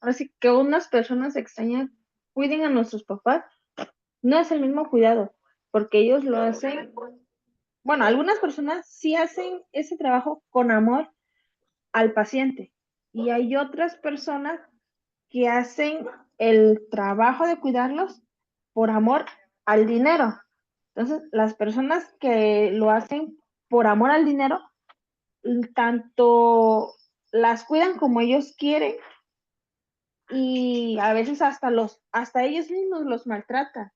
[SPEAKER 8] así que unas personas extrañas cuiden a nuestros papás no es el mismo cuidado, porque ellos lo hacen, bueno, algunas personas sí hacen ese trabajo con amor al paciente y hay otras personas que hacen el trabajo de cuidarlos por amor al dinero. Entonces, las personas que lo hacen por amor al dinero, tanto las cuidan como ellos quieren y a veces hasta ellos mismos los maltratan,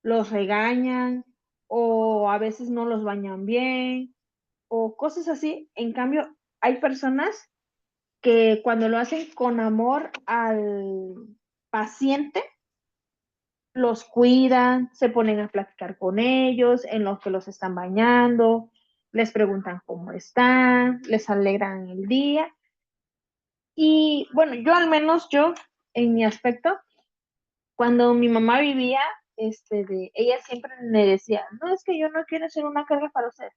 [SPEAKER 8] los regañan o a veces no los bañan bien o cosas así. En cambio, hay personas que cuando lo hacen con amor al paciente, los cuidan, se ponen a platicar con ellos en los que los están bañando, les preguntan cómo están, les alegran el día. Y bueno, yo al menos yo, en mi aspecto, cuando mi mamá vivía, ella siempre me decía, no es que yo no quiero ser una carga para usted,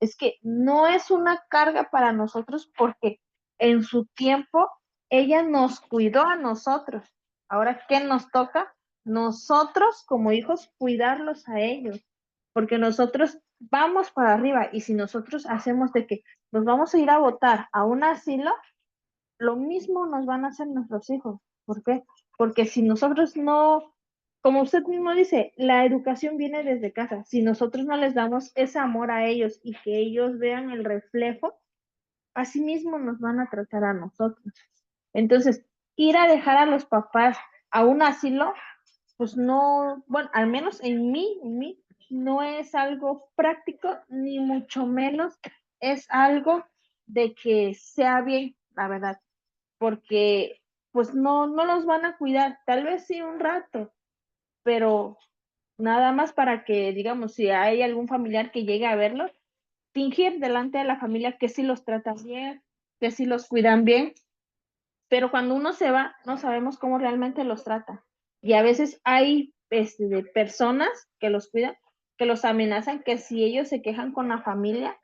[SPEAKER 8] es que no es una carga para nosotros porque en su tiempo ella nos cuidó a nosotros. Ahora, ¿qué nos toca? Nosotros como hijos cuidarlos a ellos, porque nosotros vamos para arriba y si nosotros hacemos de que nos vamos a ir a votar a un asilo, lo mismo nos van a hacer nuestros hijos. ¿Por qué? Porque si nosotros no, como usted mismo dice, la educación viene desde casa. Si nosotros no les damos ese amor a ellos y que ellos vean el reflejo, así mismo nos van a tratar a nosotros. Entonces, ir a dejar a los papás a un asilo, pues no, bueno, al menos en mí, no es algo práctico, ni mucho menos es algo de que sea bien, la verdad porque pues no los van a cuidar, tal vez sí un rato, pero nada más para que, digamos, si hay algún familiar que llegue a verlos, fingir delante de la familia que sí los tratan bien, que sí los cuidan bien, pero cuando uno se va, no sabemos cómo realmente los trata. Y a veces hay de personas que los cuidan, que los amenazan, que si ellos se quejan con la familia,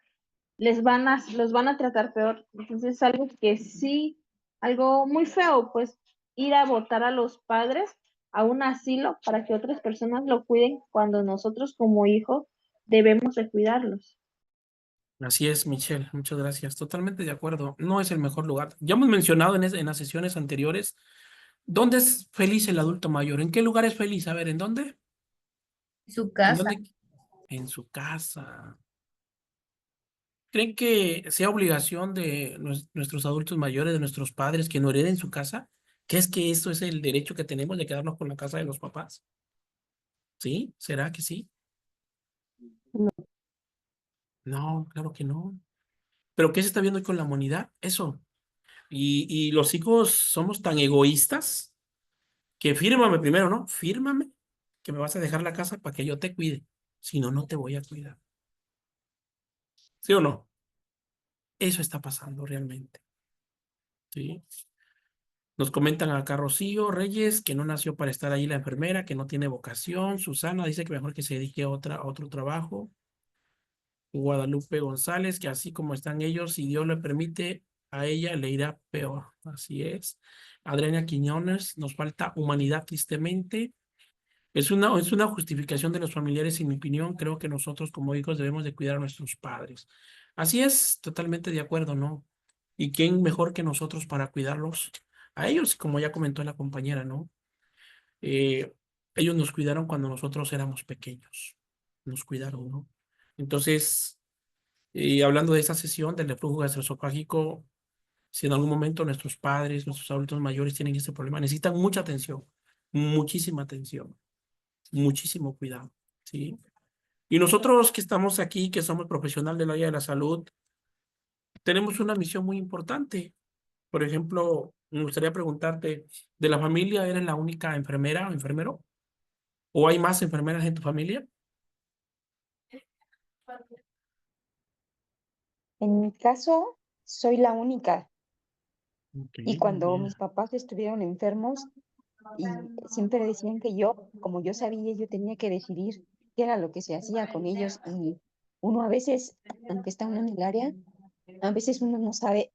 [SPEAKER 8] los van a tratar peor. Entonces es algo que sí, algo muy feo, pues ir a votar a los padres a un asilo para que otras personas lo cuiden cuando nosotros como hijos debemos de cuidarlos.
[SPEAKER 1] Así es, Michelle, muchas gracias. Totalmente de acuerdo. No es el mejor lugar. Ya hemos mencionado en las sesiones anteriores, ¿dónde es feliz el adulto mayor? ¿En qué lugar es feliz? A ver, ¿en dónde?
[SPEAKER 3] Su
[SPEAKER 1] ¿En
[SPEAKER 3] casa.
[SPEAKER 1] dónde? En su casa. ¿Creen que sea obligación de nuestros adultos mayores, de nuestros padres, que no hereden su casa? ¿Qué es que esto es el derecho que tenemos de quedarnos con la casa de los papás? ¿Sí? ¿Será que sí? No, claro que no. ¿Pero qué se está viendo hoy con la humanidad? Eso. Y los hijos somos tan egoístas que fírmame primero, ¿no? Fírmame que me vas a dejar la casa para que yo te cuide. Si no, no te voy a cuidar. ¿Sí o no? Eso está pasando realmente. ¿Sí? Nos comentan acá Rocío Reyes, que no nació para estar ahí la enfermera, que no tiene vocación. Susana dice que mejor que se dedique a otro trabajo. Guadalupe González, que así como están ellos, si Dios le permite, a ella le irá peor. Así es. Adriana Quiñones, nos falta humanidad tristemente. Es una justificación de los familiares, en mi opinión. Creo que nosotros como hijos debemos de cuidar a nuestros padres. Así es, totalmente de acuerdo, ¿no? ¿Y quién mejor que nosotros para cuidarlos a ellos? Como ya comentó la compañera, ¿no? Eh, ellos nos cuidaron cuando nosotros éramos pequeños. Nos cuidaron, ¿no? Entonces, hablando de esta sesión del reflujo gastroesofágico, si en algún momento nuestros padres, nuestros adultos mayores tienen este problema, necesitan mucha atención, muchísima atención, muchísimo cuidado, ¿sí? Y nosotros que estamos aquí, que somos profesionales del área de la salud, tenemos una misión muy importante. Por ejemplo, me gustaría preguntarte, ¿de la familia eres la única enfermera o enfermero? ¿O hay más enfermeras en tu familia?
[SPEAKER 5] En mi caso, soy la única.
[SPEAKER 1] Ok,
[SPEAKER 5] Y
[SPEAKER 1] muy
[SPEAKER 5] cuando
[SPEAKER 1] bien.
[SPEAKER 5] mis papás estuvieron enfermos, y siempre decían que yo, como yo sabía, yo tenía que decidir qué era lo que se hacía con ellos. Y uno a veces, aunque está uno en el área, a veces uno no sabe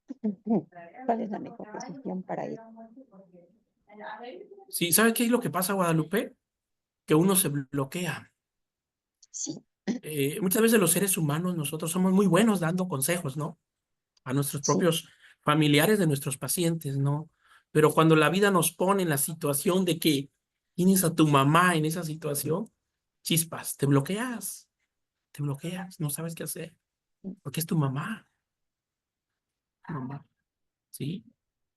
[SPEAKER 5] cuál es la mejor decisión para él.
[SPEAKER 1] Sí, ¿sabes qué es lo que pasa, Guadalupe? que uno se bloquea.
[SPEAKER 5] Sí,
[SPEAKER 1] Muchas veces los seres humanos, nosotros somos muy buenos dando consejos, ¿no? A nuestros
[SPEAKER 5] sí,
[SPEAKER 1] propios familiares de nuestros pacientes, ¿no? Pero cuando la vida nos pone en la situación de que tienes a tu mamá en esa situación, chispas, te bloqueas, no sabes qué hacer, porque es tu mamá, ¿sí?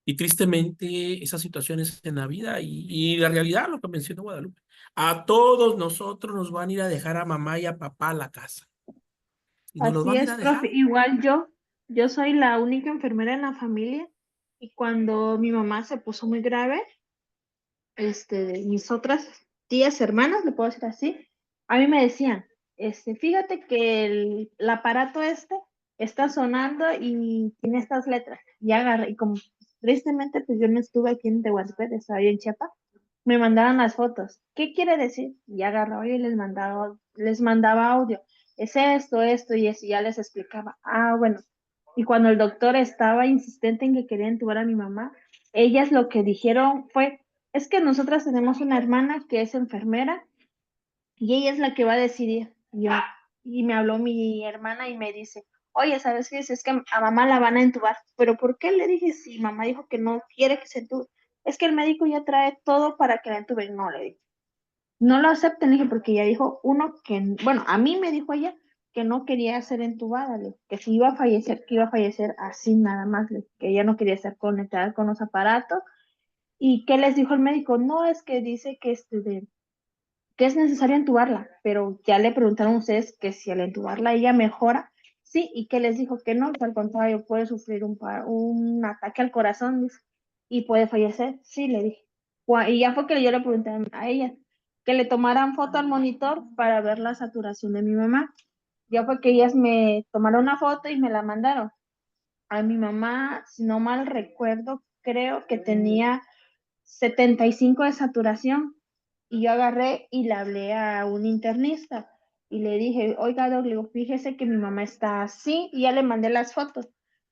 [SPEAKER 1] Y tristemente esas situaciones en la vida y la realidad, lo que mencionó Guadalupe, a todos nosotros nos van a ir a dejar a mamá y a papá a la casa. Y nos los
[SPEAKER 8] Así
[SPEAKER 1] van a ir
[SPEAKER 8] es,
[SPEAKER 1] a
[SPEAKER 8] profe.
[SPEAKER 1] dejar.
[SPEAKER 8] Igual yo soy la única enfermera en la familia y cuando mi mamá se puso muy grave, mis otras tías, hermanas, le puedo decir así, a mí me decían, fíjate que el aparato está sonando y tiene estas letras. Y agarré, y como tristemente pues yo no estuve aquí en Tehuantepec, estaba yo en Chiapas, me mandaban las fotos. ¿Qué quiere decir? Y agarraba y les mandaba audio. Es esto y eso, y ya les explicaba. Ah, bueno. Y cuando el doctor estaba insistente en que quería intubar a mi mamá, ellas lo que dijeron fue, es que nosotras tenemos una hermana que es enfermera y ella es la que va a decidir. Y me habló mi hermana y me dice, oye, ¿sabes qué? Es que a mamá la van a entubar. ¿Pero por qué? Le dije, si mamá dijo que no quiere que se entube. Es que el médico ya trae todo para que la entuben. No, le dije. No lo acepten, le dije, porque ella dijo uno que, bueno, a mí me dijo ella que no quería ser entubada, le dije, que si iba a fallecer, que iba a fallecer así nada más, le dije, que ella no quería ser conectada con los aparatos. ¿Y qué les dijo el médico? No, es que dice que es necesario entubarla, pero ya le preguntaron a ustedes que si al entubarla ella mejora, sí, y que les dijo que no, que al contrario puede sufrir un ataque al corazón, dice, y puede fallecer, sí, le dije. Y ya fue que yo le pregunté a ella que le tomaran foto al monitor para ver la saturación de mi mamá. Ya fue que ellas me tomaron una foto y me la mandaron. A mi mamá, si no mal recuerdo, creo que tenía 75 de saturación. Y yo agarré y le hablé a un internista y le dije, oiga, doc, le digo, fíjese que mi mamá está así y ya le mandé las fotos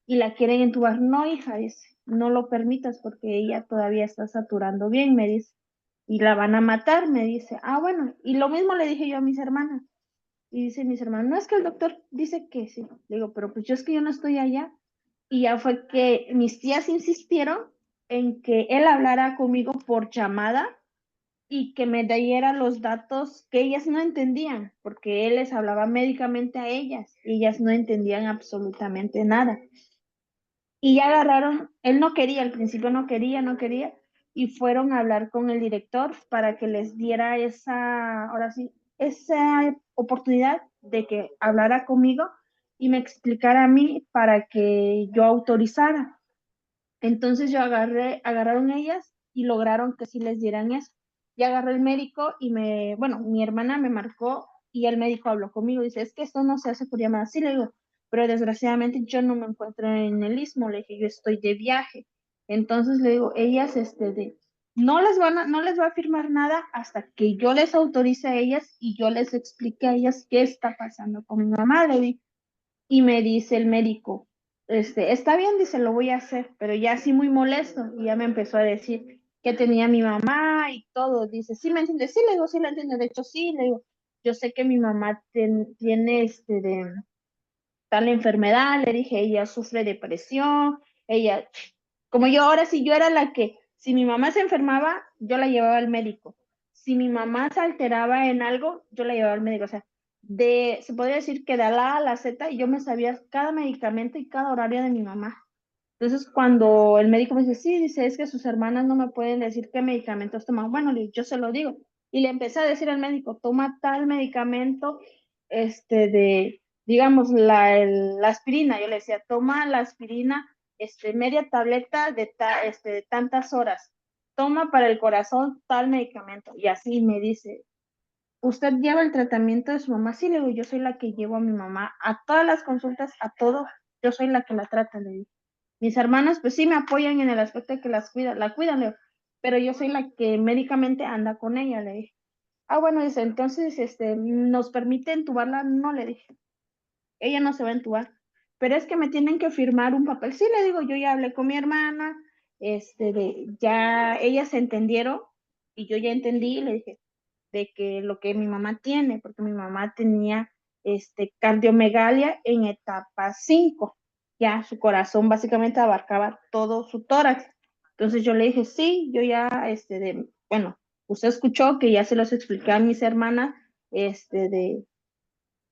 [SPEAKER 8] y la quieren entubar. No, hija, dice, no lo permitas porque ella todavía está saturando bien, me dice, y la van a matar, me dice. Ah, bueno, y lo mismo le dije yo a mis hermanas. Y dice mis hermanos, no es que el doctor dice que sí. Le digo, pero pues yo es que yo no estoy allá. Y ya fue que mis tías insistieron en que él hablara conmigo por llamada y que me diera los datos que ellas no entendían, porque él les hablaba médicamente a ellas y ellas no entendían absolutamente nada. Y ya agarraron, él no quería, al principio no quería, y fueron a hablar con el director para que les diera ahora sí, esa oportunidad de que hablara conmigo y me explicara a mí para que yo autorizara. Entonces agarraron ellas y lograron que sí les dieran eso. Ya agarré el médico y bueno, mi hermana me marcó y el médico habló conmigo. Dice, es que esto no se hace por llamada. Sí, le digo, pero desgraciadamente yo no me encuentro en el Istmo. Le dije, yo estoy de viaje. Entonces le digo, ellas, no les va a firmar nada hasta que yo les autorice a ellas y yo les explique a ellas qué está pasando con mi mamá. Le dije, y me dice el médico, está bien, dice, lo voy a hacer, pero ya así muy molesto, y ya me empezó a decir que tenía mi mamá y todo, dice, ¿sí me entiendes? Sí, le digo, sí lo entiendo, de hecho, sí, le digo, yo sé que mi mamá tiene de tal enfermedad, le dije, ella sufre depresión, ella, como yo ahora sí, yo era la que, si mi mamá se enfermaba, yo la llevaba al médico, si mi mamá se alteraba en algo, yo la llevaba al médico, o sea, se podría decir que de la A a la Z, yo me sabía cada medicamento y cada horario de mi mamá. Entonces, cuando el médico me dice, sí, dice, es que sus hermanas no me pueden decir qué medicamentos toman. Bueno, yo se lo digo. Y le empecé a decir al médico, toma tal medicamento, digamos, la aspirina. Yo le decía, toma la aspirina, media tableta de tantas horas. Toma para el corazón tal medicamento. Y así me dice, ¿usted lleva el tratamiento de su mamá? Sí, le digo, yo soy la que llevo a mi mamá a todas las consultas, a todo. Yo soy la que la trata, le digo. Mis hermanas, pues sí me apoyan en el aspecto de que la cuidan, le digo, pero yo soy la que médicamente anda con ella, le dije. Ah, bueno, dice, entonces, ¿nos permite entubarla? No, le dije, ella no se va a entubar, pero es que me tienen que firmar un papel. Sí, le digo, yo ya hablé con mi hermana, ya ellas se entendieron y yo ya entendí, le dije, de que lo que mi mamá tiene, porque mi mamá tenía cardiomegalia en etapa 5. Ya su corazón básicamente abarcaba todo su tórax. Entonces yo le dije, sí, yo ya, bueno, usted escuchó que ya se los expliqué a mis hermanas,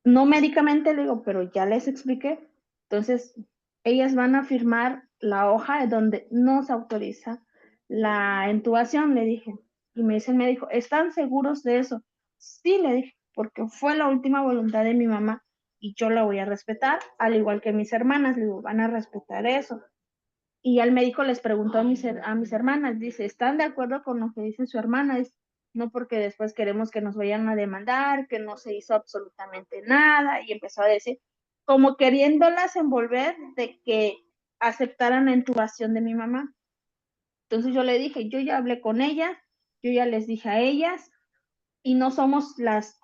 [SPEAKER 8] no médicamente, le digo, pero ya les expliqué. Entonces, ellas van a firmar la hoja donde no se autoriza la intubación, le dije. Y me dice el médico, ¿están seguros de eso? Sí, le dije, porque fue la última voluntad de mi mamá y yo la voy a respetar, al igual que mis hermanas, le digo, van a respetar eso. Y al médico les preguntó a mis hermanas, dice, ¿están de acuerdo con lo que dice su hermana? Dice, no, porque después queremos que nos vayan a demandar, que no se hizo absolutamente nada, y empezó a decir, como queriéndolas envolver de que aceptaran la intubación de mi mamá. Entonces yo le dije, yo ya hablé con ellas, yo ya les dije a ellas, y no somos las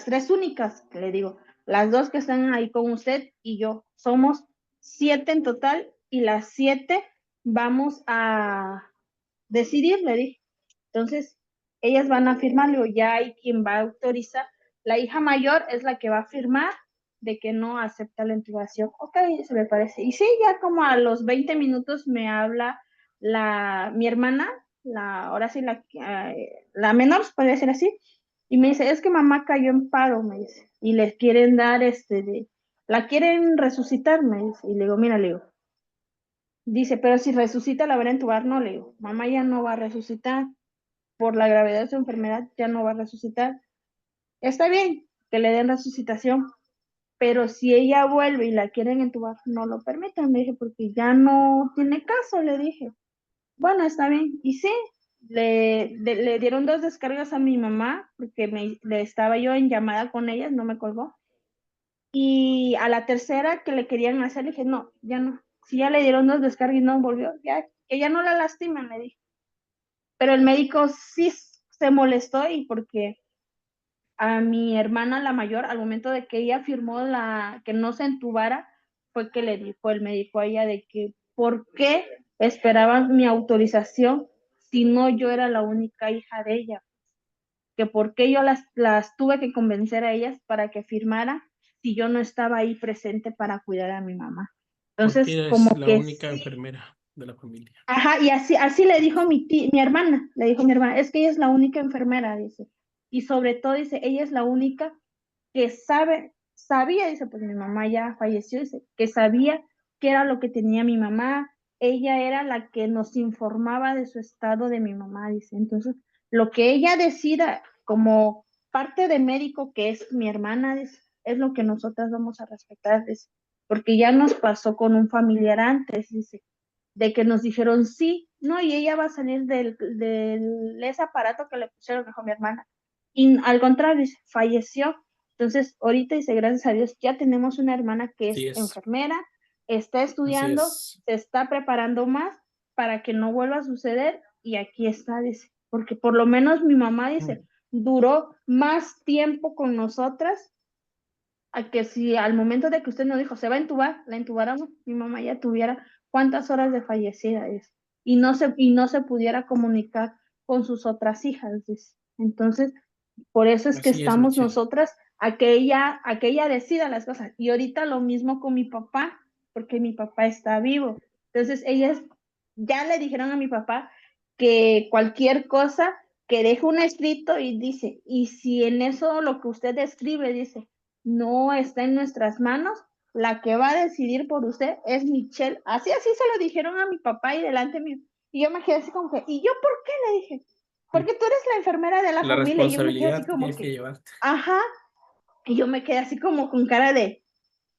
[SPEAKER 8] 3 únicas, le digo, las 2 que están ahí con usted y yo, somos 7 en total, y las 7 vamos a decidir, le dije. Entonces, ellas van a firmar, le digo, ya hay quien va a autorizar. La hija mayor es la que va a firmar de que no acepta la intubación. Ok, se me parece. Y sí, ya como a los 20 minutos me habla mi hermana, ahora sí, la menor, se podría decir así, y me dice, es que mamá cayó en paro, me dice, y les quieren dar la quieren resucitar, me dice, y le digo, mira, le digo, dice, pero si resucita la van a entubar, no, le digo, mamá ya no va a resucitar, por la gravedad de su enfermedad ya no va a resucitar. Está bien que le den resucitación, pero si ella vuelve y la quieren entubar, no lo permitan, le dije, porque ya no tiene caso, le dije. Bueno, está bien. Y sí, le dieron 2 descargas a mi mamá, porque le estaba yo en llamada con ellas, no me colgó. Y a la tercera que le querían hacer, le dije, no, ya no. Si ya le dieron 2 descargas y no volvió, ya, que ya no la lastiman, le dije. Pero el médico sí se molestó y porque a mi hermana, la mayor, al momento de que ella firmó que no se entubara, fue que le dijo el médico a ella de que por qué esperaban mi autorización si no yo era la única hija de ella, que por qué yo las tuve que convencer a ellas para que firmara si yo no estaba ahí presente para cuidar a mi mamá. Entonces,
[SPEAKER 1] Porque eres
[SPEAKER 8] como
[SPEAKER 1] la
[SPEAKER 8] que
[SPEAKER 1] única
[SPEAKER 8] sí,
[SPEAKER 1] enfermera de la familia.
[SPEAKER 8] ajá, y así le dijo mi hermana, le dijo mi hermana, es que ella es la única enfermera, dice, y sobre todo, dice, ella es la única que sabía, dice, pues mi mamá ya falleció, dice, que sabía qué era lo que tenía mi mamá, ella era la que nos informaba de su estado de mi mamá, dice, entonces, lo que ella decida como parte de médico que es mi hermana, dice, es lo que nosotras vamos a respetar, dice, porque ya nos pasó con un familiar antes, dice, de que nos dijeron sí, no, y ella va a salir ese aparato que le pusieron, dijo mi hermana. Y al contrario, dice, falleció. Entonces, ahorita dice, gracias a Dios, ya tenemos una hermana que es
[SPEAKER 1] Así es,
[SPEAKER 8] enfermera, está
[SPEAKER 1] así
[SPEAKER 8] estudiando,
[SPEAKER 1] es.
[SPEAKER 8] se está preparando más para que no vuelva a suceder y aquí está, dice, porque por lo menos mi mamá, dice, duró más tiempo con nosotras a que si al momento de que usted nos dijo se va a entubar, la entubáramos, mi mamá ya tuviera cuántas horas de fallecida es y no se pudiera comunicar con sus otras hijas, dice. Entonces, por eso es que
[SPEAKER 1] Así es,
[SPEAKER 8] estamos
[SPEAKER 1] Michelle.
[SPEAKER 8] nosotras a que ella decida las cosas. Y ahorita lo mismo con mi papá, porque mi papá está vivo. Entonces, ellas ya le dijeron a mi papá que cualquier cosa que deje un escrito y dice, y si en eso lo que usted escribe dice, no está en nuestras manos, la que va a decidir por usted es Michelle. Así se lo dijeron a mi papá y delante mío. Y yo me quedé así como que, ¿y yo por qué? Le dije, porque tú eres la enfermera de la
[SPEAKER 1] La
[SPEAKER 8] familia. Y yo me quedé así
[SPEAKER 1] responsabilidad que
[SPEAKER 8] como
[SPEAKER 1] tienes que
[SPEAKER 8] que,
[SPEAKER 1] llevar.
[SPEAKER 8] ajá. Y yo me quedé así como con cara de,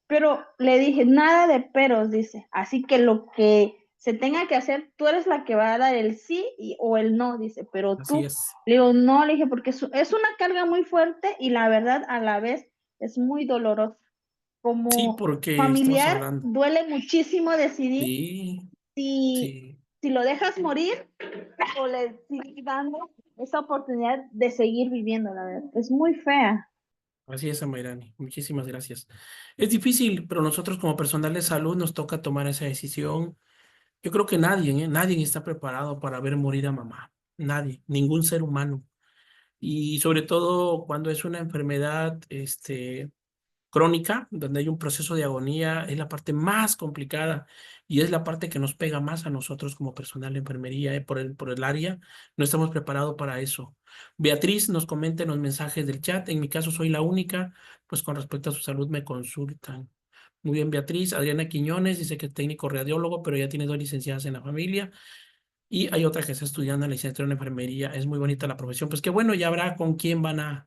[SPEAKER 8] pero le dije, nada de peros, dice. Así que lo que se tenga que hacer, tú eres la que va a dar el sí o el no, dice, pero
[SPEAKER 1] Así
[SPEAKER 8] tú,
[SPEAKER 1] es.
[SPEAKER 8] le digo, no, le dije, porque es una carga muy fuerte y la verdad a la vez es muy dolorosa.
[SPEAKER 1] Sí,
[SPEAKER 8] Como
[SPEAKER 1] porque estamos
[SPEAKER 8] familiar,
[SPEAKER 1] hablando.
[SPEAKER 8] duele muchísimo decidir
[SPEAKER 1] Sí,
[SPEAKER 8] si,
[SPEAKER 1] sí.
[SPEAKER 8] si lo dejas morir o le sigues dando esa oportunidad de seguir viviendo, la verdad. Es muy fea.
[SPEAKER 1] Así es, Amairani. Muchísimas gracias. Es difícil, pero nosotros como personal de salud nos toca tomar esa decisión. Yo creo que nadie, nadie está preparado para ver morir a mamá. Nadie, ningún ser humano. Y sobre todo cuando es una enfermedad crónica, donde hay un proceso de agonía, es la parte más complicada y es la parte que nos pega más a nosotros como personal de enfermería, por el área. No estamos preparados para eso. Beatriz nos comenta en los mensajes del chat, en mi caso soy la única, pues con respecto a su salud me consultan. Muy bien, Beatriz. Adriana Quiñones dice que es técnico radiólogo, pero ya tiene 2 licenciadas en la familia. Y hay otra que está estudiando la licenciatura en enfermería. Es muy bonita la profesión. Pues qué bueno, ya habrá con quién van a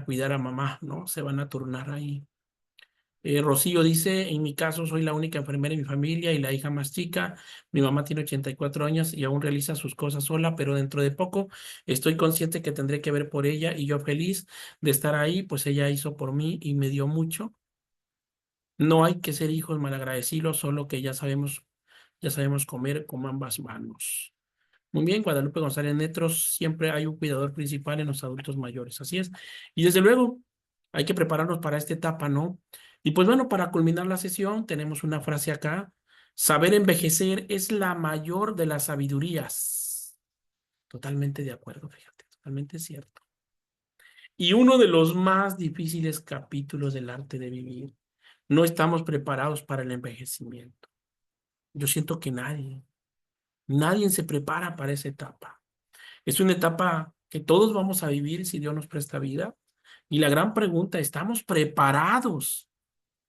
[SPEAKER 1] cuidar a mamá, ¿no? Se van a turnar ahí. Rocío dice, en mi caso soy la única enfermera en mi familia y la hija más chica. Mi mamá tiene 84 años y aún realiza sus cosas sola, pero dentro de poco estoy consciente que tendré que ver por ella y yo feliz de estar ahí, pues ella hizo por mí y me dio mucho. No hay que ser hijos malagradecidos, solo que ya sabemos comer con ambas manos. Muy bien, Guadalupe González Netros, siempre hay un cuidador principal en los adultos mayores, así es. Y desde luego, hay que prepararnos para esta etapa, ¿no? Y pues bueno, para culminar la sesión, tenemos una frase acá. Saber envejecer es la mayor de las sabidurías. Totalmente de acuerdo, fíjate, totalmente cierto. Y uno de los más difíciles capítulos del arte de vivir. No estamos preparados para el envejecimiento. Yo siento que nadie se prepara para esa etapa. Es una etapa que todos vamos a vivir si Dios nos presta vida. Y la gran pregunta, ¿estamos preparados?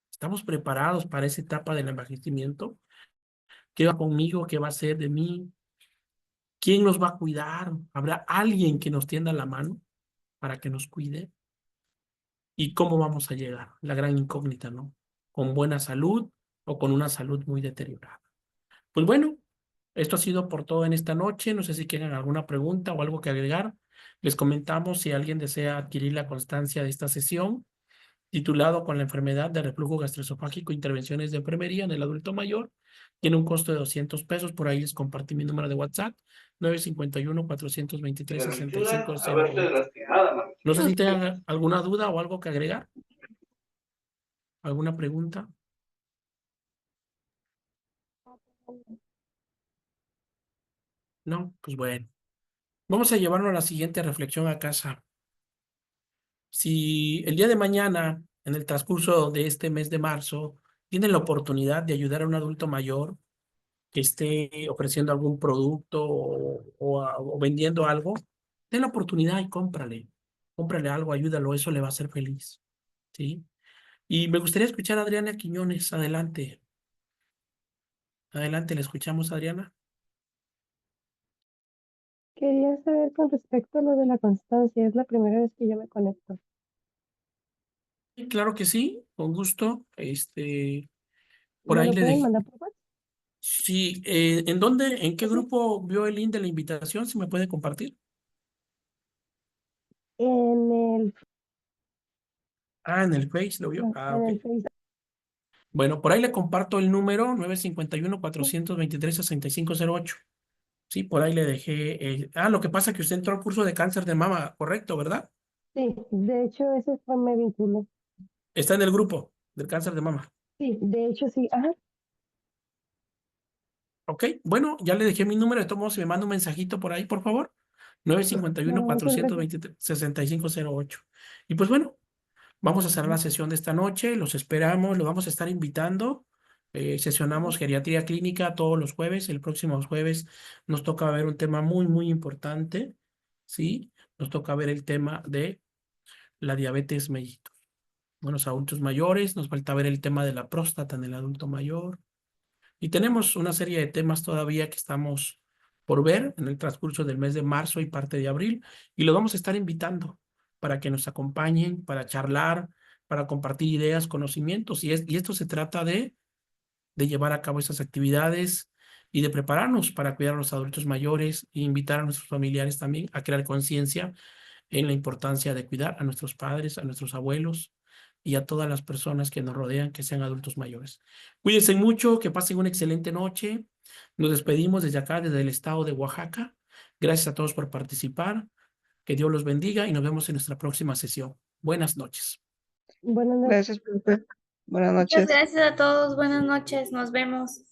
[SPEAKER 1] ¿Estamos preparados para esa etapa del envejecimiento? ¿Qué va conmigo? ¿Qué va a ser de mí? ¿Quién nos va a cuidar? ¿Habrá alguien que nos tienda la mano para que nos cuide? ¿Y cómo vamos a llegar? La gran incógnita, ¿no? ¿Con buena salud o con una salud muy deteriorada? Pues bueno, esto ha sido por todo en esta noche. No sé si quieren alguna pregunta o algo que agregar. Les comentamos si alguien desea adquirir la constancia de esta sesión, titulado Con la enfermedad de reflujo gastroesofágico, intervenciones de enfermería en el adulto mayor. Tiene un costo de 200 pesos. Por ahí les compartí mi número de WhatsApp, 951-423-6508. No sé si tengan alguna duda o algo que agregar. ¿Alguna pregunta? No, pues bueno. Vamos a llevarnos a la siguiente reflexión a casa. Si el día de mañana, en el transcurso de este mes de marzo, tienen la oportunidad de ayudar a un adulto mayor que esté ofreciendo algún producto o vendiendo algo, den la oportunidad y cómprale. Cómprale algo, ayúdalo, eso le va a hacer feliz. ¿Sí? Y me gustaría escuchar a Adriana Quiñones. Adelante. Adelante, le escuchamos, Adriana.
[SPEAKER 7] Quería saber con respecto a lo de la constancia, es la primera vez que yo me conecto.
[SPEAKER 1] Sí, claro que sí, con gusto. Por
[SPEAKER 7] ¿Me
[SPEAKER 1] ahí
[SPEAKER 7] lo
[SPEAKER 1] le
[SPEAKER 7] pueden
[SPEAKER 1] dejé.
[SPEAKER 7] mandar por WhatsApp?
[SPEAKER 1] Sí, en qué
[SPEAKER 7] Sí,
[SPEAKER 1] grupo vio el link de la invitación? ¿Si me puede compartir?
[SPEAKER 7] en el,
[SPEAKER 1] Ah, en el Face lo vio.
[SPEAKER 7] no,
[SPEAKER 1] Ah,
[SPEAKER 7] en
[SPEAKER 1] ok.
[SPEAKER 7] el Facebook.
[SPEAKER 1] Bueno, por ahí le comparto el número 951-423-6508. Sí, por ahí le dejé. Lo que pasa es que usted entró al curso de cáncer de mama, correcto, ¿verdad?
[SPEAKER 7] Sí, de hecho ese fue me vinculó.
[SPEAKER 1] Está en el grupo del cáncer de mama.
[SPEAKER 7] Sí, de hecho sí, ajá.
[SPEAKER 1] Ok, bueno, ya le dejé mi número. De todos modos, si me manda un mensajito por ahí, por favor.
[SPEAKER 7] Bueno, muchas gracias.
[SPEAKER 1] 951-423-6508. Y pues bueno, vamos a cerrar la sesión de esta noche. Los esperamos, los vamos a estar invitando. Sesionamos geriatría clínica todos los jueves. El próximo jueves nos toca ver un tema muy, muy importante. ¿Sí? Nos toca ver el tema de la diabetes mellitus. Buenos adultos mayores. Nos falta ver el tema de la próstata en el adulto mayor. Y tenemos una serie de temas todavía que estamos por ver en el transcurso del mes de marzo y parte de abril. Y los vamos a estar invitando para que nos acompañen, para charlar, para compartir ideas, conocimientos. Y esto se trata de llevar a cabo esas actividades y de prepararnos para cuidar a los adultos mayores e invitar a nuestros familiares también a crear conciencia en la importancia de cuidar a nuestros padres, a nuestros abuelos y a todas las personas que nos rodean, que sean adultos mayores. Cuídense mucho, que pasen una excelente noche. Nos despedimos desde acá, desde el estado de Oaxaca. Gracias a todos por participar. Que Dios los bendiga y nos vemos en nuestra próxima sesión. Buenas noches.
[SPEAKER 7] Buenas noches.
[SPEAKER 4] Gracias, profe. Buenas
[SPEAKER 3] Muchas
[SPEAKER 4] noches.
[SPEAKER 3] gracias a todos. Buenas noches. Nos vemos.